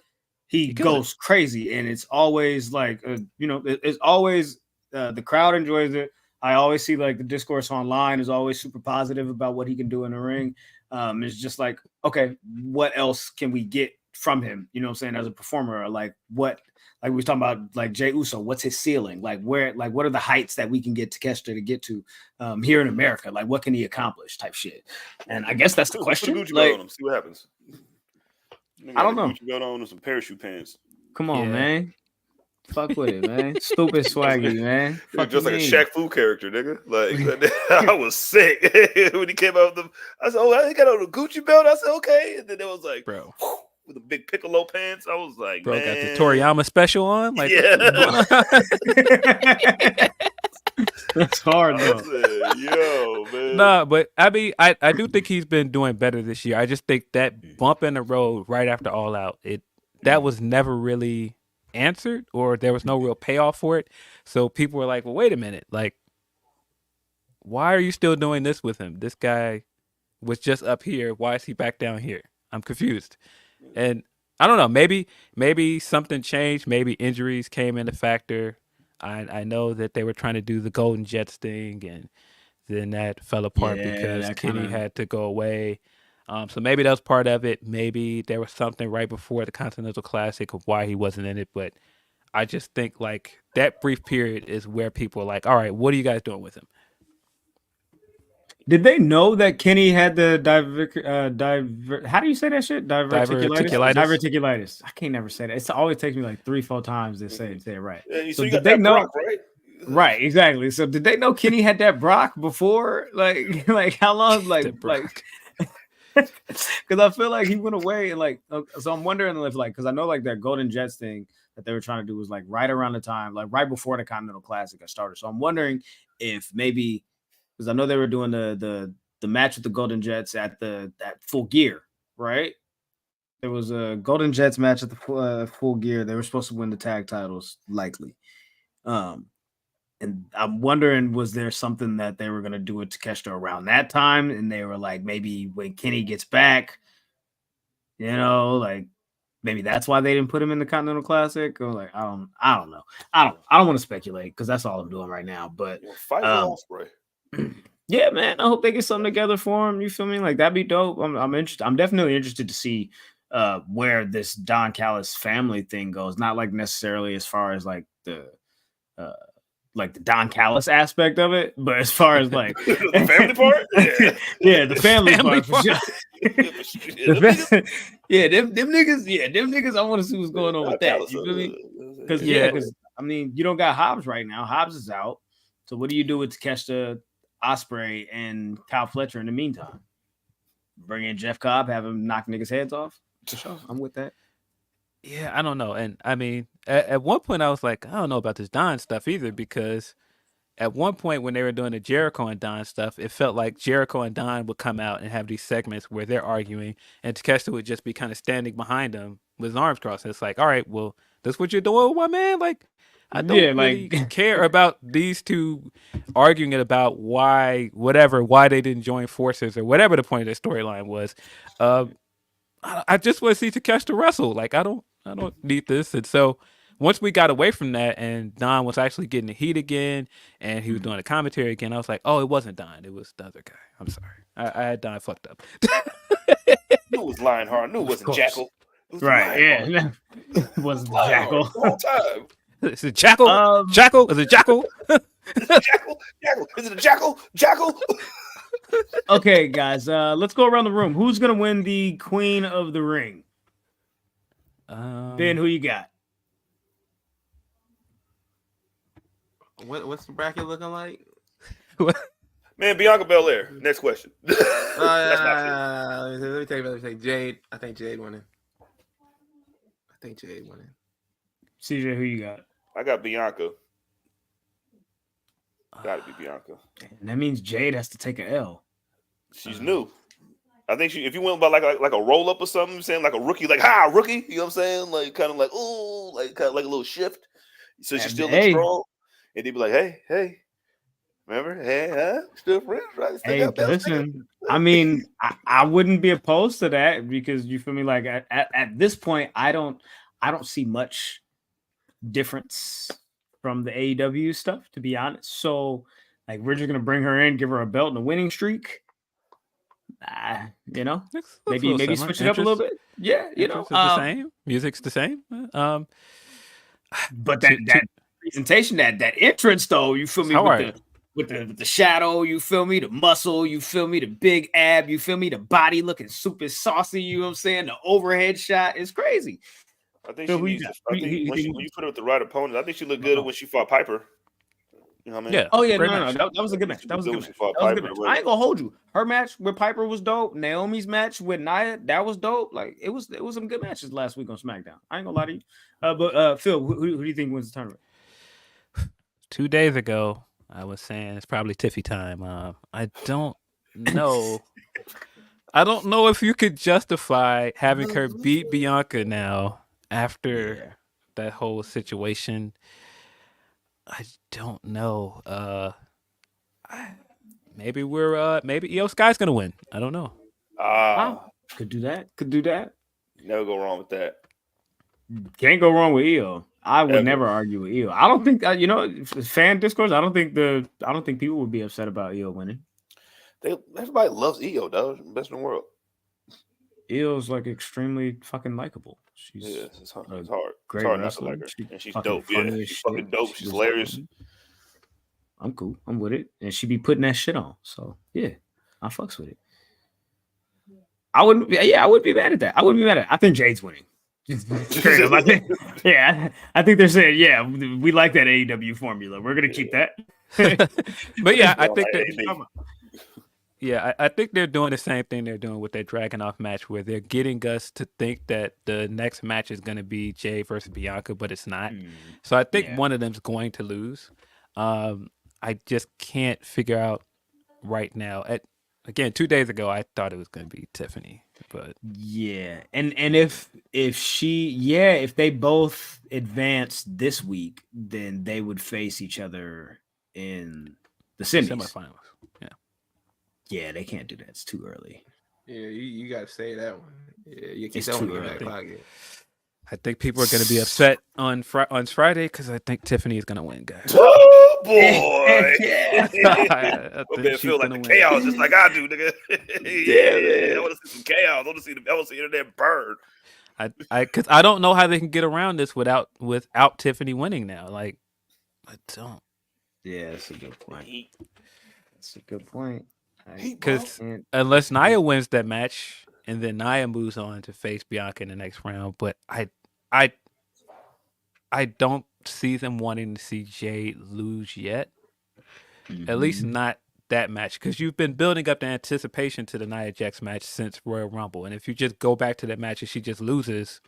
he goes crazy, and it's always like, it's always the crowd enjoys it. I always see like the discourse online is always super positive about what he can do in the ring. It's just like, okay, what else can we get from him? You know what I'm saying? As a performer, or like what, like we were talking about, like Jey Uso, what's his ceiling? Like where, like what are the heights that we can get Takeshita to get to here in America? Like what can he accomplish? Type shit. And I guess that's the question. Put a Gucci belt on him, see what happens. I don't know. Gucci belt on and some parachute pants. Come on, man. Fuck with it, man. Stupid swaggy, man. Just like a Shaq Fu character, nigga. Like I was sick when he came out with them. I said, "Oh, he got on a Gucci belt." I said, "Okay," and then it was like, bro, with the big piccolo pants. I was like, bro, man. got the Toriyama special on. Like, that's hard, though. Yo, man. Nah, but I mean, I do think he's been doing better this year. I just think that bump in the road right after All Out, that was never really answered, or there was no real payoff for it. So people were like, well, wait a minute, like, why are you still doing this with him? This guy was just up here. Why is he back down here? I'm confused. And I don't know, maybe something changed. Maybe injuries came into factor. I know that they were trying to do the Golden Jets thing, and then that fell apart because Kenny had to go away. So maybe that was part of it. Maybe there was something right before the Continental Classic of why he wasn't in it. But I just think like that brief period is where people are like, all right, what are you guys doing with him? Did they know that Kenny had the how do you say that shit? Diverticulitis. Diverticulitis. I can't never say that. It always takes me like 3-4 times to say it right. Yeah, So you did got they that know? Brock, right? Right, exactly. So did they know Kenny had that Brock before? Like how long? Like because I feel like he went away and like so I'm wondering if like because I know like that Golden Jets thing that they were trying to do was like right around the time, like right before the Continental Classic got started. So I'm wondering if maybe because I know they were doing the match with the Golden Jets at Full Gear, right? There was a Golden Jets match at the Full Gear. They were supposed to win the tag titles, likely. And I'm wondering, was there something that they were going to do with Takeshita around that time? And they were like, maybe when Kenny gets back, you know, like maybe that's why they didn't put him in the Continental Classic. Or like, I don't know. I don't want to speculate because that's all I'm doing right now. But fight Ospreay. Yeah, man. I hope they get something together for him. You feel me? Like that'd be dope. I'm interested. I'm definitely interested to see where this Don Callis family thing goes. Not like necessarily as far as like the Don Callis aspect of it, but as far as like the family part, yeah, the family part. For sure. Them niggas. I want to see what's going on with that. You feel me? Because I mean, you don't got Hobbs right now. Hobbs is out. So what do you do with Takeshita, Ospreay, and Kyle Fletcher in the meantime? Bring in Jeff Cobb, have him knock niggas' heads off. Sure, I'm with that. Yeah, I don't know. And I mean, at one point I was like, I don't know about this Don stuff either, because at one point when they were doing the Jericho and Don stuff, it felt like Jericho and Don would come out and have these segments where they're arguing and Takeshita would just be kind of standing behind them with his arms crossed. And it's like, all right, well, that's what you're doing with my man? Like, I don't really care about these two arguing about why they didn't join forces or whatever the point of the storyline was. I just want to see Takeshita wrestle. Like, I don't need this. And so once we got away from that and Don was actually getting the heat again and he was doing the commentary again, I was like, oh, it wasn't Don. It was the other guy. I'm sorry. I had Don fucked up. Knew it was Lionheart. Knew it wasn't Jackal. Right, yeah. It wasn't Jackal. The whole time. Is it Jackal? Jackal? Is it Jackal? Jackal? Is it a Jackal? Jackal? Okay, guys, let's go around the room. Who's gonna win the Queen of the Ring? Ben, who you got? What's the bracket looking like? Man, Bianca Belair. Next question. Let me take Jade. I think Jade winning. CJ, who you got? I got Bianca. Gotta be Bianca. And that means Jade has to take an L. She's new. I think if you went by like a roll up or something, saying like a rookie, like rookie, you know what I'm saying? Like kind of like kind of like a little shift. So she still looks strong. And they'd be like, hey, remember? Hey, still friends, right? Hey, listen. I mean, I wouldn't be opposed to that because you feel me. Like at this point, I don't see much difference from the AEW stuff, to be honest. So, like, we're just gonna bring her in, give her a belt and a winning streak. You know, maybe switch it up a little bit. Yeah, you know, the same. Music's the same. But that presentation, that entrance, though, you feel me? With the shadow, you feel me? The muscle, you feel me? The big ab, you feel me? The body looking super saucy, you know what I'm saying? The overhead shot is crazy. I think when you put her with the right opponent, I think she looked good when she fought Piper. You know what I mean? Yeah. Oh yeah, no. That was a good match. That was a good match. I ain't gonna hold you. Her match with Piper was dope. Naomi's match with Nia, that was dope. Like it was some good matches last week on SmackDown. I ain't gonna lie to you. But Phil, who do you think wins the tournament? 2 days ago, I was saying it's probably Tiffy time. I don't know. I don't know if you could justify having her beat Bianca now after that whole situation. I don't know. Maybe Io Sky's gonna win. I don't know. Could do that. Never go wrong with that. Can't go wrong with Io. I would never argue with Io. I don't think fan discourse. I don't think people would be upset about Io winning. Everybody loves Io, though. Best in the world. Io's like extremely fucking likable. It's hard. Great it's hard not to wrestler. like her. And she's dope. Yeah, she's fucking dope. She's hilarious. I'm cool. I'm with it. And she be putting that shit on. So yeah. I fucks with it. I wouldn't be mad at that. I wouldn't be mad at it. I think Jade's winning. Straight up, I think they're saying, yeah, we like that AEW formula. We're gonna keep that. But yeah, I think that. Yeah, I think they're doing the same thing they're doing with their Dragon Off match, where they're getting us to think that the next match is going to be Jey versus Bianca, but it's not. So I think one of them's going to lose. I just can't figure out right now. Again, 2 days ago, I thought it was going to be Tiffany, but yeah, and if they both advance this week, then they would face each other in the semifinals. Yeah, they can't do that. It's too early. Yeah, you got to say that one. Yeah, you keep It's that one too in your early. back pocket. I think people are going to be upset on Friday because I think Tiffany is going to win, guys. Oh boy! I I think feel like gonna the win. chaos just like I do, nigga. I want to see some chaos. I want to see the internet burn. Because I don't know how they can get around this without Tiffany winning now. Like, I don't. Yeah, that's a good point. That's a good point. Because unless Nia wins that match and then Nia moves on to face Bianca in the next round, but I don't see them wanting to see Jey lose yet. At least not that match, because you've been building up the anticipation to the Nia Jax match since Royal Rumble, and if you just go back to that match and she just loses,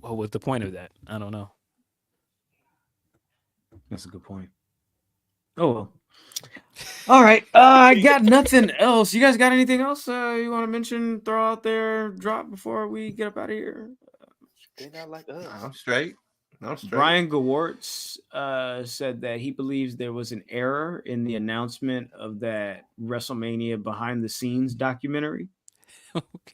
what was the point of that? I don't know. That's a good point. Oh well. All right. I got nothing else. You guys got anything else you want to mention, throw out there, drop before we get up out of here? They not like us. I'm straight. Brian Gewartz said that he believes there was an error in the announcement of that WrestleMania behind the scenes documentary.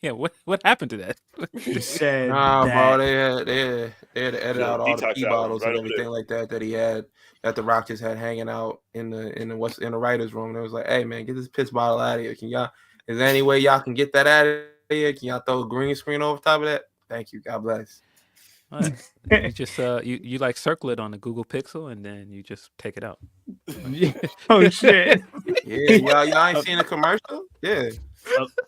Yeah, what happened to that? He said, bro, they had to edit out all the detox pee hour bottles right and over everything there. like that he had, that the Rock just had hanging out in the writers' room. And it was like, hey man, get this piss bottle out of here. Is there any way y'all can get that out of here? Can y'all throw a green screen over top of that? Thank you. God bless. You just you like circle it on the Google Pixel and then you just take it out. Oh shit. Yeah, y'all ain't seen a commercial? Yeah.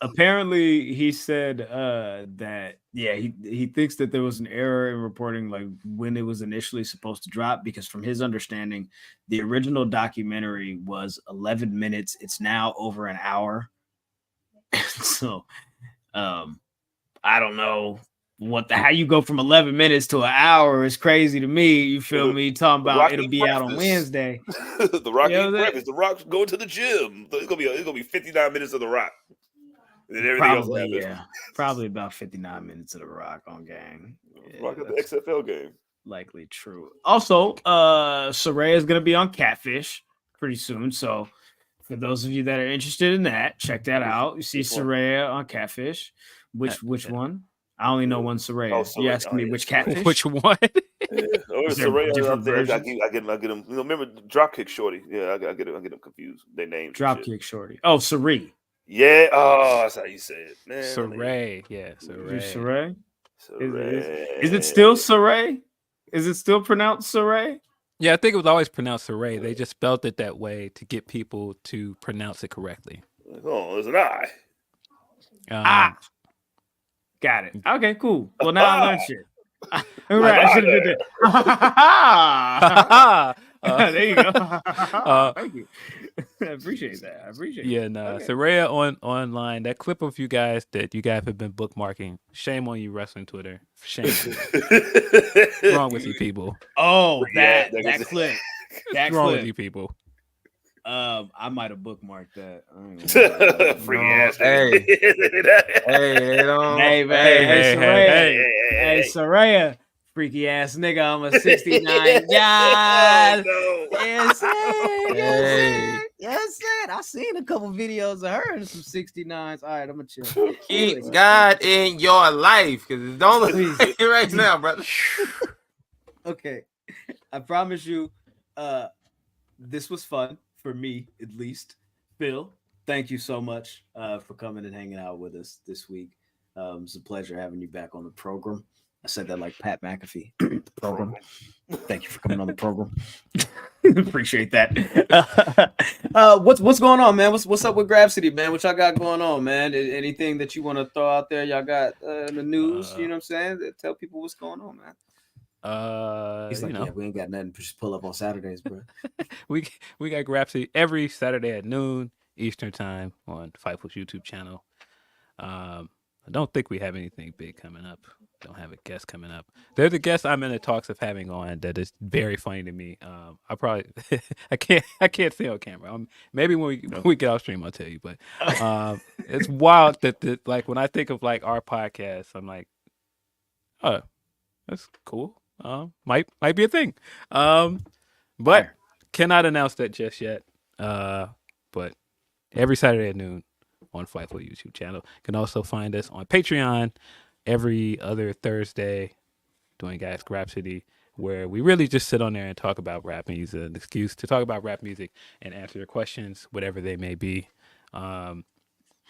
Apparently he said that he thinks that there was an error in reporting like when it was initially supposed to drop, because from his understanding the original documentary was 11 minutes. It's now over an hour. So I don't know how you go from 11 minutes to an hour is crazy to me. You feel me? Talking about it'll be out on Wednesday. The Rock eat breakfast. The Rock's going to the gym. It's gonna be 59 minutes of the Rock. And then everything else happens. Probably about 59 minutes of the Rock on Gang. Rock at the XFL game. Likely true. Also, Saraya is gonna be on Catfish pretty soon. So for those of you that are interested in that, check that out. You see Saraya on Catfish. Which one? I only know one Saraya. You asking me which Catfish? Which one? Saraya out there. I get them. Remember Dropkick Shorty? Yeah, I get them confused. Their names. Dropkick Shorty. Oh, Saray. Yeah. Oh, that's how you say it, man. Saray. Yeah, Saray. Saray. Is it still Saray? Is it still pronounced Saray? Yeah, I think it was always pronounced Saray. They just spelled it that way to get people to pronounce it correctly. Oh, there's an I. Got it. Okay, cool. Well, now I learned shit. Right, I should have did that. There you go. Thank you. I appreciate that. Yeah, nah. Okay. Saraya online. That clip of you guys that you guys have been bookmarking. Shame on you, wrestling Twitter. Shame. What's wrong with you people? Oh, that clip. What's wrong with you people? I might have bookmarked that. Freaky ass. Hey, Saraya, freaky ass nigga. I'm a 69. Yes, yes, I seen a couple videos of her in some 69s. All right, I'm gonna chill. Keep God in your life, because don't look right now, brother. Okay, I promise you, this was fun. For me, at least. Phil, thank you so much for coming and hanging out with us this week. It's a pleasure having you back on the program. I said that like Pat McAfee. The program. Thank you for coming on the program. Appreciate that. What's going on, man? What's up with Grab City, man? What y'all got going on, man? Anything that you want to throw out there? Y'all got in the news? You know what I'm saying? Tell people what's going on, man. He's like, yeah, we ain't got nothing. Just pull up on Saturdays, bro. we got Grab City every Saturday at noon Eastern time on Fightful's YouTube channel. I don't think we have anything big coming up. Don't have a guest coming up. There's a guest I'm in the talks of having on that is very funny to me. I probably I can't say on camera. Maybe when we get off stream, I'll tell you. But it's wild that like when I think of like our podcast, I'm like, oh, that's cool. Might be a thing. But cannot announce that just yet. But every Saturday at noon on Fightful YouTube channel. You can also find us on Patreon every other Thursday doing Ask Rhapsody, where we really just sit on there and talk about rap and use an excuse to talk about rap music and answer your questions, whatever they may be.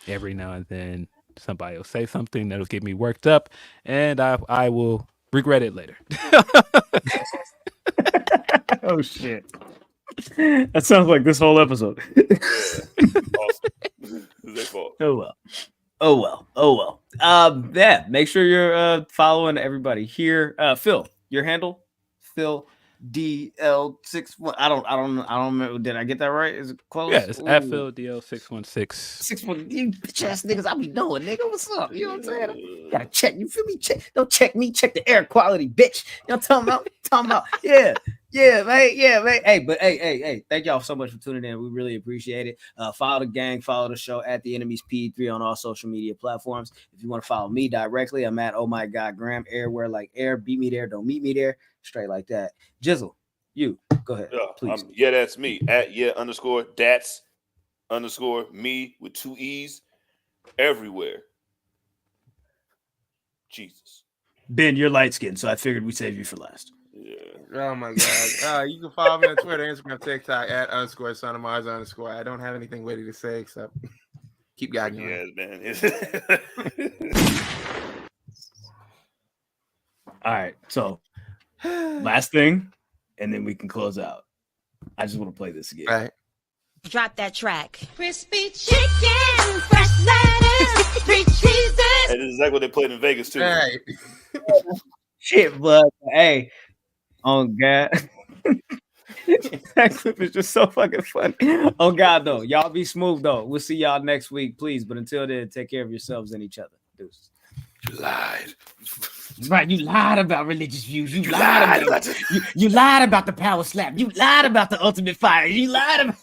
Every now and then somebody will say something that'll get me worked up, and I will regret it later. Oh, shit. That sounds like this whole episode. Oh well. Yeah, make sure you're following everybody here. Phil, your handle? Phil DL61. I don't remember. Did I get that right? Is it close? Yeah, it's at Phil DL616. 61. You bitch ass niggas, I be knowing, nigga. What's up? You know what I'm saying? Gotta check. You feel me? Don't check me. Check the air quality, bitch. You know what I'm talking about? Yeah, mate. Hey, thank y'all so much for tuning in. We really appreciate it. Follow the gang, follow the show at The Enemies P3 on all social media platforms. If you want to follow me directly, I'm at Oh My God Graham. Everywhere like air, beat me there, don't meet me there. Straight like that. Jizzle, you go ahead, please. That's me at _that's_me with 2 E's everywhere. Jesus. Ben, you're light skinned, so I figured we'd save you for last. Yeah. Oh my God. You can follow me on Twitter, Instagram, TikTok at _SonOfMars_. I don't have anything witty to say except keep guiding you. Yes, man. All right, so last thing, and then we can close out. I just want to play this again. All right. Drop that track. Crispy chicken, fresh lettuce, 3 cheeses. And this is exactly what they played in Vegas too. Right. Shit, but hey, oh God. That clip is just so fucking funny. Oh God, though. Y'all be smooth though. We'll see y'all next week, please. But until then, take care of yourselves and each other. Deuces. You lied. Right, you lied about religious views. You lied about you lied about the power slap. You lied about the ultimate fire. You lied about